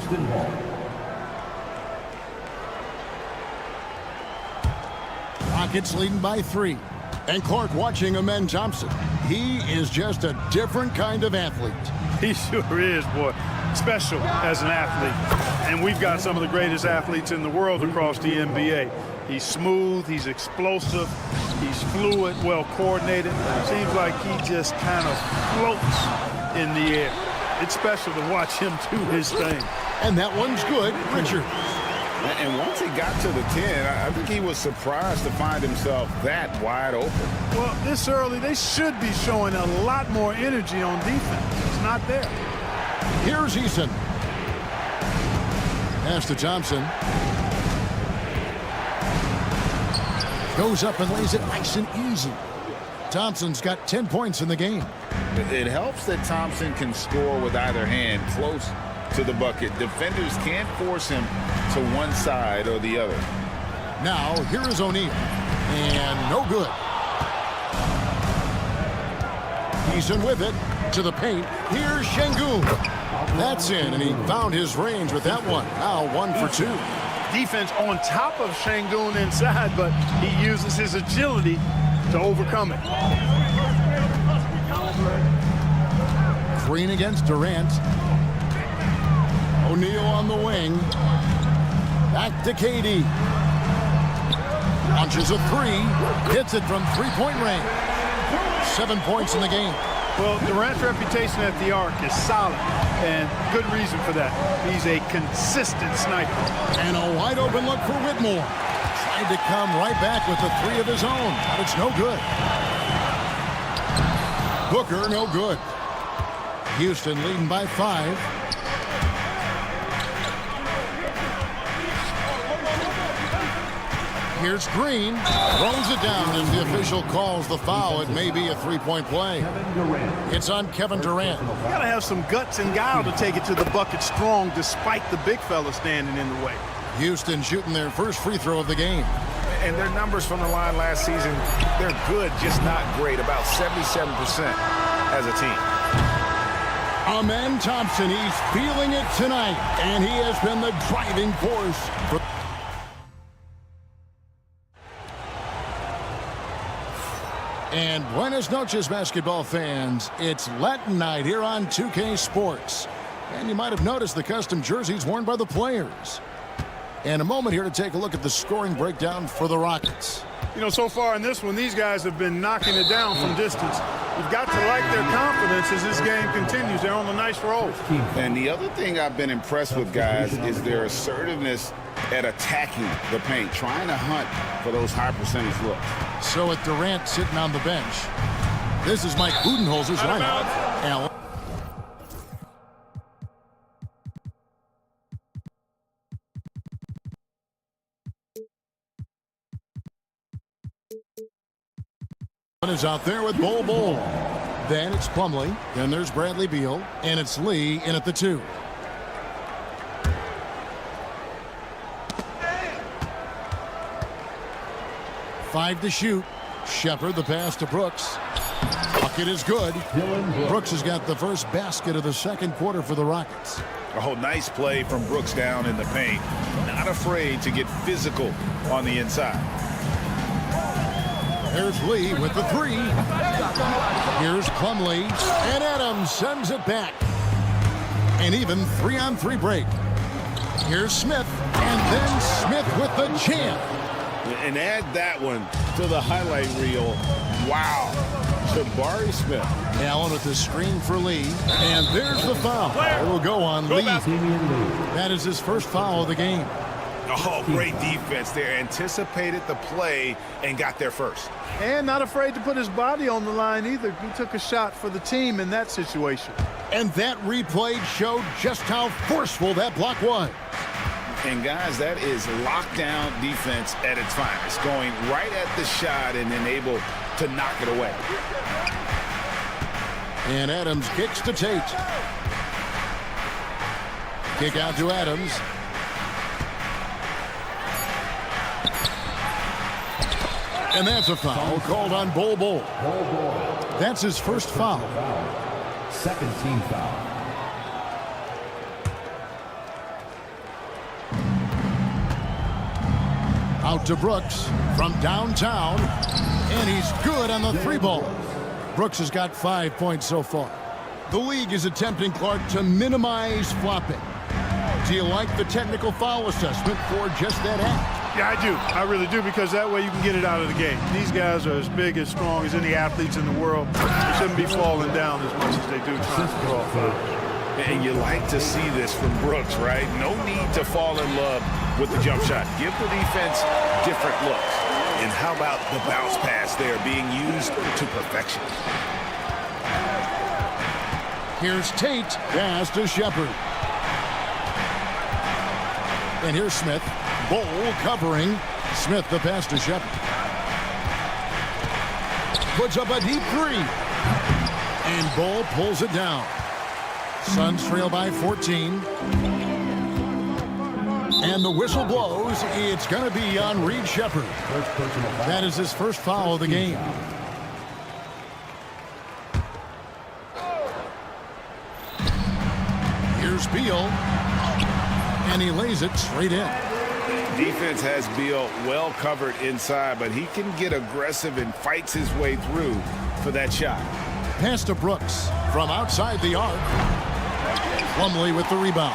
Rockets leading by 3. And Clark watching Amen Thompson. He is just a different kind of athlete. He sure is, boy. Special as an athlete. And we've got some of the greatest athletes in the world across the NBA. He's smooth, he's explosive, he's fluid, well coordinated. Seems like he just kind of floats in the air. It's special to watch him do his thing. And that one's good, Richard. And once he got to the 10, I think he was surprised to find himself that wide open. Well, this early, they should be showing a lot more energy on defense. It's not there. Here's Eason. Pass to Thompson. Goes up and lays it nice and easy. Thompson's got 10 points in the game. It helps that Thompson can score with either hand close to the bucket. Defenders can't force him to one side or the other. Now, here is O'Neal. And no good. Eason with it to the paint. Here's Şengün. That's in, and he found his range with that one. Now 1 for 2. Defense on top of Şengün inside, but he uses his agility to overcome it. Green against Durant. O'Neal on the wing. Back to KD. Launches a 3. Hits it from 3-point range. 7 points in the game. Well, Durant's reputation at the arc is solid, and good reason for that. He's a consistent sniper. And a wide open look for Whitmore. Tried to come right back with the three of his own, but it's no good. Booker, no good. Houston leading by 5. Here's Green. Throws it down as the official calls the foul. It may be a three-point play. It's on Kevin Durant. You gotta have some guts and guile to take it to the bucket strong despite the big fella standing in the way. Houston shooting their first free throw of the game. And their numbers from the line last season, they're good, just not great. About 77% as a team. Amen Thompson, he's feeling it tonight, and he has been the driving force for. And buenas noches, basketball fans. It's Latin night here on 2K Sports. And you might have noticed the custom jerseys worn by the players. And a moment here to take a look at the scoring breakdown for the Rockets. You know, so far in this one, these guys have been knocking it down from distance. You've got to like their confidence as this game continues. They're on a nice roll. And the other thing I've been impressed with, guys, is their assertiveness at attacking the paint, trying to hunt for those high percentage looks. So with Durant sitting on the bench, this is Mike Budenholzer's lineup. Allen. Is out there with Bol. Then it's Plumlee. Then there's Bradley Beal. And it's Lee in at the 2. Five to shoot. Shepard, the pass to Brooks. Bucket is good. Brooks has got the first basket of the second quarter for the Rockets. Oh, nice play from Brooks down in the paint. Not afraid to get physical on the inside. There's Lee with the 3. Here's Plumlee. And Adams sends it back. An even 3-on-3 break. Here's Smith. And then Smith with the jam. And add that one to the highlight reel. Wow. Jabari Smith. Allen with the screen for Lee. And there's the foul. It will go on Lee. That is his first foul of the game. Oh, great defense there. Anticipated the play and got there first. And not afraid to put his body on the line either. He took a shot for the team in that situation. And that replay showed just how forceful that block was. And guys, that is lockdown defense at its finest. Going right at the shot and then able to knock it away. And Adams kicks to Tate. Kick out to Adams. And that's a foul called on Bol. That's his first foul. Second team foul. Out to Brooks from downtown. And he's good on the 3-ball. Brooks has got 5 points so far. The league is attempting, Clark, to minimize flopping. Do you like the technical foul assessment for just that act? Yeah, I do. I really do, because that way you can get it out of the game. These guys are as big, as strong as any athletes in the world. They shouldn't be falling down as much as they do trying to draw fouls. And you like to see this from Brooks, right? No need to fall in love with the jump shot. Give the defense different looks. And how about the bounce pass there being used to perfection? Here's Tate. Pass to Shepard. And here's Smith. Bol covering. Smith the pass to Shepard. Puts up a deep 3. And Bol pulls it down. Suns trail by 14. And the whistle blows. It's going to be on Reed Shepard. That is his first foul of the game. Here's Beal. And he lays it straight in. Defense has Beal well covered inside, but he can get aggressive and fights his way through for that shot. Pass to Brooks from outside the arc. Plumlee with the rebound.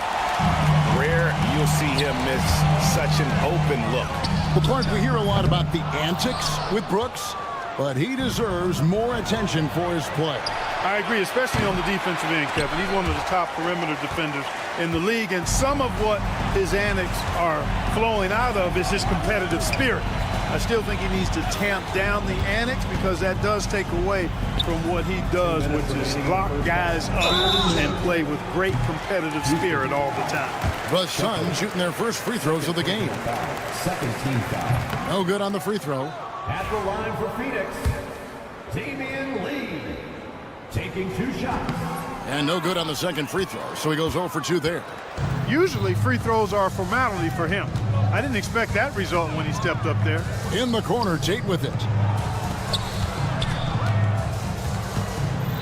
Rare you'll see him miss such an open look. Well, Clark, we hear a lot about the antics with Brooks. but he deserves more attention for his play. I agree, especially on the defensive end, Kevin. He's one of the top perimeter defenders in the league, and some of what his antics are flowing out of is his competitive spirit. I still think he needs to tamp down the antics because that does take away from what he does, which is lock guys up and play with great competitive spirit all the time. The Suns shooting their first free throws of the game. Second team foul. No good on the free throw. At the line for Phoenix, Damian Lee, taking 2 shots. And no good on the second free throw, so he goes 0 for 2 there. Usually free throws are a formality for him. I didn't expect that result when he stepped up there. In the corner, Tate with it.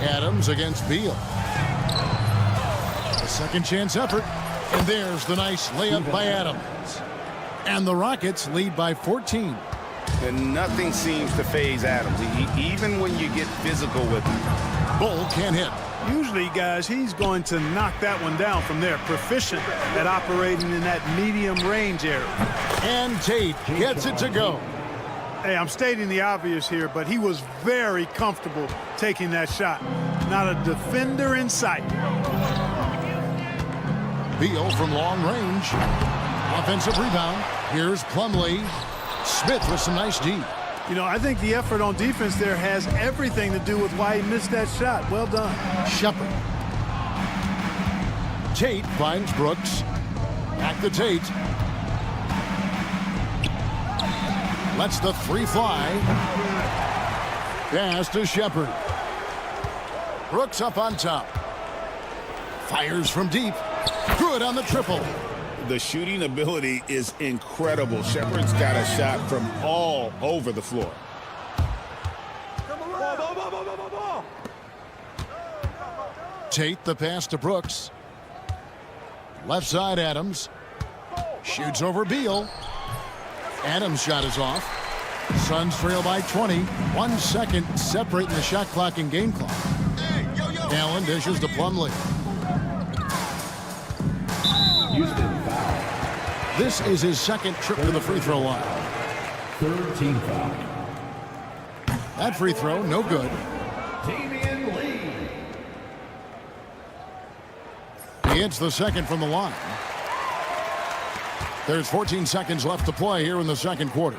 Adams against Beal. A second chance effort. And there's the nice layup by Adams. And the Rockets lead by 14. And nothing seems to phase Adams, even when you get physical with him. Bull can't hit. Usually, guys, he's going to knock that one down from there. Proficient at operating in that medium range area. And Tate gets it to go. Hey, I'm stating the obvious here, but he was very comfortable taking that shot. Not a defender in sight. Beal from long range. Offensive rebound. Here's Plumlee. Smith with some nice D. You know, I think the effort on defense there has everything to do with why he missed that shot. Well done. Shepard. Tate finds Brooks. Back to Tate. Lets the 3 fly. Pass to Shepard. Brooks up on top. Fires from deep. Good on the triple. The shooting ability is incredible. Shepard's got a shot from all over the floor. Tate the pass to Brooks. Left side Adams. Shoots over Beal. Adams' shot is off. Suns trail by 20. 1 second separating the shot clock and game clock. Allen dishes to Plumlee. This is his second trip to the free throw line. Third team foul. That free throw, no good. Damian Lee. He hits the second from the line. There's 14 seconds left to play here in the second quarter.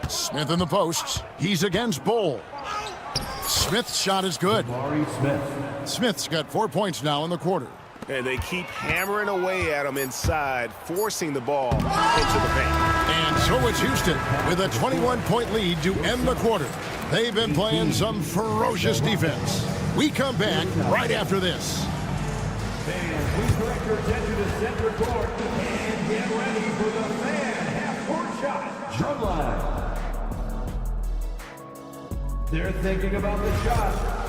Smith in the posts. He's against Bull. Smith's shot is good. Smith's got 4 points now in the quarter. And they keep hammering away at him inside, forcing the ball into the paint. And so it's Houston with a 21-point lead to end the quarter. They've been playing some ferocious defense. We come back right after this. Fans, please direct your attention to center court and get ready for the fan half-court shot. Drumline. They're thinking about the shot.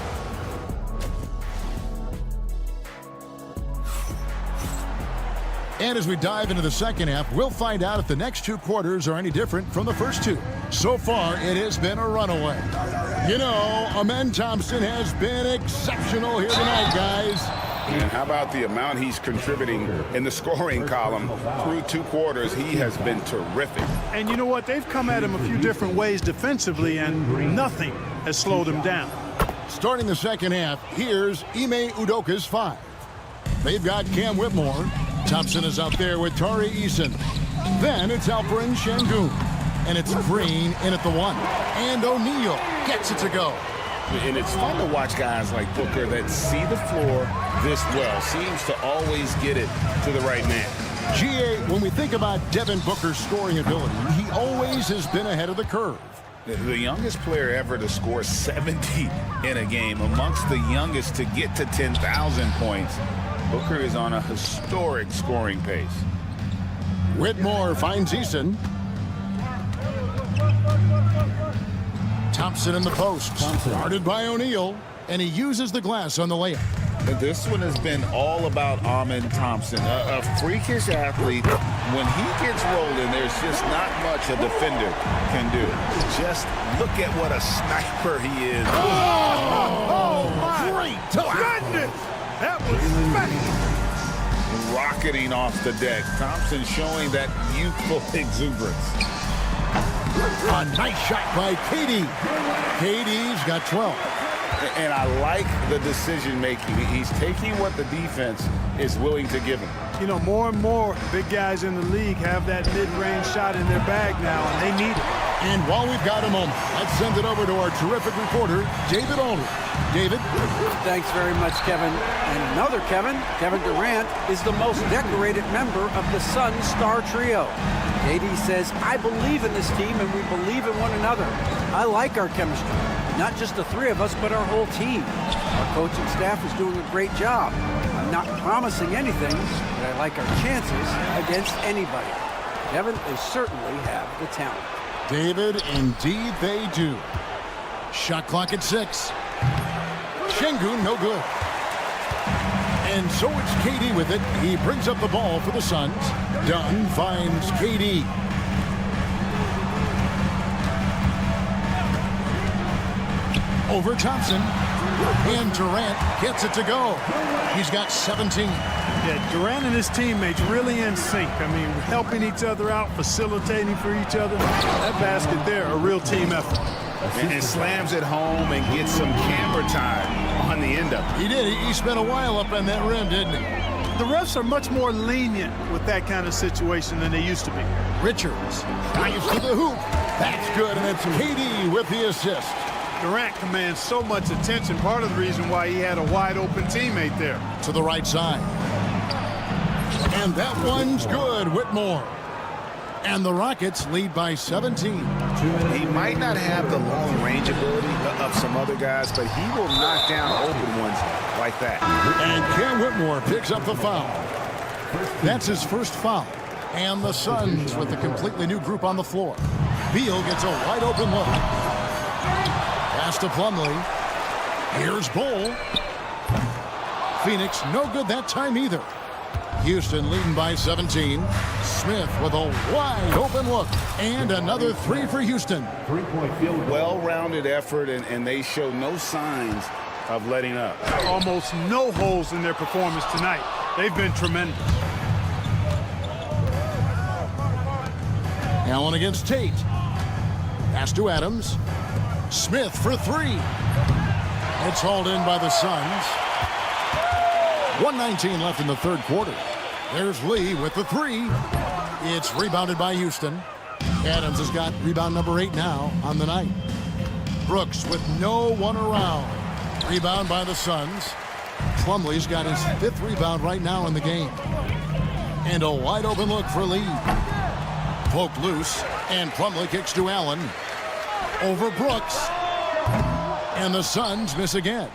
And as we dive into the second half, we'll find out if the next 2 quarters are any different from the first 2. So far, it has been a runaway. You know, Amen Thompson has been exceptional here tonight, guys. And how about the amount he's contributing in the scoring column through 2 quarters? He has been terrific. And you know what? They've come at him a few different ways defensively, and nothing has slowed him down. Starting the second half, here's Ime Udoka's 5. They've got Cam Whitmore. Thompson is out there with Tari Eason. Then it's Alperen Şengün. And it's Green in at the 1. And O'Neal gets it to go. And it's fun to watch guys like Booker that see the floor this well. Seems to always get it to the right man. GA, when we think about Devin Booker's scoring ability, he always has been ahead of the curve. The youngest player ever to score 70 in a game, amongst the youngest to get to 10,000 points. Booker is on a historic scoring pace. Whitmore finds Eason. Thompson in the post. Guarded by O'Neal. And he uses the glass on the layup. This one has been all about Amen Thompson, a freakish athlete. When he gets rolling, there's just not much a defender can do. Just look at what a sniper he is. Oh my Great goodness! That was special. Rocketing off the deck. Thompson showing that youthful exuberance. A nice shot by Katie. Katie's got 12. And I like the decision making. He's taking what the defense is willing to give him. You know, more and more big guys in the league have that mid-range shot in their bag now, and they need it. And while we've got a moment, let's send it over to our terrific reporter, David Aldridge. David? Thanks very much, Kevin. And another Kevin, Kevin Durant, is the most decorated member of the Suns star trio. KD says, I believe in this team and we believe in one another. I like our chemistry. Not just the three of us, but our whole team. Our coaching staff is doing a great job. I'm not promising anything, but I like our chances against anybody. Kevin, they certainly have the talent. David, indeed they do. Shot clock at 6. Şengün, no good. And so it's KD with it. He brings up the ball for the Suns. Dunn finds KD. Over Thompson. And Durant gets it to go. He's got 17. Yeah, Durant and his teammates really in sync. I mean, helping each other out, facilitating for each other. That basket there, a real team effort. And slams it home and gets some camera time on the end of it. He did. He spent a while up on that rim, didn't he? The refs are much more lenient with that kind of situation than they used to be. Richards drives to the hoop. That's good, and it's KD with the assist. Durant commands so much attention, part of the reason why he had a wide-open teammate there. To the right side. And that one's good, Whitmore. And the Rockets lead by 17. He might not have the long range ability of some other guys, but he will knock down open ones like that. And Cam Whitmore picks up the foul. That's his first foul. And the Suns with a completely new group on the floor. Beal gets a wide open look. Pass to Plumlee. Here's Bull. Phoenix no good that time either. Houston leading by 17. Smith with a wide open look. And another three for Houston. Well-rounded effort, and they show no signs of letting up. Almost no holes in their performance tonight. They've been tremendous. Allen against Tate. Pass to Adams. Smith for three. It's hauled in by the Suns. 1:19 left in the third quarter. There's Lee with the three. It's rebounded by Houston. Adams has got rebound number 8 now on the night. Brooks with no one around. Rebound by the Suns. Plumlee's got his 5th rebound right now in the game. And a wide open look for Lee. Poked loose, and Plumlee kicks to Allen. Over Brooks. And the Suns miss again.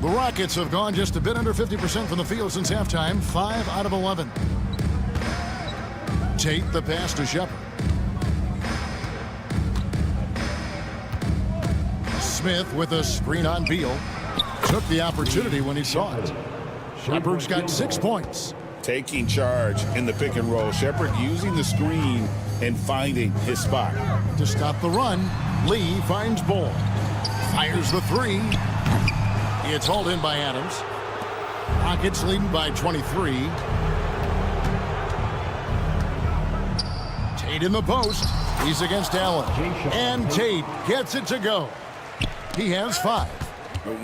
The Rockets have gone just a bit under 50% from the field since halftime, 5 out of 11. Tate the pass to Shepard. Smith with a screen on Beal. Took the opportunity when he saw it. Shepard's got 6 points. Taking charge in the pick and roll. Shepard using the screen and finding his spot. To stop the run, Lee finds Bull. Fires the three. It's hauled in by Adams. Rockets leading by 23. Tate in the post. He's against Allen. And Tate gets it to go. He has 5.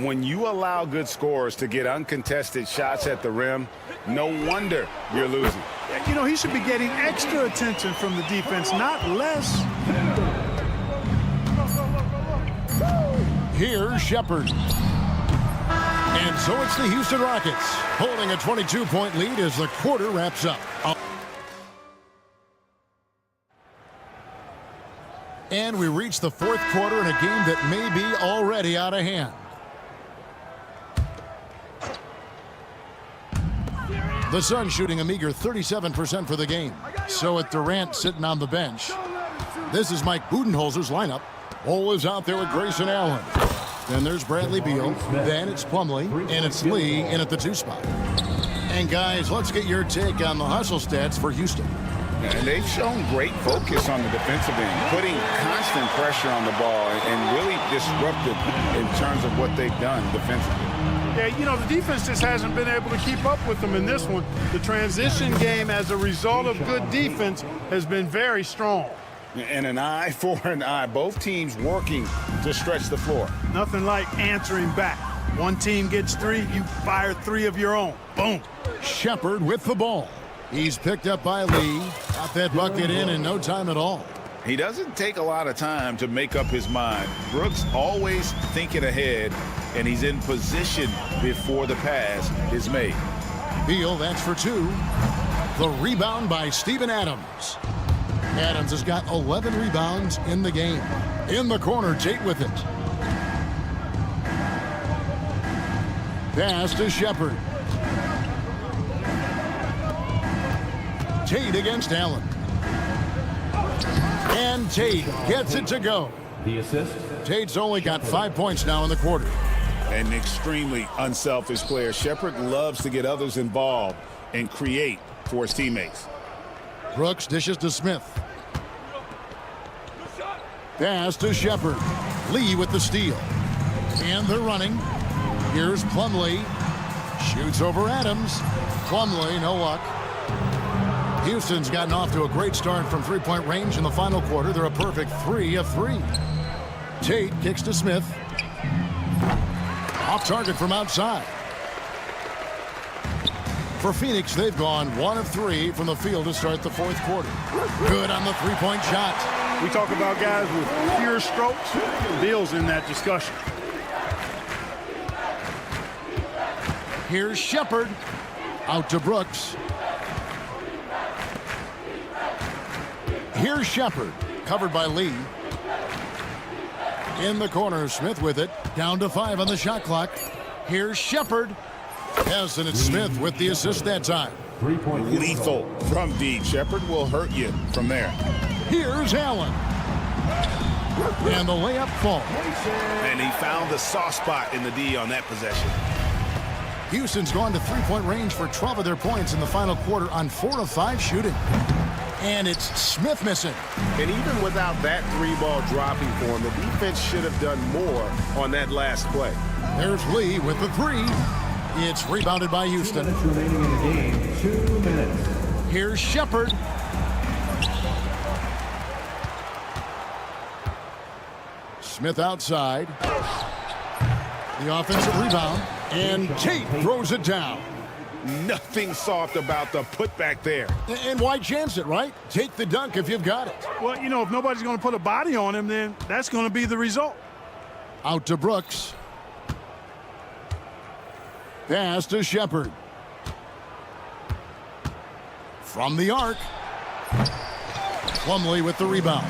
When you allow good scorers to get uncontested shots at the rim, no wonder you're losing. You know, he should be getting extra attention from the defense, not less. Here's Shepard. And so it's the Houston Rockets holding a 22-point lead as the quarter wraps up. And we reach the 4th quarter in a game that may be already out of hand. The Suns shooting a meager 37% for the game. So with Durant sitting on the bench, this is Mike Budenholzer's lineup. Bull is out there with Grayson Allen. Then there's Bradley Beal. Then it's Plumlee. And it's Lee in at the 2 spot. And guys, let's get your take on the hustle stats for Houston. And they've shown great focus on the defensive end, putting constant pressure on the ball and really disruptive in terms of what they've done defensively. Yeah, you know, the defense just hasn't been able to keep up with them in this one. The transition game, as a result of good defense, has been very strong. And an eye for an eye. Both teams working to stretch the floor. Nothing like answering back. One team gets 3, you fire 3 of your own. Boom. Shepard with the ball. He's picked up by Lee. Got that bucket in no time at all. He doesn't take a lot of time to make up his mind. Brooks always thinking ahead, and he's in position before the pass is made. Beal, that's for 2. The rebound by Steven Adams. Adams has got 11 rebounds in the game. In the corner, Tate with it. Pass to Shepard. Tate against Allen. And Tate gets it to go. The assist. Tate's only got 5 points now in the quarter. An extremely unselfish player. Shepard loves to get others involved and create for his teammates. Brooks dishes to Smith. Pass to Shepard. Lee with the steal. And they're running. Here's Plumlee. Shoots over Adams. Plumlee, no luck. Houston's gotten off to a great start from three-point range in the final quarter. They're a perfect 3 of 3. Tate kicks to Smith. Off target from outside. For Phoenix, they've gone 1 of 3 from the field to start the fourth quarter. Good on the three-point shot. We talk about guys with pure strokes. Beal's in that discussion. Here's Shepard. Out to Brooks. Here's Shepard. Covered by Lee. In the corner, Smith with it. Down to 5 on the shot clock. Here's Shepard. Yes, and it's Smith with the assist that time. 3-point Lethal from deep. Shepard will hurt you from there. Here's Allen. And the layup falls. And he found the soft spot in the D on that possession. Houston's gone to three-point range for 12 of their points in the final quarter on 4 of 5 shooting. And it's Smith missing. And even without that 3-ball dropping for him, the defense should have done more on that last play. There's Lee with the 3. It's rebounded by Houston. 2 minutes remaining in the game. 2 minutes. Here's Shepard. Smith outside. The offensive rebound. And Tate throws it down. Nothing soft about the putback there. And why chance it, right? Take the dunk if you've got it. Well, you know, if nobody's going to put a body on him, then that's going to be the result. Out to Brooks. Pass to Shepard. From the arc. Plumlee with the rebound.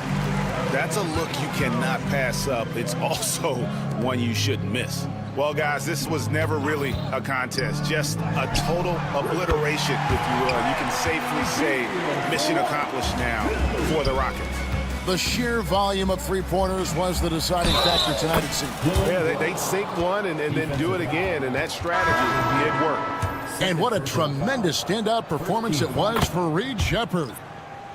That's a look you cannot pass up. It's also one you shouldn't miss. Well, guys, this was never really a contest, just a total obliteration, if you will. You can safely say mission accomplished now for the Rockets. The sheer volume of three-pointers was the deciding factor tonight, it seemed. Yeah, they'd sink one and then do it again, and that strategy did work. And what a tremendous standout performance it was for Reed Shepard.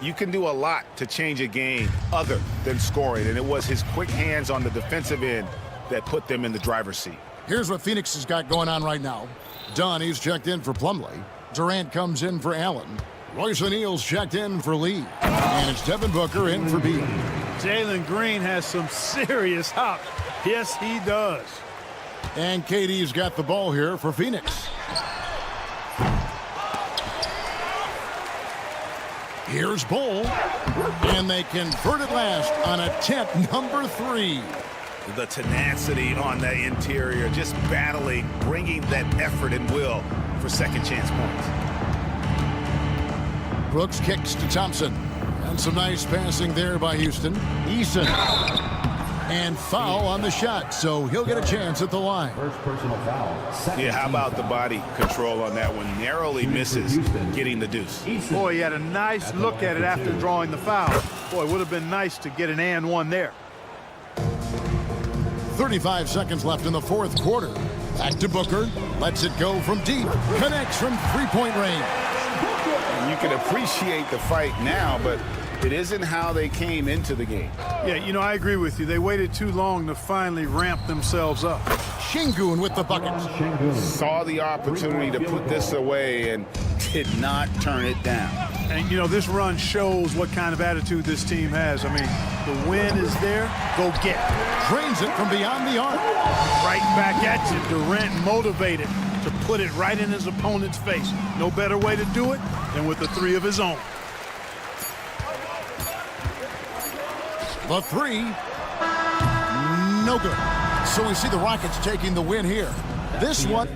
You can do a lot to change a game other than scoring, and it was his quick hands on the defensive end that put them in the driver's seat. Here's what Phoenix has got going on right now. Dunn, he's checked in for Plumlee. Durant comes in for Allen. Royce O'Neal's checked in for Lee. And it's Devin Booker in for Beal. Jalen Green has some serious hop. Yes, he does. And KD's got the ball here for Phoenix. Here's Bull. And they convert it last on attempt number 3. The tenacity on the interior, just battling, bringing that effort and will for second chance points. Brooks kicks to Thompson. And some nice passing there by Houston. Eason. And foul on the shot, so he'll get a chance at the line. First personal foul. Yeah, how about the body control on that one? Narrowly misses getting the deuce. Boy, he had a nice look at it after drawing the foul. Boy, it would have been nice to get an and one there. 35 seconds left in the fourth quarter. Back to Booker. Lets it go from deep. Connects from three-point range. You can appreciate the fight now, but It isn't how they came into the game. Yeah, you know, I agree with you. They waited too long to finally ramp themselves up. Şengün with the bucket. Saw the opportunity to put this away and did not turn it down. And, you know, this run shows what kind of attitude this team has. I mean, the win is there, go get it. Drains it from beyond the arc. Right back at you. Durant motivated to put it right in his opponent's face. No better way to do it than with the three of his own. The three, no good. So we see the Rockets taking the win here. This one.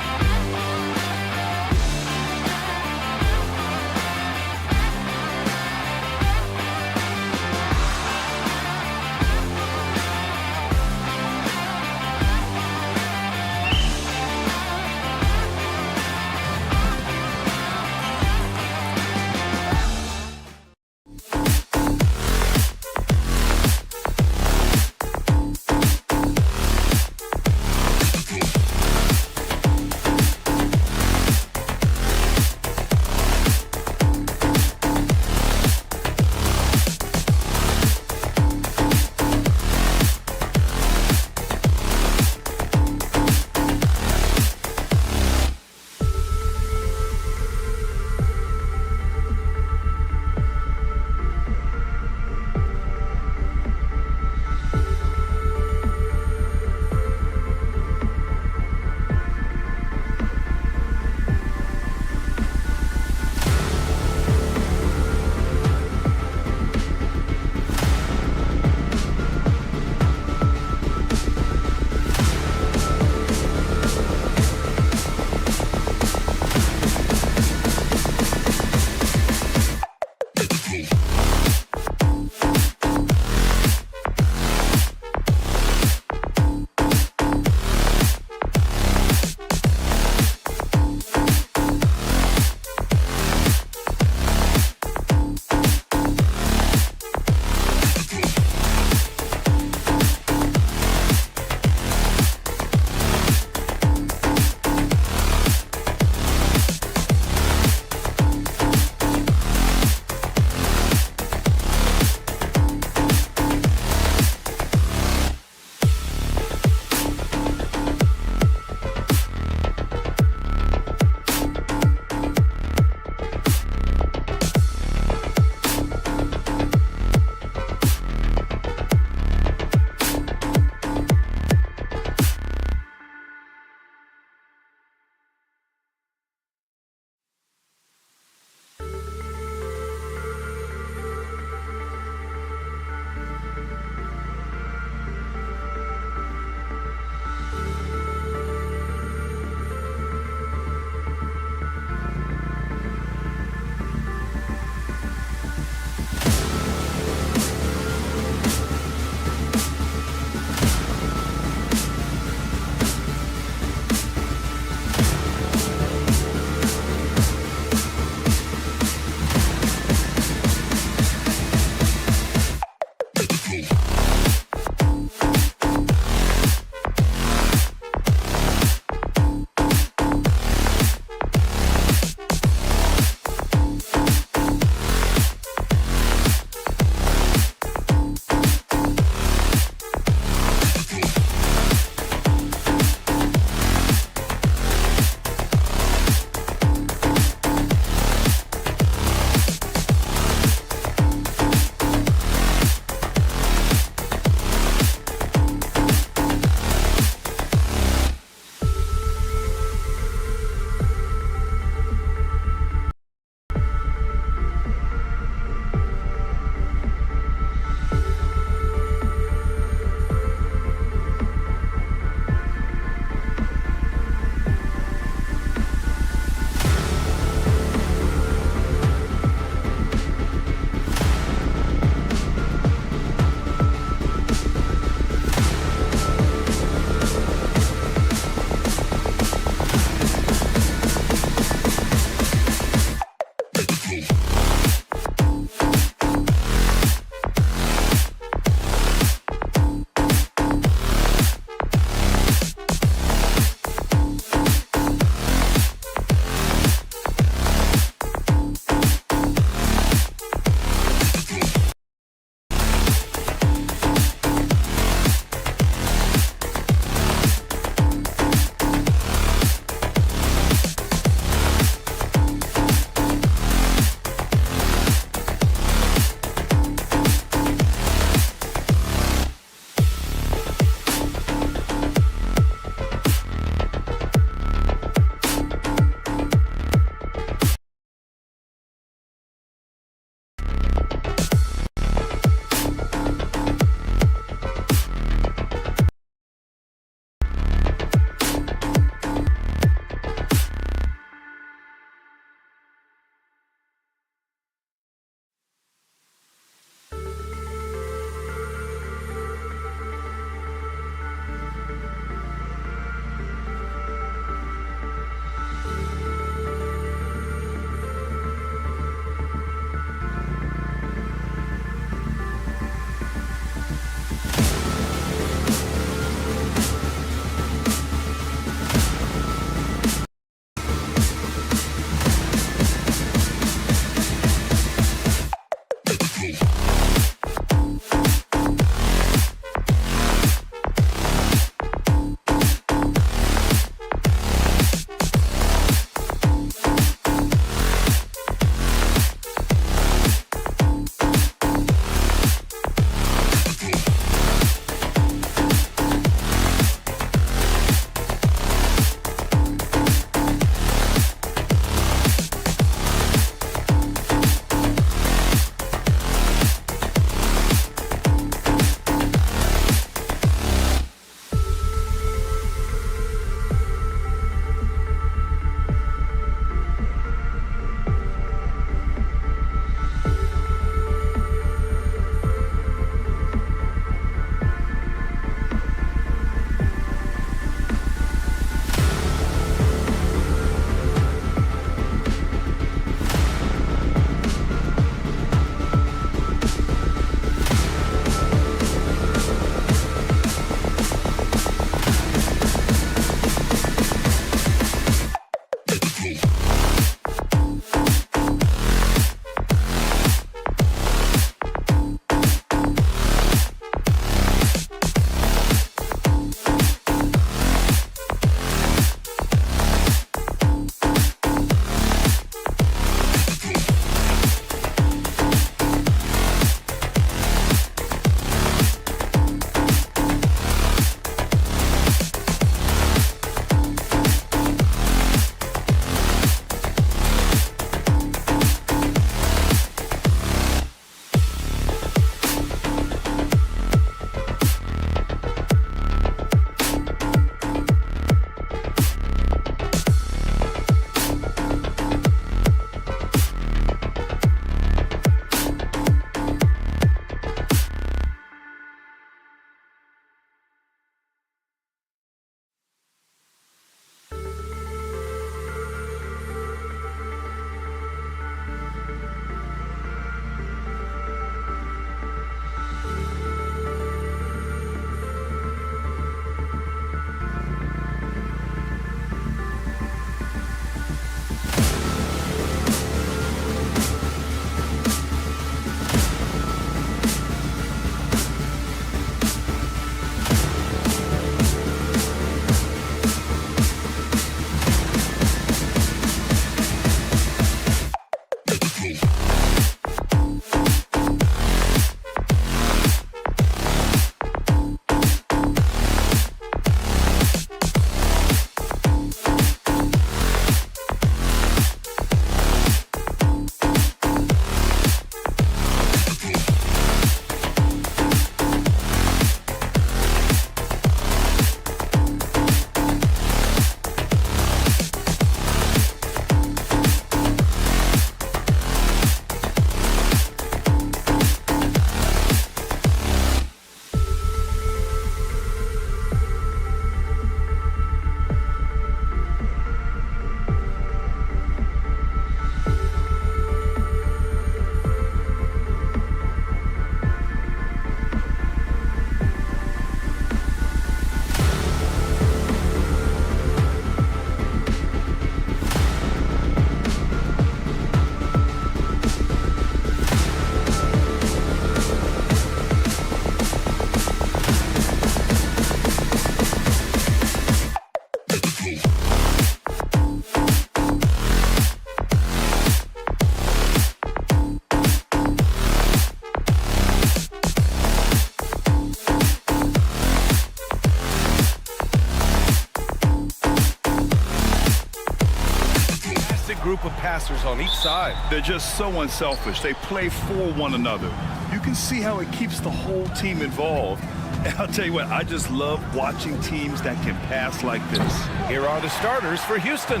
Group of passers on each side. They're just so unselfish. They play for one another. You can see how it keeps the whole team involved. And I'll tell you what, I just love watching teams that can pass like this. Here are the starters for Houston.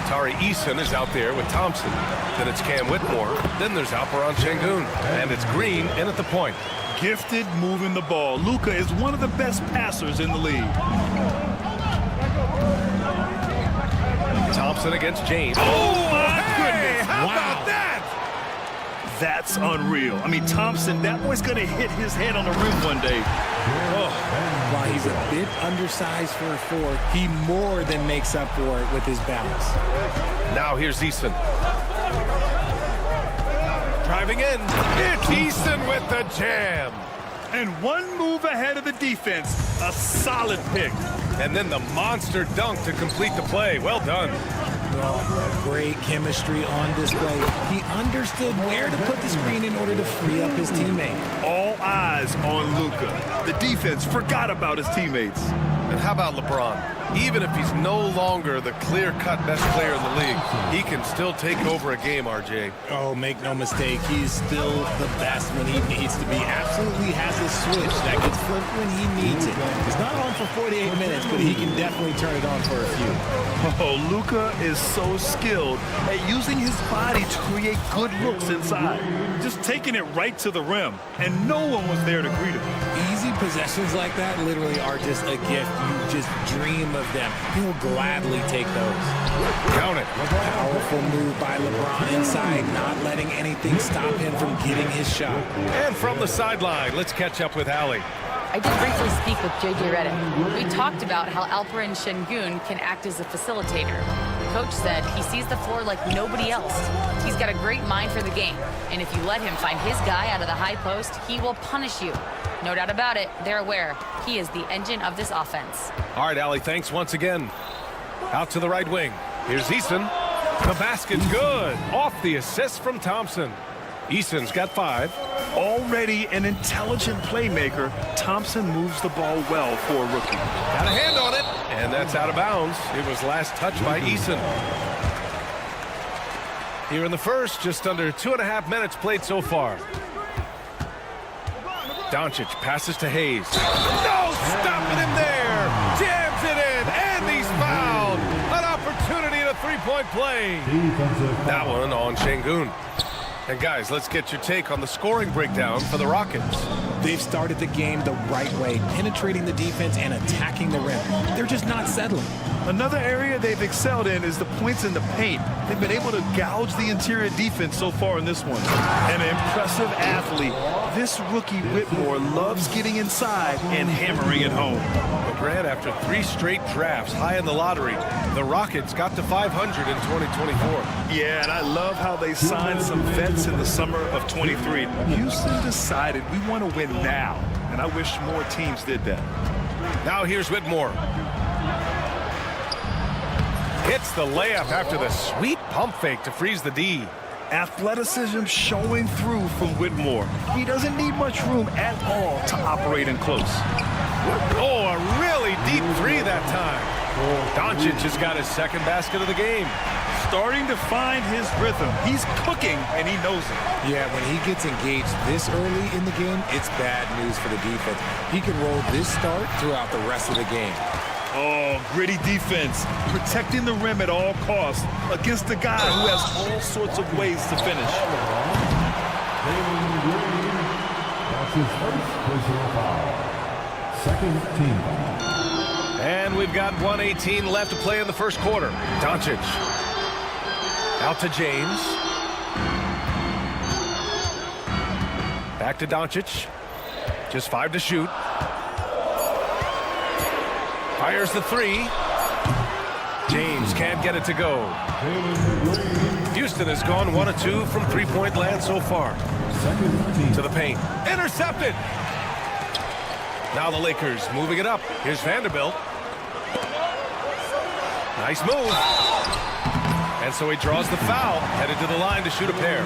Tari Eason is out there with Thompson. Then it's Cam Whitmore. Then there's Alperon Şengün. And it's Green in at the point. Gifted moving the ball. Luka is one of the best passers in the league. Thompson against James. Oh, my goodness. How Wow. about that? That's unreal. I mean, Thompson, that boy's going to hit his head on the rim one day. Oh. While he's a bit undersized for a 4, he more than makes up for it with his bounce. Now here's Eason. Driving in. It's Eason with the jam. And one move ahead of the defense. A solid pick. And then the monster dunk to complete the play. Well done. Well, great chemistry on display. He understood where to put the screen in order to free up his teammate. All eyes on Luka. The defense forgot about his teammates. And how about LeBron? Even if he's no longer the clear-cut best player in the league, he can still take over a game, RJ. Oh, make no mistake, he's still the best when he needs to be. Absolutely has a switch that gets flipped when he needs it. It's not on for 48 minutes, but he can definitely turn it on for a few. Oh, Luka is so skilled at using his body to create good looks inside. Just taking it right to the rim, and no one was there to greet him. Easy possessions like that literally are just a gift. You just dream of them. He'll gladly take those. Count it. Powerful move by LeBron inside, not letting anything stop him from getting his shot. And from the sideline, let's catch up with Allie. I did briefly speak with J.J. Redick. We talked about how Alperon Şengün can act as a facilitator. Coach said he sees the floor like nobody else. He's got a great mind for the game, and if you let him find his guy out of the high post, he will punish you. No doubt about it, they're aware. He is the engine of this offense. All right, Allie, thanks once again. Out to the right wing. Here's Eason. The basket's good. Off the assist from Thompson. Eason's got 5. Already an intelligent playmaker, Thompson moves the ball well for a rookie. Got a hand on it, and that's out of bounds. It was last touched by Eason. Here in the first, just under 2.5 minutes played so far. Doncic passes to Hayes. No stopping him there. Jams it in, and he's fouled. An opportunity at a three-point play. That one on Şengün. And guys, let's get your take on the scoring breakdown for the Rockets. They've started the game the right way, penetrating the defense and attacking the rim. They're just not settling. Another area they've excelled in is the points in the paint. They've been able to gouge the interior defense so far in this one. An impressive athlete. This rookie Whitmore loves getting inside and hammering it home. But Grant, after 3 straight drafts high in the lottery, the Rockets got to 500 in 2024. Yeah, and I love how they signed some vets in the summer of 23. Houston decided we want to win now, and I wish more teams did that. Now here's Whitmore. Hits the layup after the sweet pump fake to freeze the D. Athleticism showing through from Whitmore. He doesn't need much room at all to operate in close. Oh, a really deep 3 that time. Doncic has got his second basket of the game. Starting to find his rhythm. He's cooking, and he knows it. Yeah, when he gets engaged this early in the game, it's bad news for the defense. He can roll this start throughout the rest of the game. Oh, gritty defense. Protecting the rim at all costs against a guy who has all sorts of ways to finish. That's his first personal foul. Second team foul. And we've got 1:18 left to play in the first quarter. Doncic. Out to James. Back to Doncic. Just 5 to shoot. Fires the 3. James can't get it to go. Houston has gone 1 of 2 from three-point land so far. To the paint. Intercepted. Now the Lakers moving it up. Here's Vanderbilt. Nice move. And so he draws the foul, headed to the line to shoot a pair.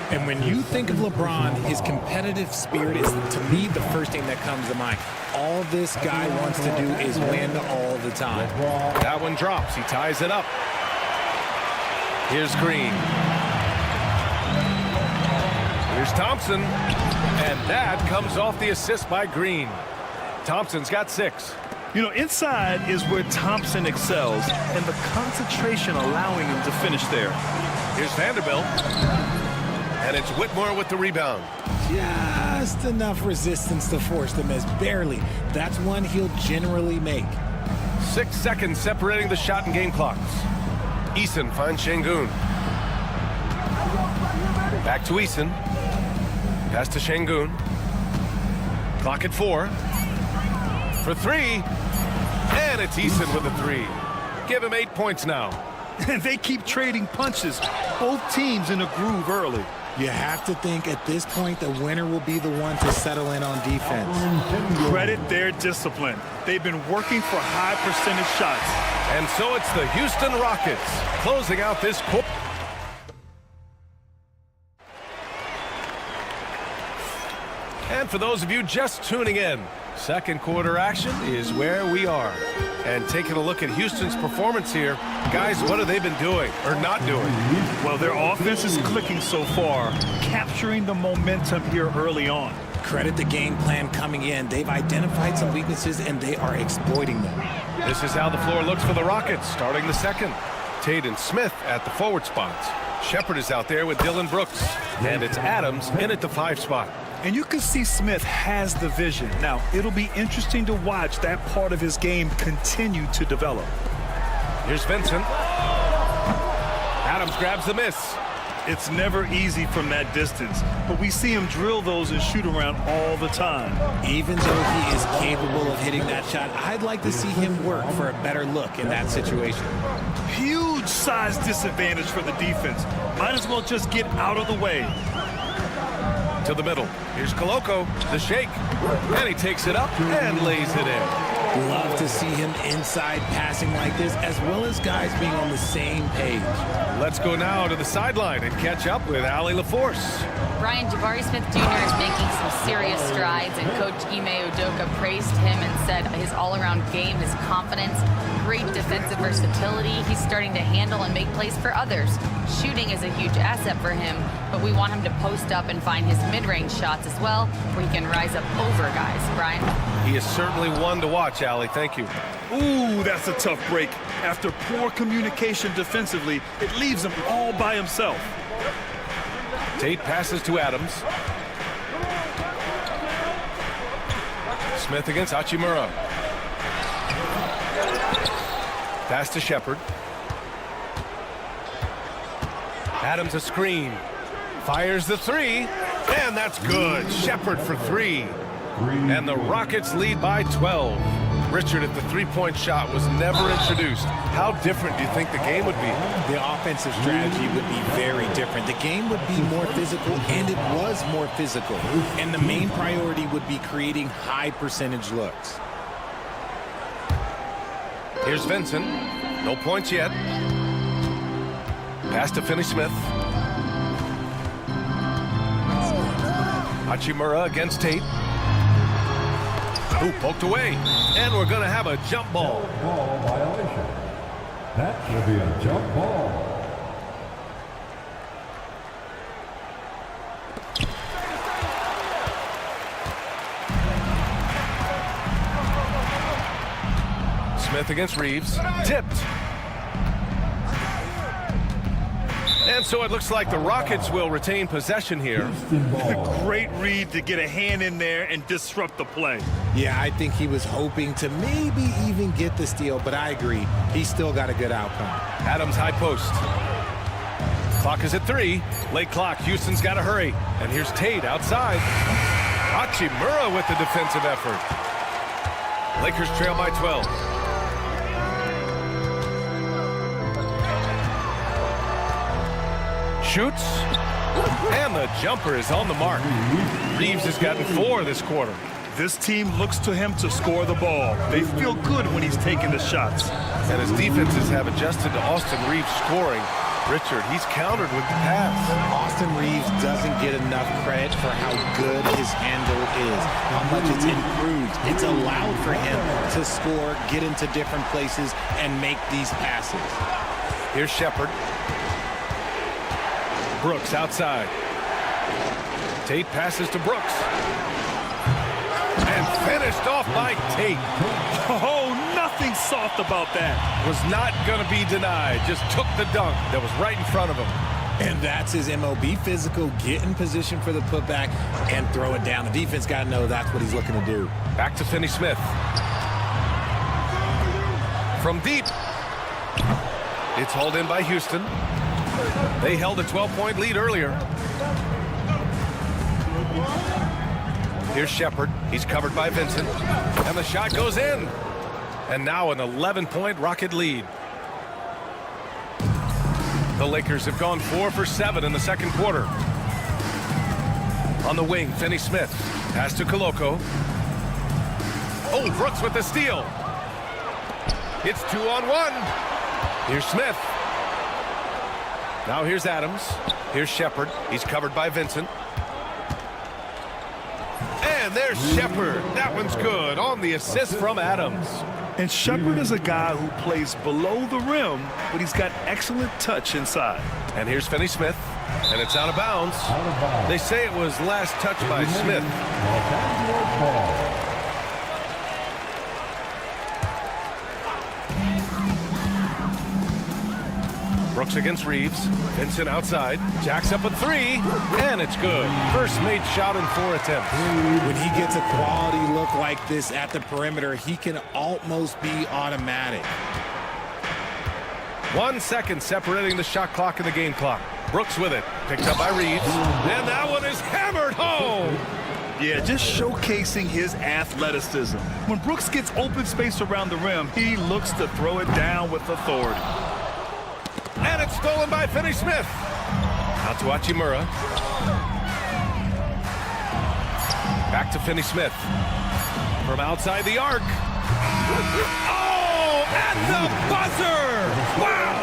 And when you think of LeBron, his competitive spirit is, to me, the first thing that comes to mind. All this guy wants to do is win all the time. That one drops. He ties it up. Here's Green. Here's Thompson. And that comes off the assist by Green. Thompson's got 6. You know, inside is where Thompson excels, and the concentration allowing him to finish there. Here's Vanderbilt. And it's Whitmore with the rebound. Just enough resistance to force the miss. Barely. That's one he'll generally make. 6 seconds separating the shot and game clocks. Eason finds Şengün. Back to Eason. Pass to Şengün. Clock at 4. For 3. And it's Eason with a 3. Give him 8 points now. And they keep trading punches. Both teams in a groove early. You have to think at this point the winner will be the one to settle in on defense. Credit their discipline. They've been working for high percentage shots. And so it's the Houston Rockets closing out this quarter. And for those of you just tuning in, second quarter action is where we are. And taking a look at Houston's performance here, guys, what have they been doing or not doing? Well, their offense is clicking so far, capturing the momentum here early on. Credit the game plan coming in. They've identified some weaknesses, and they are exploiting them. This is how the floor looks for the Rockets starting the second. Tate and Smith at the forward spots. Shepard is out there with Dylan Brooks. And it's Adams in at the 5 spot. And you can see Smith has the vision. Now, it'll be interesting to watch that part of his game continue to develop. Here's Vincent. Adams grabs the miss. It's never easy from that distance, but we see him drill those and shoot around all the time. Even though he is capable of hitting that shot, I'd like to see him work for a better look in that situation. Huge size disadvantage for the defense. Might as well just get out of the way. To the middle. Here's Koloko, the shake. And he takes it up and lays it in. Love to see him inside passing like this, as well as guys being on the same page. Let's go now to the sideline and catch up with Allie LaForce. Brian, Jabari Smith Jr. is making some serious strides, and Coach Ime Udoka praised him and said his all-around game, his confidence, great defensive versatility. He's starting to handle and make plays for others. Shooting is a huge asset for him, but we want him to post up and find his mid-range shots as well, where he can rise up over guys. Brian? He is certainly one to watch, Allie. Thank you. Ooh, that's a tough break. After poor communication defensively, it leaves him all by himself. Tate passes to Adams. Smith against Hachimura. Pass to Shepard. Adams a screen. Fires the 3. And that's good. Shepard for 3. And the Rockets lead by 12. Richard, if the three-point shot was never introduced, how different do you think the game would be? The offensive strategy would be very different. The game would be more physical, and it was more physical. And the main priority would be creating high-percentage looks. Here's Vincent. No points yet. Pass to Finney-Smith. Hachimura against Tate. Ooh, poked away. And we're going to have a jump ball. Ball violation. That should be a jump ball. Smith against Reeves. Tipped. And so it looks like the Rockets will retain possession here. A great read to get a hand in there and disrupt the play. Yeah, I think he was hoping to maybe even get the steal, but I agree. He's still got a good outcome. Adams high post. Clock is at 3. Late clock. Houston's got to hurry. And here's Tate outside. Hachimura with the defensive effort. Lakers trail by 12. Shoots, and the jumper is on the mark. Reeves has gotten 4 this quarter. This team looks to him to score the ball. They feel good when he's taking the shots. And as defenses have adjusted to Austin Reeves scoring, Richard, he's countered with the pass. Austin Reeves doesn't get enough credit for how good his handle is, how much it's improved. It's allowed for him to score, get into different places, and make these passes. Here's Shepard. Brooks outside. Tate passes to Brooks. And finished off by Tate. Oh, nothing soft about that. Was not going to be denied. Just took the dunk that was right in front of him. And that's his MO. Be physical, get in position for the putback, and throw it down. The defense got to know that's what he's looking to do. Back to Finney-Smith. From deep. It's hauled in by Houston. They held a 12-point lead earlier. Here's Shepard. He's covered by Vincent. And the shot goes in. And now an 11-point Rocket lead. The Lakers have gone 4 for 7 in the second quarter. On the wing, Finney-Smith. Pass to Koloko. Oh, Brooks with the steal. It's 2-on-1. Here's Smith. Now here's Adams. Here's Shepard. He's covered by Vincent. And there's Shepard. That one's good on the assist from Adams. And Shepard is a guy who plays below the rim, but he's got excellent touch inside. And here's Finney-Smith. And it's out of bounds. They say it was last touched by Smith. Brooks against Reeves. Vincent outside. Jacks up a 3. And it's good. First made shot in 4 attempts. When he gets a quality look like this at the perimeter, he can almost be automatic. 1 second separating the shot clock and the game clock. Brooks with it. Picked up by Reeves. And that one is hammered home. Yeah, just showcasing his athleticism. When Brooks gets open space around the rim, he looks to throw it down with authority. And it's stolen by Finney-Smith. Out to Hachimura. Back to Finney-Smith. From outside the arc. Oh, at the buzzer! Wow!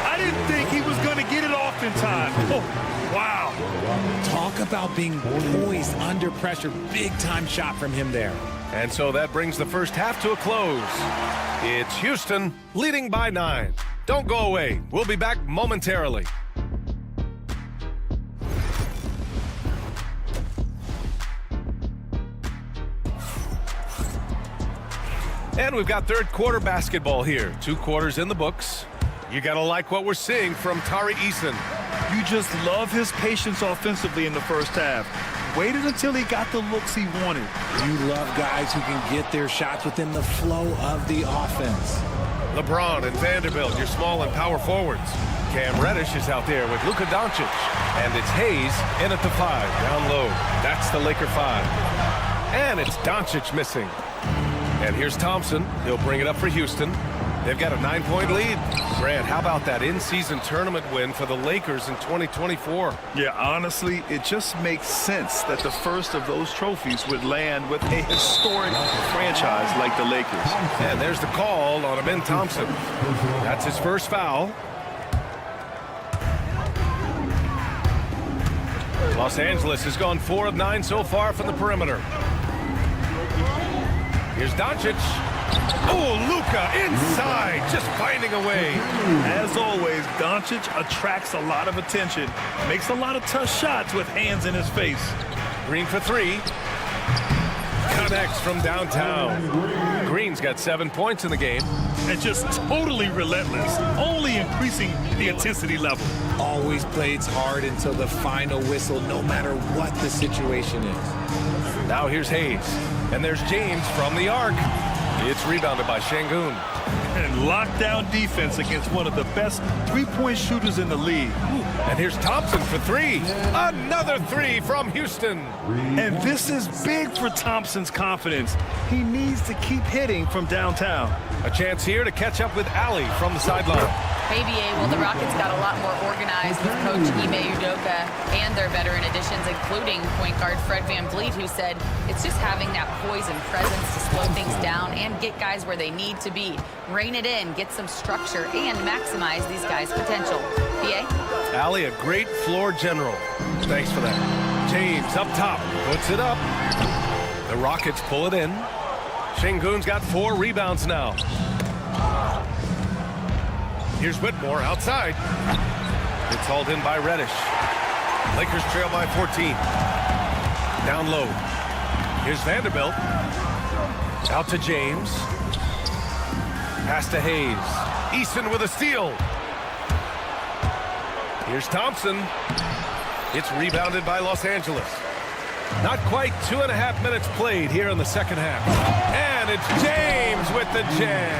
I didn't think he was going to get it off in time. Oh, wow. Talk about being poised under pressure. Big time shot from him there. And so that brings the first half to a close. It's Houston leading by 9. Don't go away. We'll be back momentarily. And we've got third quarter basketball here. 2 quarters in the books. You got to like what we're seeing from Tari Eason. You just love his patience offensively in the first half. Waited until he got the looks he wanted. You love guys who can get their shots within the flow of the offense. LeBron and Vanderbilt, your small and power forwards. Cam Reddish is out there with Luka Doncic. And it's Hayes in at the 5, down low. That's the Laker 5. And it's Doncic missing. And here's Thompson. He'll bring it up for Houston. They've got a 9-point lead. Grant, how about that in-season tournament win for the Lakers in 2024? Yeah, honestly, it just makes sense that the first of those trophies would land with a historic franchise like the Lakers. And there's the call on Amen Thompson. That's his first foul. Los Angeles has gone 4 of 9 so far from the perimeter. Here's Doncic. Oh, Luka inside, just finding a way. As always, Doncic attracts a lot of attention, makes a lot of tough shots with hands in his face. Green for 3. Connects from downtown. Green's got 7 points in the game. And just totally relentless, only increasing the intensity level. Always plays hard until the final whistle, no matter what the situation is. Now here's Hayes. And there's James from the arc. It's rebounded by Şengün. And lockdown defense against one of the best three-point shooters in the league. And here's Thompson for 3. Another 3 from Houston. And this is big for Thompson's confidence. He needs to keep hitting from downtown. A chance here to catch up with Ali from the sideline. Maybe, well, the Rockets got a lot more organized with Coach Ime Udoka and their veteran additions, including point guard Fred VanVleet, who said it's just having that poise and presence to slow things down and get guys where they need to be. rein it in, get some structure, and maximize these guys' potential. PA? Allie, a great floor general. Thanks for that. James up top, puts it up. The Rockets pull it in. Şengün's got 4 rebounds now. Here's Whitmore outside. It's hauled in by Reddish. Lakers trail by 14. Down low. Here's Vanderbilt. Out to James. Pass to Hayes. Eason with a steal. Here's Thompson. It's rebounded by Los Angeles. Not quite 2.5 minutes played here in the second half. And it's James with the jam.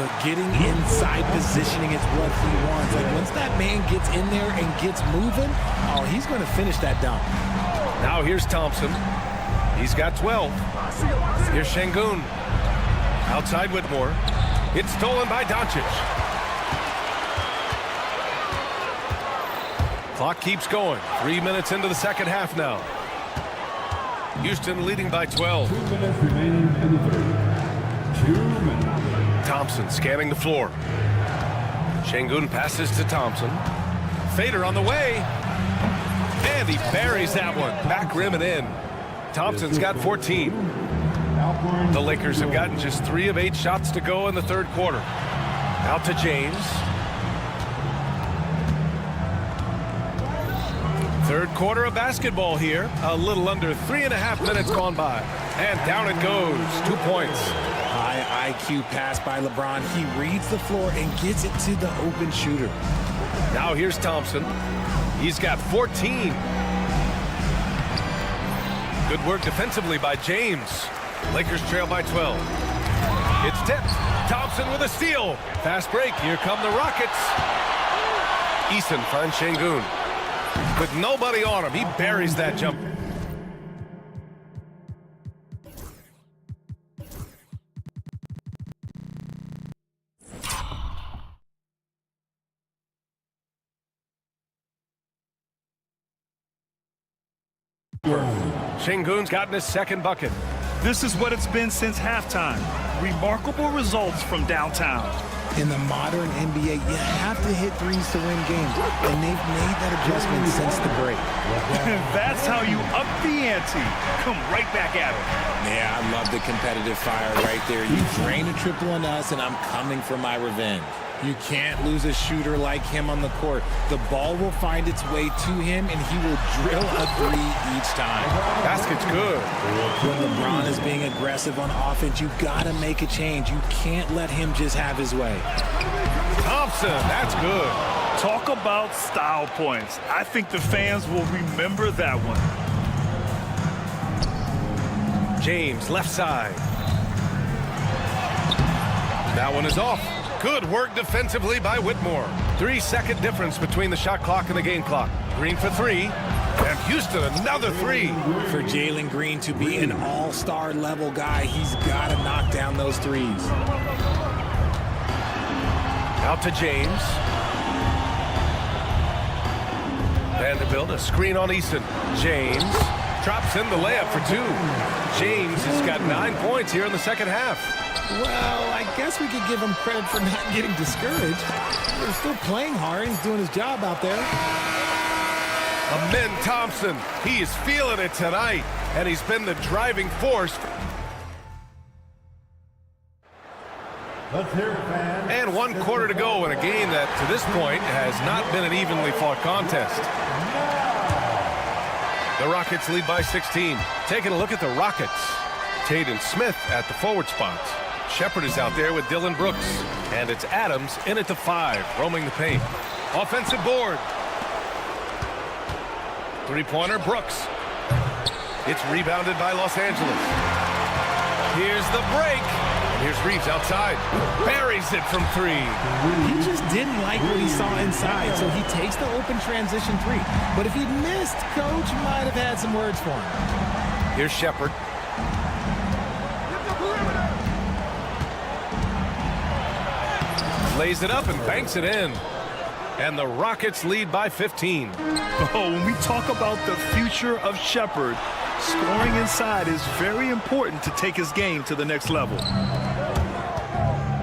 Look, getting inside positioning is what he wants. Like, once that man gets in there and gets moving, oh, he's going to finish that dunk. Now here's Thompson. He's got 12. Here's Şengün. Outside Whitmore. It's stolen by Doncic. Clock keeps going. 3 minutes into the second half now. Houston leading by 12. 2 minutes remaining in the third. 2 minutes. Thompson scanning the floor. Şengün passes to Thompson. Fader on the way. And he buries that one. Back rim and in. Thompson's got 14. The Lakers have gotten just 3 of 8 shots to go in the third quarter. Out to James. Third quarter of basketball here. A little under 3.5 minutes gone by. And down it goes. 2 points. High IQ pass by LeBron. He reads the floor and gets it to the open shooter. Now here's Thompson. He's got 14. Good work defensively by James. Lakers trail by 12. It's tipped. Thompson with a steal. Fast break. Here come the Rockets. Eason finds Şengün. With nobody on him, he buries that jump. Şengün's gotten his second bucket. This is what it's been since halftime. Remarkable results from downtown. In the modern NBA, you have to hit threes to win games, and they've made that adjustment since the break. That's how you up the ante. Come right back at it. Yeah, I love the competitive fire right there. You drain a triple on us, and I'm coming for my revenge. You can't lose a shooter like him on the court. The ball will find its way to him, and he will drill a 3 each time. Basket's good. When LeBron is being aggressive on offense, you got to make a change. You can't let him just have his way. Thompson, that's good. Talk about style points. I think the fans will remember that one. James, left side. That one is off. Good work defensively by Whitmore. 3-second difference between the shot clock and the game clock. Green for 3. And Houston, another 3. For Jalen Green to be an all-star level guy, he's got to knock down those threes. Out to James. Vanderbilt, a screen on Eason. James drops in the layup for 2. James has got 9 points here in the second half. Well, I guess we could give him credit for not getting discouraged. He's still playing hard. He's doing his job out there. Amin Thompson, he is feeling it tonight, and he's been the driving force. Let's hear it, fans. And 1 quarter to go in a game that, to this point, has not been an evenly fought contest. The Rockets lead by 16. Taking a look at the Rockets. Tatum Smith at the forward spots. Shepard is out there with Dylan Brooks. And it's Adams in at the 5, roaming the paint. Offensive board. Three-pointer, Brooks. It's rebounded by Los Angeles. Here's the break. And here's Reeves outside. Buries it from 3. He just didn't like what he saw inside, so he takes the open transition 3. But if he'd missed, Coach might have had some words for him. Here's Shepard. Lays it up and banks it in. And the Rockets lead by 15. Oh, when we talk about the future of Shepard, scoring inside is very important to take his game to the next level.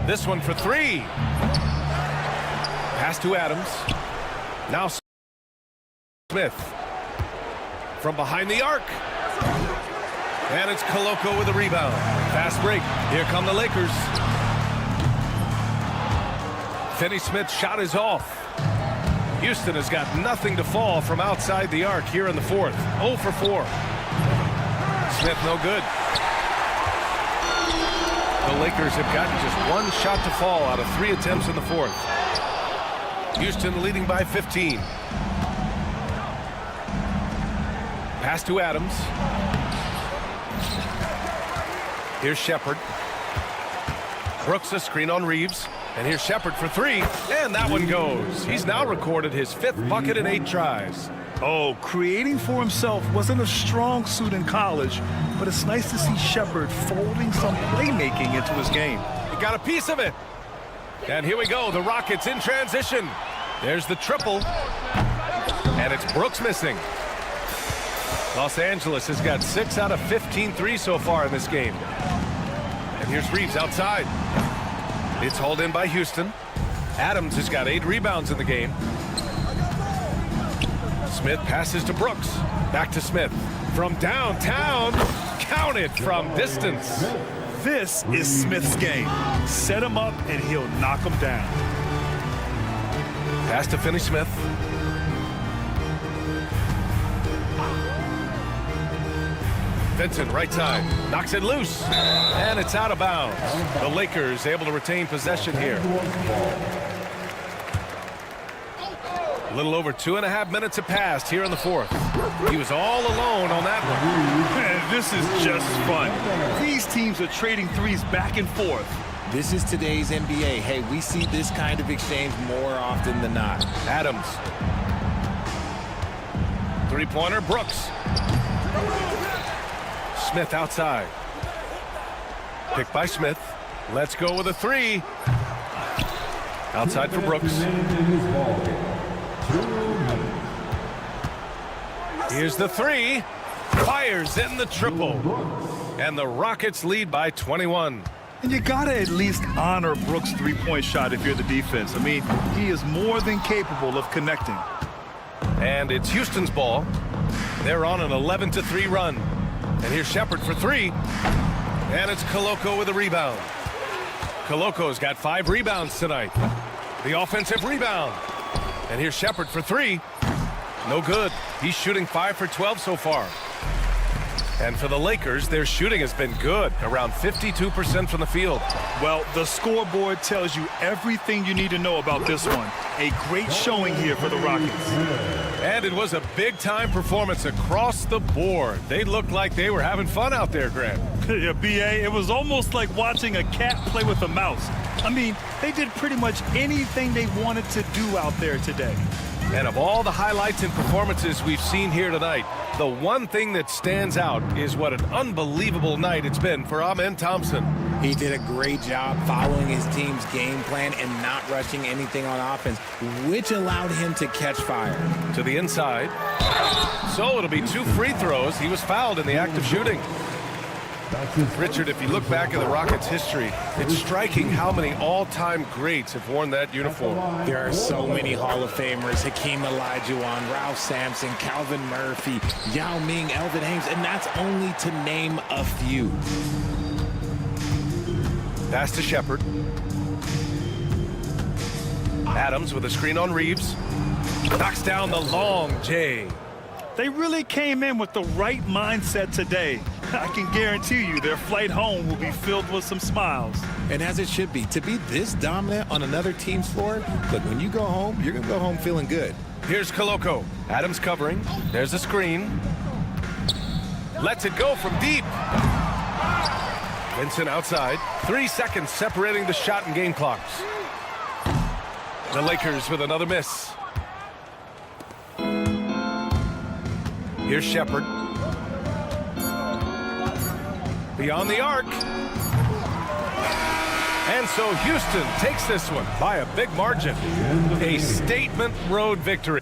This one for three. Pass to Adams. Now Smith. From behind the arc. And it's Koloko with a rebound. Fast break. Here come the Lakers. Finney-Smith's shot is off. Houston has got nothing to fall from outside the arc here in the fourth. 0 for 4. Smith no good. The Lakers have gotten just one shot to fall out of 3 attempts in the fourth. Houston leading by 15. Pass to Adams. Here's Shepard. Brooks a screen on Reeves. And here's Shepard for three. And that one goes. He's now recorded his 5th bucket in 8 tries. Oh, creating for himself wasn't a strong suit in college, but it's nice to see Shepard folding some playmaking into his game. He got a piece of it. And here we go. The Rockets in transition. There's the triple. And it's Brooks missing. Los Angeles has got 6 out of 15 threes so far in this game. And here's Reeves outside. It's hauled in by Houston. Adams has got 8 rebounds in the game. Smith passes to Brooks. Back to Smith. From downtown. Counted from distance. This is Smith's game. Set him up and he'll knock him down. Pass to Finney-Smith. Vincent, right side, knocks it loose, and it's out of bounds. The Lakers able to retain possession here. A little over 2.5 minutes have passed here in the fourth. He was all alone on that one. Man, this is just fun. These teams are trading threes back and forth. This is today's NBA. Hey, we see this kind of exchange more often than not. Adams. Three-pointer, Brooks. Smith outside. Picked by Smith. Let's go with a three. Outside for Brooks. Here's the three. Fires in the triple. And the Rockets lead by 21. And you gotta at least honor Brooks' three-point shot if you're the defense. I mean, he is more than capable of connecting. And it's Houston's ball. They're on an 11-3 run. And here's Shepard for three. And it's Koloko with a rebound. Koloko's got 5 rebounds tonight. The offensive rebound. And here's Shepard for three. No good. He's shooting 5 for 12 so far. And for the Lakers, their shooting has been good, around 52% from the field. Well, the scoreboard tells you everything you need to know about this one. A great showing here for the Rockets. And it was a big-time performance across the board. They looked like they were having fun out there, Grant. Yeah, B.A., it was almost like watching a cat play with a mouse. I mean, they did pretty much anything they wanted to do out there today. And of all the highlights and performances we've seen here tonight, the one thing that stands out is what an unbelievable night it's been for Amen Thompson. He did a great job following his team's game plan and not rushing anything on offense, which allowed him to catch fire. To the inside. So it'll be 2 free throws. He was fouled in the act of shooting. Richard, if you look back at the Rockets' history, it's striking how many all-time greats have worn that uniform. There are so many Hall of Famers: Hakeem Olajuwon, Ralph Sampson, Calvin Murphy, Yao Ming, Elvin Hayes, and that's only to name a few. Pass to Shepard. Adams with a screen on Reeves. Knocks down the long J. They really came in with the right mindset today. I can guarantee you their flight home will be filled with some smiles. And as it should be. To be this dominant on another team's floor, look, when you go home, you're going to go home feeling good. Here's Koloko. Adams covering. There's a screen. Lets it go from deep. Vincent outside. 3 seconds separating the shot and game clocks. The Lakers with another miss. Here's Shepard. Beyond the arc. And so Houston takes this one by a big margin. A statement road victory.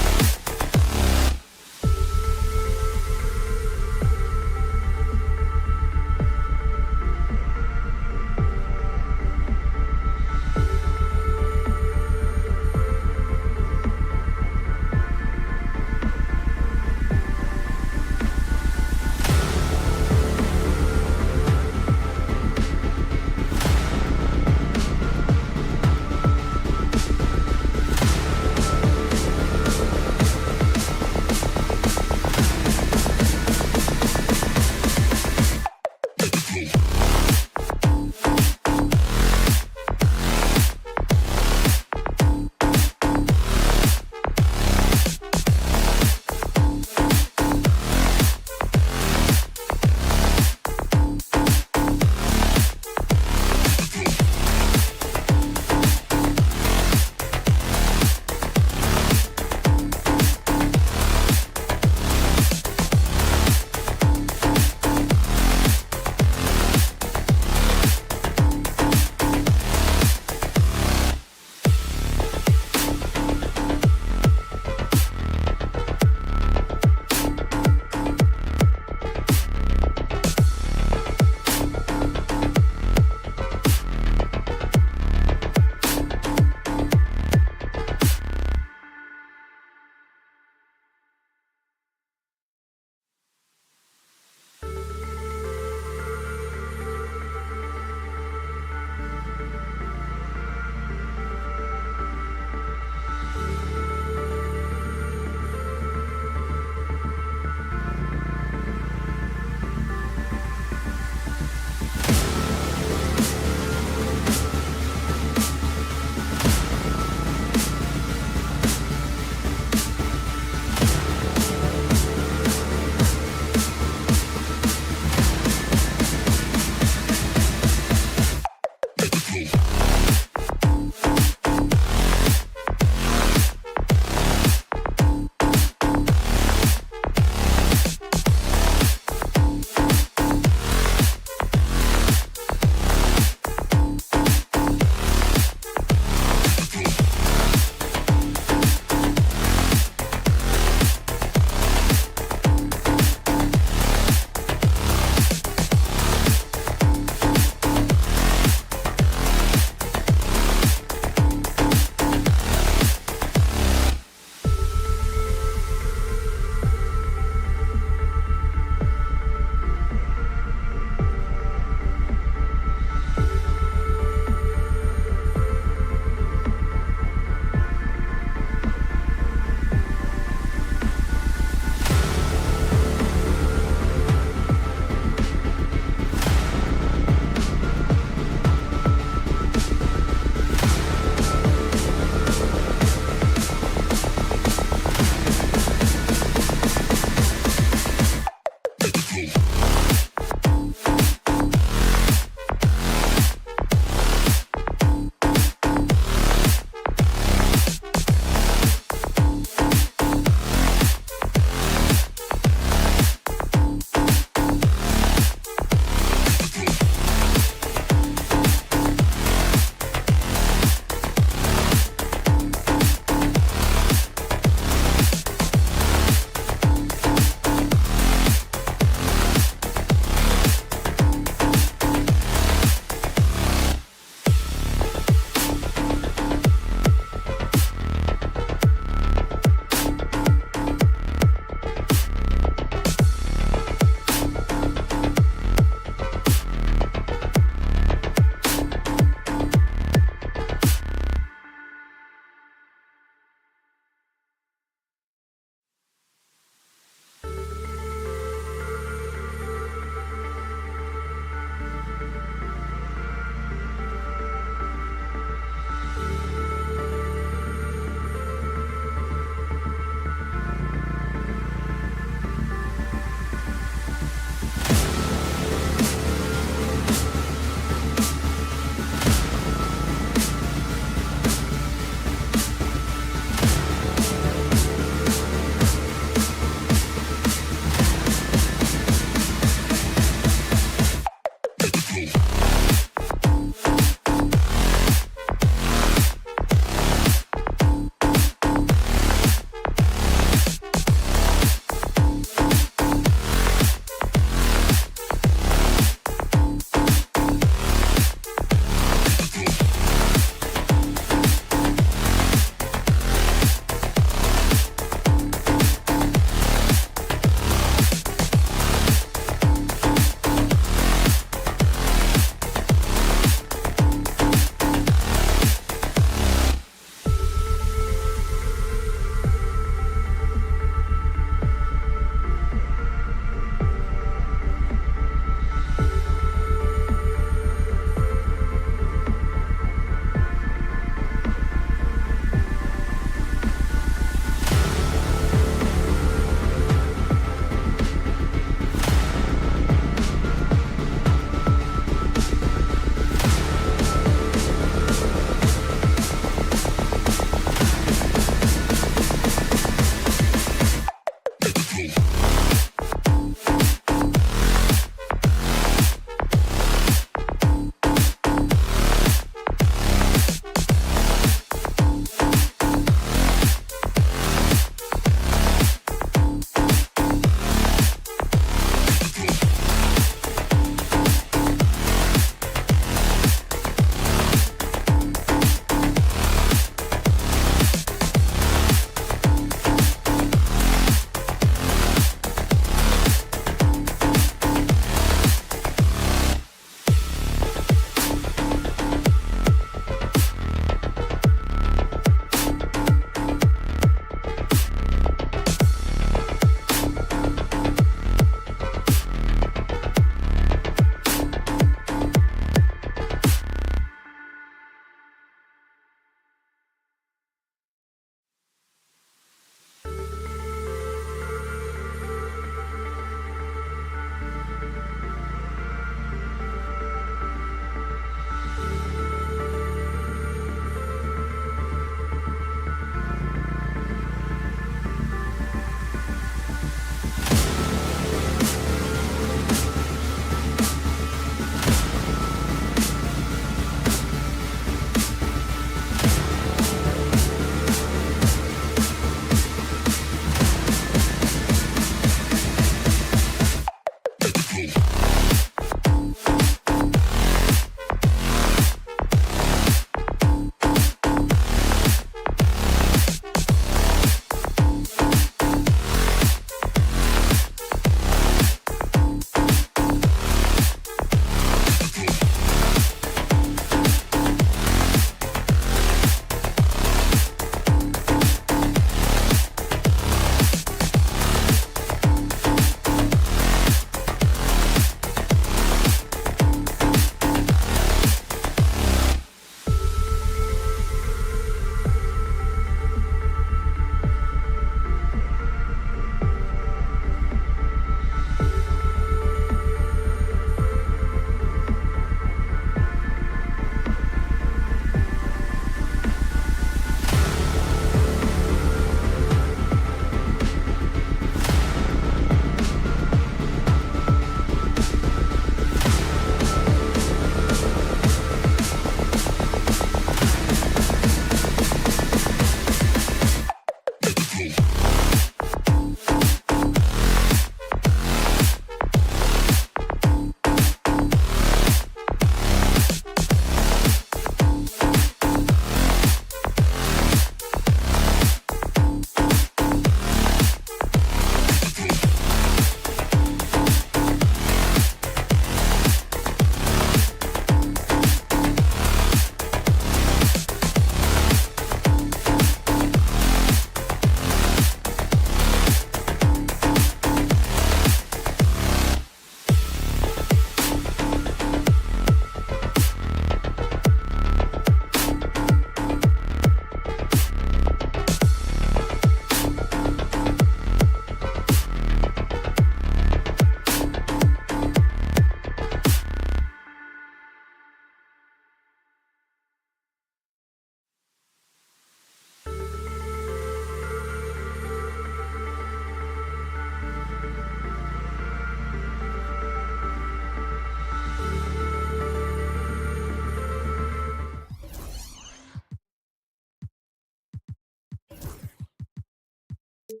Greg,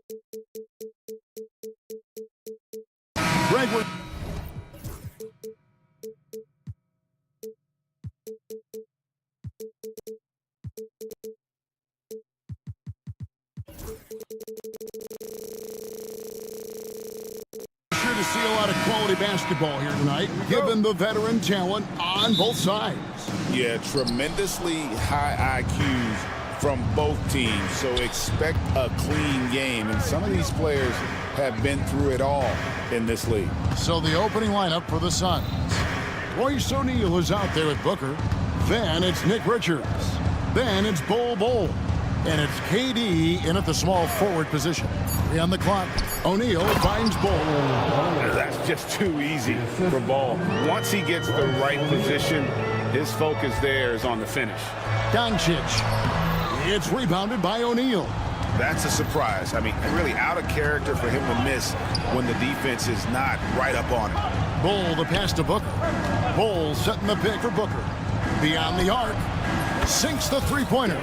sure to see a lot of quality basketball here tonight, given the veteran talent on both sides. Yeah, tremendously high IQs from both teams, so expect a clean game. And some of these players have been through it all in this league. So the opening lineup for the Suns. Royce O'Neal is out there with Booker. Then it's Nick Richards. Then it's Bol. And it's KD in at the small forward position. 3 on the clock. O'Neal finds Bol. That's just too easy for Bol. Once he gets the right position, his focus there is on the finish. Doncic. It's rebounded by O'Neal. That's a surprise. I mean, really out of character for him to miss when the defense is not right up on him. Bol, the pass to Booker. Bol setting the pick for Booker. Beyond the arc. Sinks the three-pointer.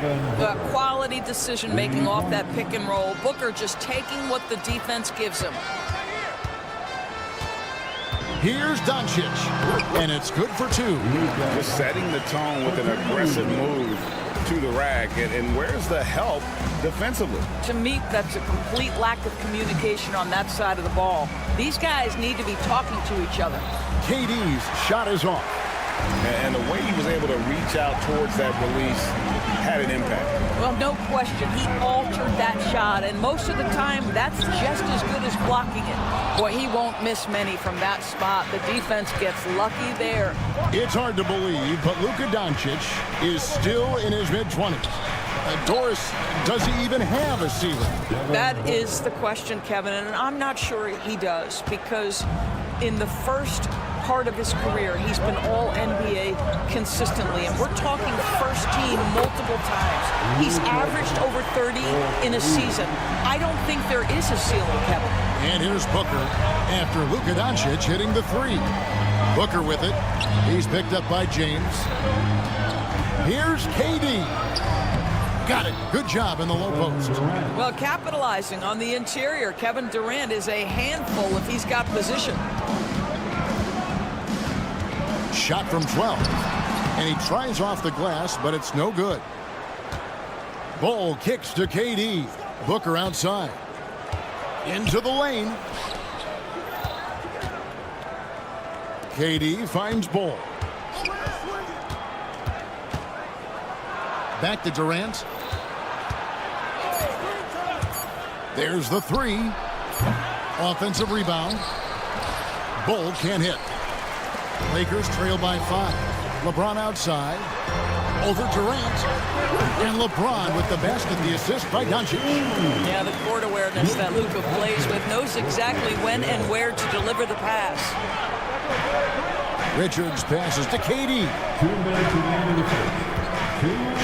Quality decision-making off that pick and roll. Booker just taking what the defense gives him. Here's Doncic, and it's good for 2. Just setting the tone with an aggressive move to the rack. And where's the help defensively? To me, that's a complete lack of communication on that side of the ball. These guys need to be talking to each other. KD's shot is off. And the way he was able to reach out towards that release had an impact. Well, no question. He altered that shot, and most of the time, that's just as good as blocking it. Boy, he won't miss many from that spot. The defense gets lucky there. It's hard to believe, but Luka Doncic is still in his mid-20s. Doris, does he even have a ceiling? That is the question, Kevin, and I'm not sure he does, because in the first part of his career, he's been all NBA consistently, and we're talking first team multiple times. He's averaged over 30 in a season. I don't think there is a ceiling, Kevin. And here's Booker after Luka Doncic hitting the 3. Booker with it. He's picked up by James. Here's KD. Got it. Good job in the low post. Well, capitalizing on the interior, Kevin Durant is a handful if he's got position. Shot from 12. And he tries off the glass, but it's no good. Bol kicks to KD. Booker outside. Into the lane. KD finds Bol. Back to Durant. There's the 3. Offensive rebound. Bol can't hit. Lakers trail by 5. LeBron outside. Over Durant. And LeBron with the basket, the assist by Doncic. Yeah, the court awareness that Luka plays with, knows exactly when and where to deliver the pass. Richards passes to KD.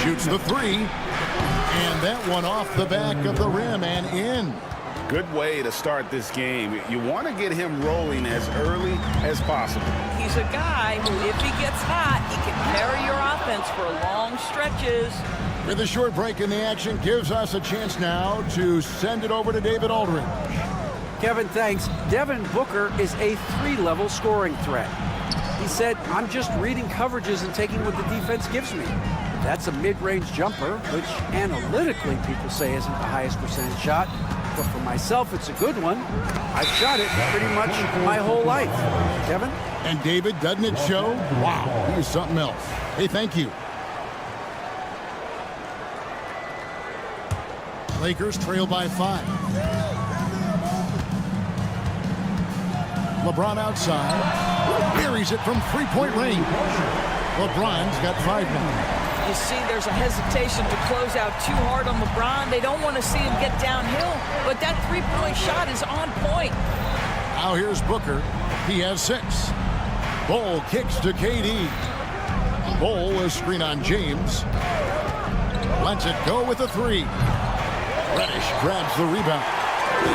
Shoots the 3. And that one off the back of the rim and in. Good way to start this game. You want to get him rolling as early as possible. He's a guy who, if he gets hot, he can carry your offense for long stretches. With a short break in the action, gives us a chance now to send it over to David Aldridge. Kevin, thanks. Devin Booker is a 3-level scoring threat. He said, I'm just reading coverages and taking what the defense gives me. That's a mid-range jumper, which analytically people say isn't the highest percentage shot. But for myself, it's a good one. I've shot it pretty much my whole life. Kevin? And David, doesn't it show? Wow, he's something else. Hey, thank you. Lakers trail by 5. LeBron outside. Buries it from 3-point range. LeBron's got 5 now. You see, there's a hesitation to close out too hard on LeBron. They don't want to see him get downhill, but that 3-point shot is on point. Now here's Booker. He has 6. Bol kicks to KD. Bol is screen on James. Lets it go with a 3. Reddish grabs the rebound.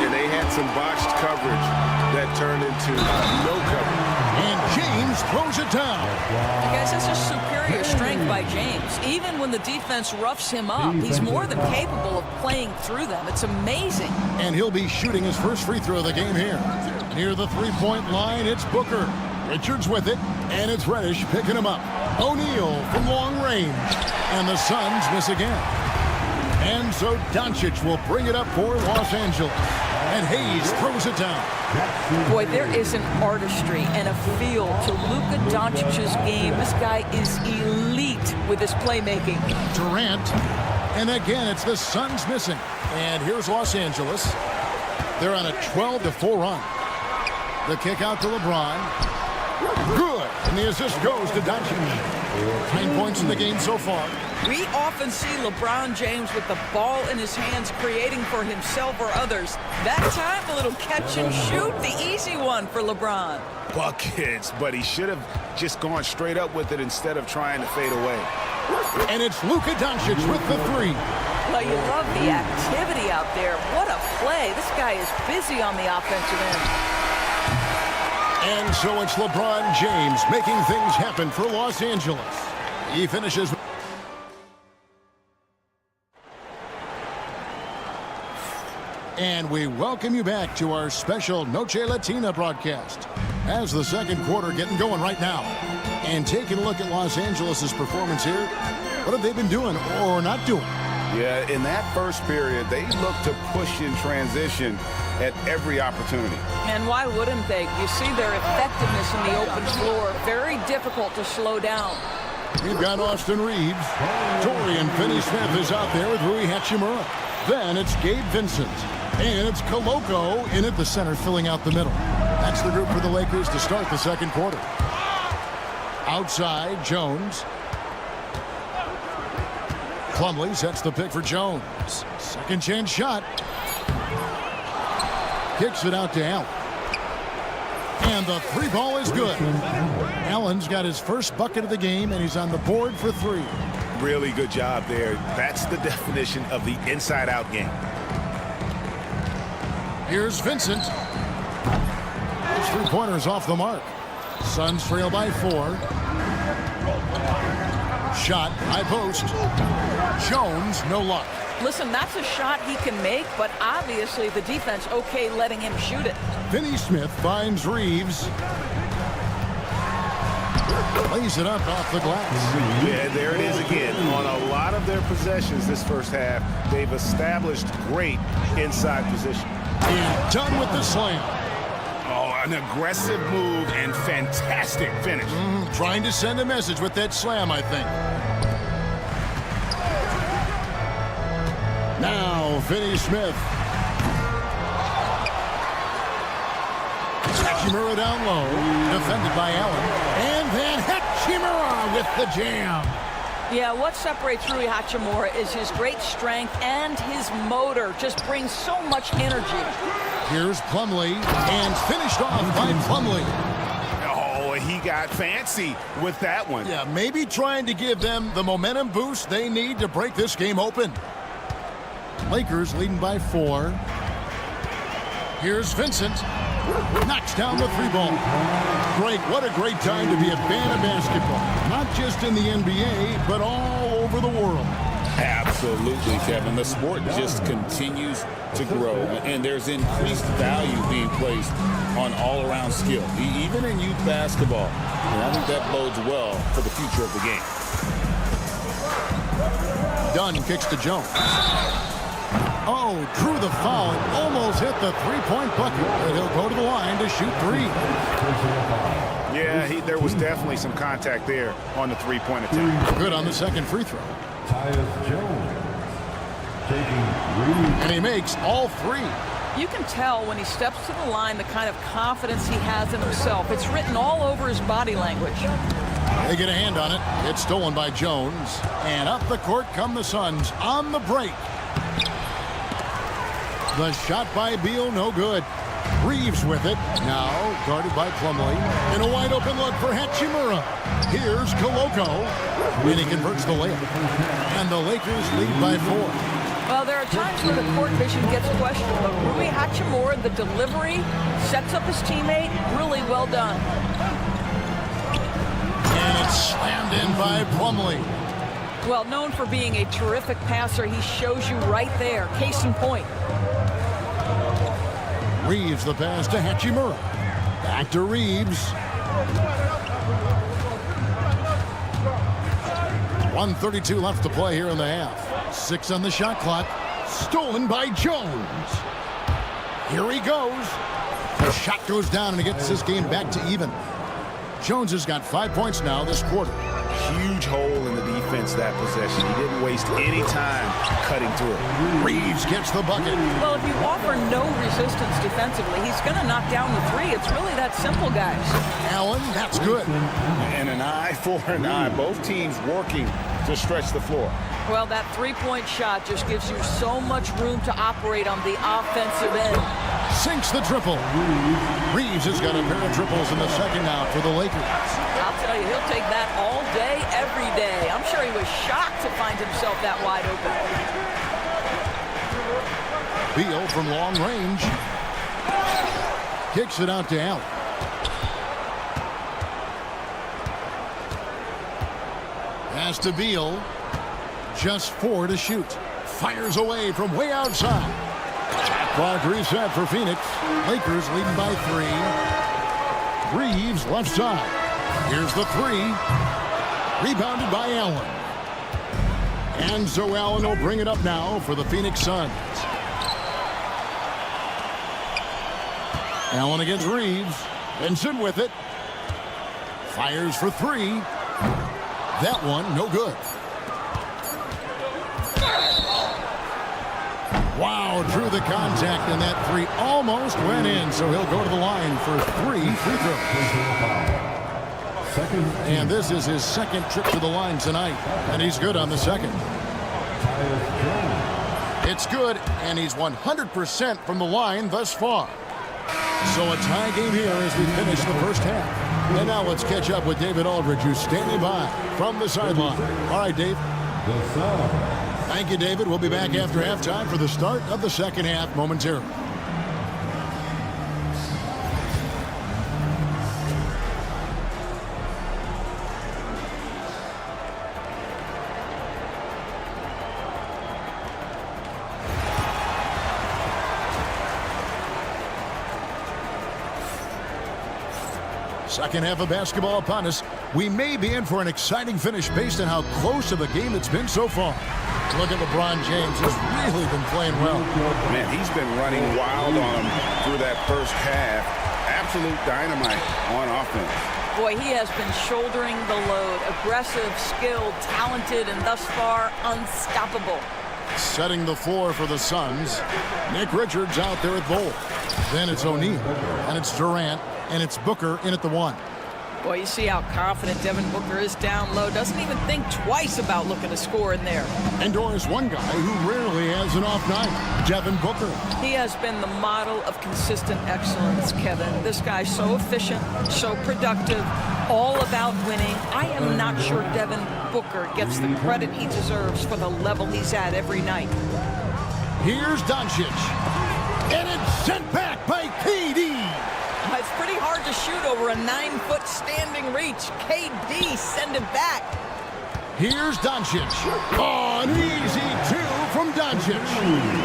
And they had some botched coverage that turned into no coverage. And James throws it down. Guys, that's just superior strength by James. Even when the defense roughs him up, he's more than capable of playing through them. It's amazing. And he'll be shooting his first free throw of the game here. Near the three-point line, it's Booker. Richards with it, and it's Reddish picking him up. O'Neal from long range, and the Suns miss again. And so Doncic will bring it up for Los Angeles, and Hayes throws it down. Boy, there is an artistry and a feel to Luka Doncic's game. This guy is elite with his playmaking. Durant, and again, it's the Suns missing. And here's Los Angeles. They're on a 12-4 run. The kick out to LeBron. Good, and the assist goes to Doncic. 9 points in the game so far. We often see LeBron James with the ball in his hands, creating for himself or others. That time, a little catch and shoot, the easy one for LeBron. Buckets, but he should have just gone straight up with it instead of trying to fade away. And it's Luka Doncic with the three. Well, you love the activity out there. What a play. This guy is busy on the offensive end. And so it's LeBron James making things happen for Los Angeles. He finishes. And we welcome you back to our special Noche Latina broadcast. As the second quarter getting going right now. And taking a look at Los Angeles' performance here. What have they been doing or not doing? Yeah, in that first period, they looked to push in transition at every opportunity. And why wouldn't they? You see their effectiveness in the open floor. Very difficult to slow down. We've got Austin Reeves. Torian Finney-Smith is out there with Rui Hachimura. Then it's Gabe Vincent. And it's Koloko in at the center, filling out the middle. That's the group for the Lakers to start the second quarter. Outside, Jones. Plumlee sets the pick for Jones. Second chance shot. Kicks it out to Allen. And the three ball is good. Allen's got his first bucket of the game, and he's on the board for three. Really good job there. That's the definition of the inside-out game. Here's Vincent. His three-pointer's off the mark. Suns trail by 4. Shot, high post. Jones, no luck. Listen, that's a shot he can make, but obviously the defense okay letting him shoot it. Finney-Smith finds Reeves. Lays it up off the glass. Yeah, there it is again. On a lot of their possessions this first half, they've established great inside position. And done with the slam. Oh, an aggressive move and fantastic finish. Trying to send a message with that slam, I think. Now, Finney-Smith. Hachimura down low, defended by Allen. And then Hachimura with the jam. Yeah, what separates Rui Hachimura is his great strength and his motor. Just brings so much energy. Here's Plumlee, and finished off by Plumlee. Oh, he got fancy with that one. Yeah, maybe trying to give them the momentum boost they need to break this game open. Lakers leading by 4. Here's Vincent. Knocks down the three ball. Greg, what a great time to be a fan of basketball. Not just in the NBA, but all over the world. Absolutely, Kevin. The sport just continues to grow, and there's increased value being placed on all-around skill, even in youth basketball. And I think that bodes well for the future of the game. Dunn kicks to Jones. Oh, drew the foul and almost hit the three-point bucket. But he'll go to the line to shoot 3. Yeah, there was definitely some contact there on the three-point attempt. Good on the second free throw. Tyus Jones And he makes all 3. You can tell when he steps to the line the kind of confidence he has in himself. It's written all over his body language. They get a hand on it. It's stolen by Jones. And up the court come the Suns on the break. The shot by Beal, no good. Reeves with it. Now guarded by Plumlee. And a wide open look for Hachimura. Here's Koloko. And he converts the layup. And the Lakers lead by 4. Well, there are times where the court vision gets questioned, but Rui Hachimura, the delivery, sets up his teammate, really well done. by Plumlee. Well, known for being a terrific passer, he shows you right there. Case in point. Reeves the pass to Hachimura. Back to Reeves. 1:32 left to play here in the half. 6 on the shot clock. Stolen by Jones. Here he goes. The shot goes down and he gets this game back to even. Jones has got 5 points now this quarter. Huge hole in the defense that possession. He didn't waste any time cutting through it. Reeves gets the bucket. Well, if you offer no resistance defensively, he's going to knock down the three. It's really that simple, guys. Allen, that's good. And an eye for an eye. Both teams working to stretch the floor. Well, that three-point shot just gives you so much room to operate on the offensive end. Sinks the triple. Reeves has got a pair of triples in the second now for the Lakers. I'll tell you, he'll take that all day, every day. I'm sure he was shocked to find himself that wide open. Beal from long range. Kicks it out to Allen. Pass to Beal. Just 4 to shoot. Fires away from way outside. Clock reset for Phoenix. Lakers leading by 3. Reeves left side. Here's the 3. Rebounded by Allen. And so Allen will bring it up now for the Phoenix Suns. Allen against Reeves. Benson with it. Fires for 3. That one, no good. Wow, drew the contact, and that 3 almost went in, so he'll go to the line for 3 free throws. And this is his second trip to the line tonight, and he's good on the second. It's good, and he's 100% from the line thus far. So a tie game here as we finish the first half. And now let's catch up with David Aldridge, who's standing by from the sideline. All right, Dave. Thank you, David. We'll be back after halftime for the start of the second half momentarily. Second half of basketball upon us. We may be in for an exciting finish based on how close of a game it's been so far. Look at LeBron James. He's really been playing well. Man, he's been running wild on him through that first half. Absolute dynamite on offense. Boy, he has been shouldering the load. Aggressive, skilled, talented, and thus far unstoppable. Setting the floor for the Suns. Nick Richards out there at goal. Then it's O'Neal, and it's Durant, and it's Booker in at the 1. Boy, you see how confident Devin Booker is down low. Doesn't even think twice about looking to score in there. And Doris, one guy who rarely has an off night, Devin Booker. He has been the model of consistent excellence, Kevin. This guy's so efficient, so productive, all about winning. I am not sure Devin Booker gets the credit he deserves for the level he's at every night. Here's Doncic. And it's sent back by KD. It's pretty hard to shoot over a 9-foot standing reach. KD, send it back. Here's Doncic. Oh, an easy 2 from Doncic.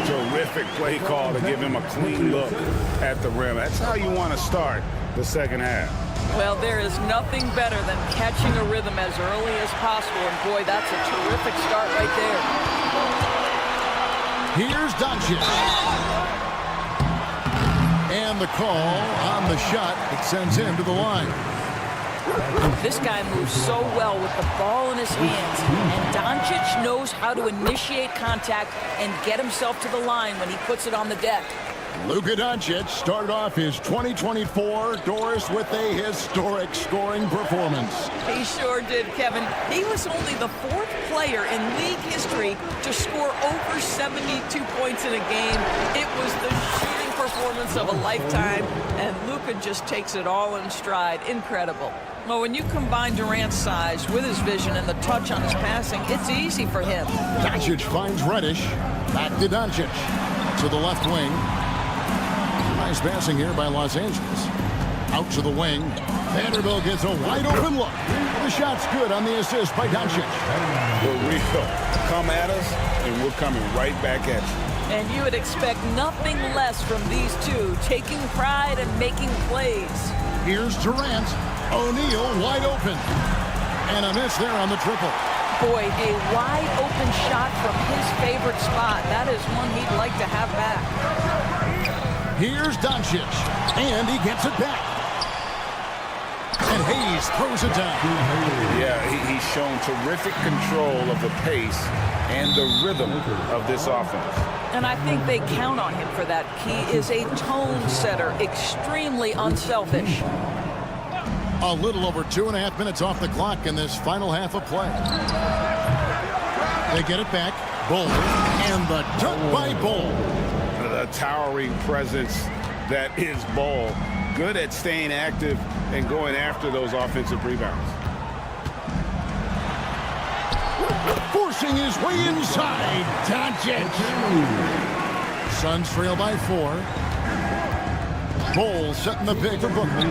Terrific play call to give him a clean look at the rim. That's how you want to start the second half. Well, there is nothing better than catching a rhythm as early as possible. And boy, that's a terrific start right there. Here's Doncic. And the call on the shot, it sends him to the line. This guy moves so well with the ball in his hands, and Doncic knows how to initiate contact and get himself to the line when he puts it on the deck. Luka Doncic started off his 2024 Doris with a historic scoring performance. He sure did, Kevin. He was only the 4th player in league history to score over 72 points in a game. It was the shooting performance of a lifetime, and Luka just takes it all in stride. Incredible. Well, when you combine Durant's size with his vision and the touch on his passing, it's easy for him. Doncic finds Reddish. Back to Doncic. To the left wing. Nice passing here by Los Angeles. Out to the wing. Vanderbilt gets a wide open look. The shot's good on the assist by Doncic. For real. Come at us, and we're coming right back at you. And you would expect nothing less from these two, taking pride and making plays. Here's Durant. O'Neal wide open. And a miss there on the triple. Boy, a wide open shot from his favorite spot. That is one he'd like to have back. Here's Doncic. And he gets it back. And Hayes throws it down. Yeah, he's shown terrific control of the pace and the rhythm of this offense. And I think they count on him for that. He is a tone setter, extremely unselfish. A little over 2.5 minutes off the clock in this final half of play. They get it back. Bull. And the dunk by Bull. The towering presence that is Bull. Good at staying active and going after those offensive rebounds. Forcing his way inside. Doncic. Suns trail by 4. Bull setting the pick for Booker.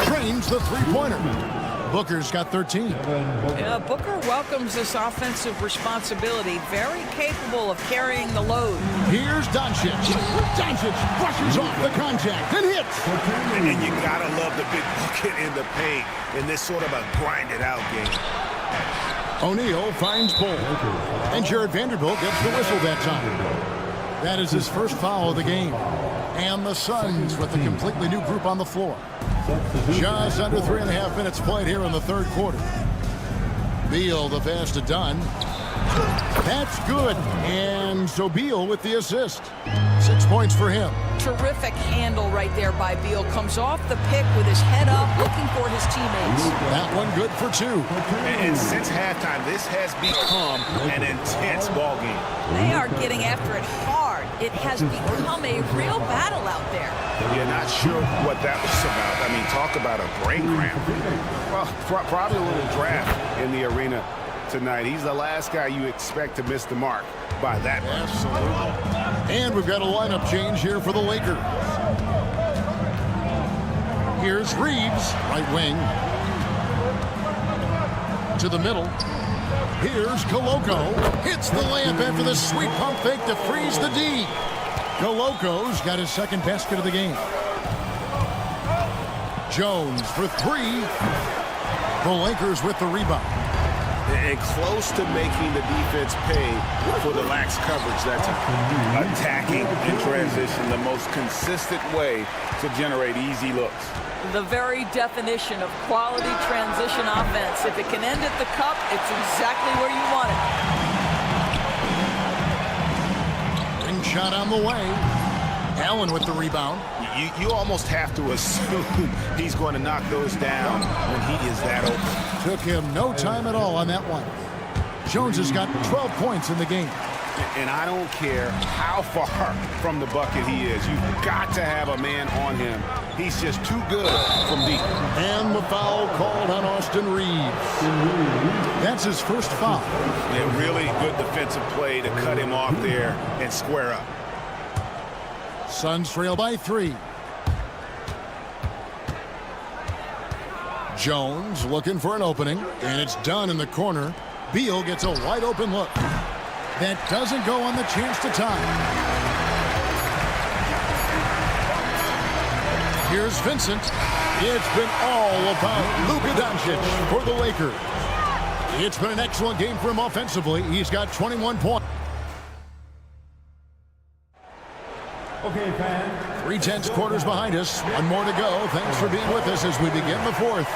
Trains the three-pointer. Booker's got 13. Yeah, Booker welcomes this offensive responsibility. Very capable of carrying the load. Here's Doncic. Doncic brushes off the contact and hits. And you gotta love the big bucket in the paint in this sort of a grinded-out game. O'Neal finds Bull. And Jared Vanderbilt gets the whistle that time. That is his first foul of the game. And the Suns with a completely new group on the floor. Just under 3.5 minutes played here in the third quarter. Beal the pass to Dunn. That's good. And so Beal with the assist. 6 points for him. Terrific handle right there by Beal. Comes off the pick with his head up, looking for his teammates. That one good for 2. And since halftime, this has become an intense ball game. They are getting after it hard. It has become a real battle out there. You're not sure what that was about. I mean, talk about a brain cramp. Well, probably a little draft in the arena tonight. He's the last guy you expect to miss the mark by that much. Absolutely. And we've got a lineup change here for the Lakers. Here's Reeves, right wing. To the middle. Here's Koloko. Hits the layup after the sweet pump fake to freeze the D. Koloko's got his second basket of the game. Jones for 3. The Lakers with the rebound. And close to making the defense pay for the lax coverage that time. Attacking in transition, the most consistent way to generate easy looks. The very definition of quality transition offense. If it can end at the cup, it's exactly where you want it. Ring shot on the way. Allen with the rebound. You almost have to assume he's going to knock those down when he is that open. Took him no time at all on that one. Jones has got 12 points in the game. And I don't care how far from the bucket he is. You've got to have a man on him. He's just too good from deep. And the foul called on Austin Reeves. That's his first foul. A really good defensive play to cut him off there and square up. Suns trail by 3. Jones looking for an opening, and it's done in the corner. Beal gets a wide open look. That doesn't go on the chance to tie. Here's Vincent. It's been all about Luka Doncic for the Lakers. It's been an excellent game for him offensively. He's got 21 points. Okay, fans. 3 tenths quarters behind us. One more to go. Thanks for being with us as we begin the fourth.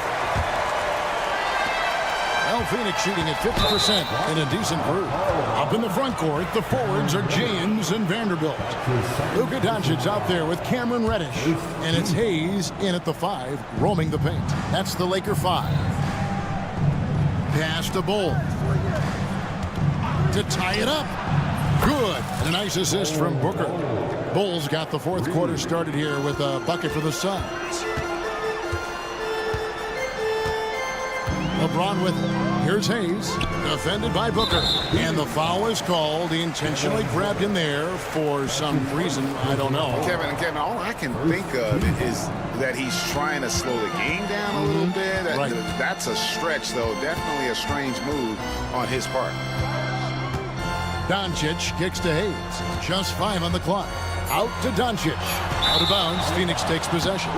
Well, Phoenix shooting at 50% in a decent group. Up in the front court, the forwards are James and Vanderbilt. Luka Doncic out there with Cameron Reddish. And it's Hayes in at the 5, roaming the paint. That's the Laker 5. Pass to Bull. To tie it up. Good. And a nice assist from Booker. Bulls got the fourth quarter started here with a bucket for the Suns. LeBron with it. Here's Hayes, defended by Booker. And the foul is called. He intentionally grabbed him there for some reason. I don't know. Kevin, all I can think of is that he's trying to slow the game down a little bit. Right. That's a stretch, though. Definitely a strange move on his part. Doncic kicks to Hayes. Just 5 on the clock. Out to Doncic. Out of bounds. Phoenix takes possession.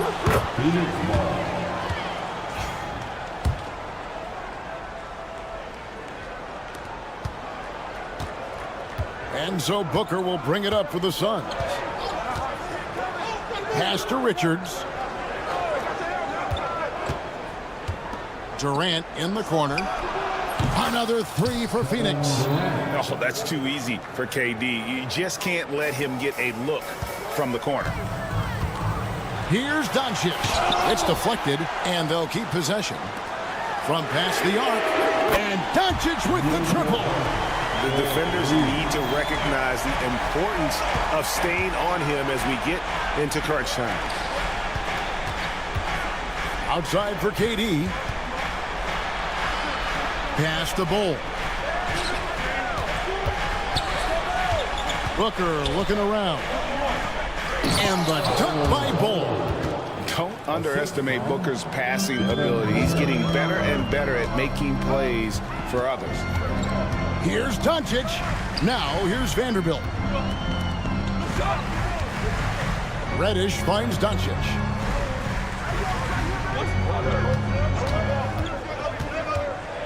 And so Booker will bring it up for the Suns. Pass to Richards. Durant in the corner. Another 3 for Phoenix. Oh, that's too easy for KD. You just can't let him get a look from the corner. Here's Doncic. It's deflected, and they'll keep possession. From past the arc, and Doncic with the triple. The defenders need to recognize the importance of staying on him as we get into crunch time. Outside for KD. Pass the Bull. Booker looking around. And the dunk by Bull. Don't underestimate Booker's passing ability. He's getting better and better at making plays for others. Here's Doncic. Now here's Vanderbilt. Reddish finds Doncic.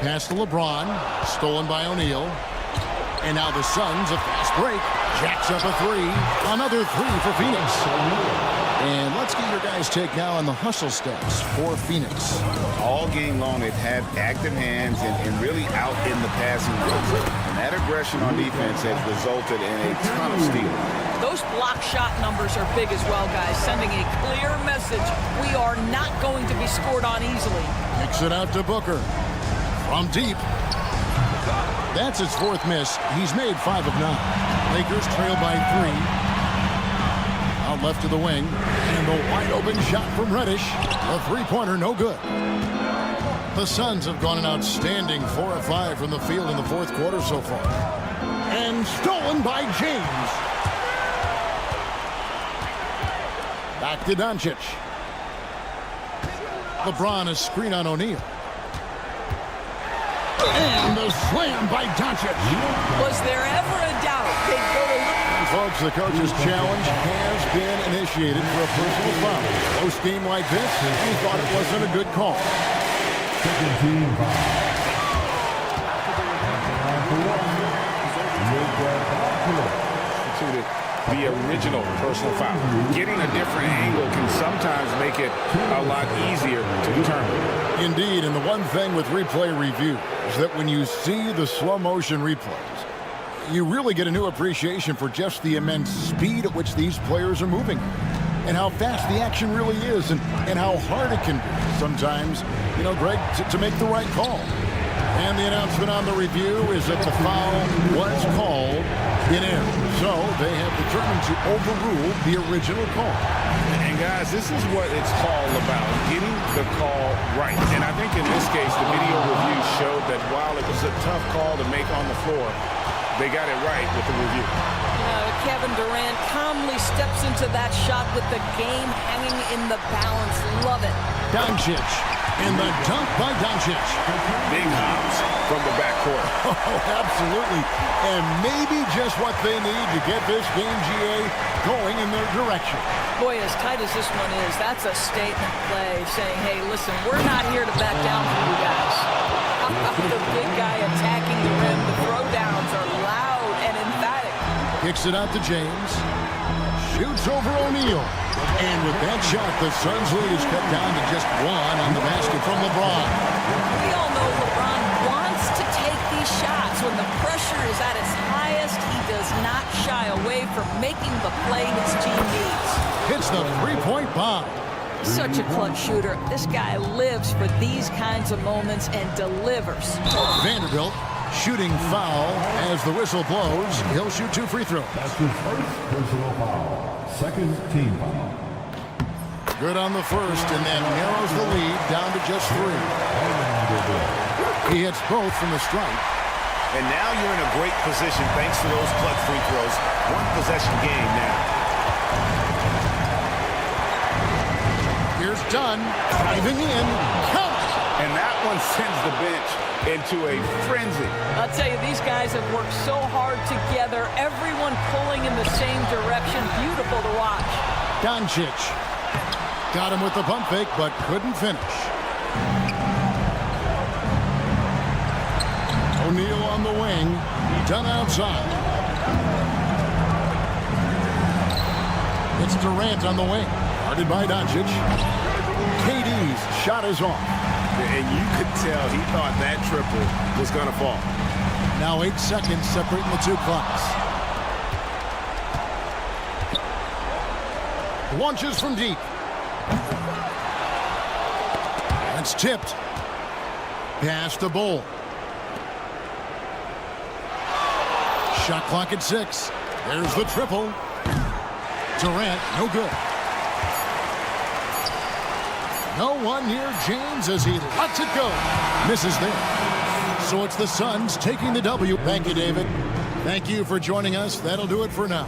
Pass to LeBron. Stolen by O'Neal. And now the Suns, a fast break. Jacks up a 3. Another 3 for Phoenix. And let's get your guys' take now on the hustle stats for Phoenix. All game long, they've had active hands and really out in the passing game. And that aggression on defense has resulted in a ton of steals. Those block shot numbers are big as well, guys, sending a clear message. We are not going to be scored on easily. Kicks it out to Booker. From deep. That's his 4th miss. He's made 5 of 9. Lakers trail by 3. Out left to the wing. And the wide open shot from Reddish. The 3-pointer, no good. The Suns have gone an outstanding 4 of 5 from the field in the 4th quarter so far. And stolen by James. Back to Doncic. LeBron, a screen on O'Neal. And the slam by Doncic. Was there ever a doubt they'd go to look? Folks, the coach's challenge has been initiated for a personal foul. Close game like this, he thought it wasn't a good call. Second team foul. The original personal foul. Getting a different angle can sometimes make it a lot easier to determine. Indeed, and the one thing with replay review is that when you see the slow motion replays, you really get a new appreciation for just the immense speed at which these players are moving and how fast the action really is and how hard it can be sometimes, you know, Greg, to make the right call. And the announcement on the review is that the foul was called in error. So they have determined to overrule the original call. And guys, this is what it's all about, getting the call right. And I think in this case, the video review showed that while it was a tough call to make on the floor, they got it right with the review. Kevin Durant calmly steps into that shot with the game hanging in the balance. Love it. Doncic. And the dunk by Doncic. Big hops from the backcourt. Oh, absolutely. And maybe just what they need to get this game, GA, going in their direction. Boy, as tight as this one is, that's a statement play saying, hey, listen, we're not here to back down for you guys. The big guy attacking the rim. The throwdowns are loud and emphatic. Kicks it out to James. Shoots over O'Neal. And with that shot, the Suns' lead is cut down to just 1 on the basket from LeBron. We all know LeBron wants to take these shots. When the pressure is at its highest, he does not shy away from making the play his team needs. Hits the 3-point bomb. Such a clutch shooter. This guy lives for these kinds of moments and delivers. Vanderbilt shooting foul as the whistle blows. He'll shoot 2 free throws. That's his first personal foul. Second team foul. Good on the first, and then narrows the lead down to just 3. He hits both from the strike. And now you're in a great position thanks to those clutch free throws. One possession game now. Here's Dunn, driving in, count! And that one sends the bench into a frenzy. I'll tell you, these guys have worked so hard together. Everyone pulling in the same direction. Beautiful to watch. Doncic got him with the pump fake, but couldn't finish. O'Neal on the wing, Dunn outside. It's Durant on the wing, guarded by Doncic. KD's shot is off. And you could tell he thought that triple was going to fall. Now 8 seconds separating the two clocks. Launches from deep. It's tipped. Pass to Bull. Shot clock at 6. There's the triple. Durant, no good. No one near James as he lets it go. Misses there. So it's the Suns taking the W. Thank you, David. Thank you for joining us. That'll do it for now.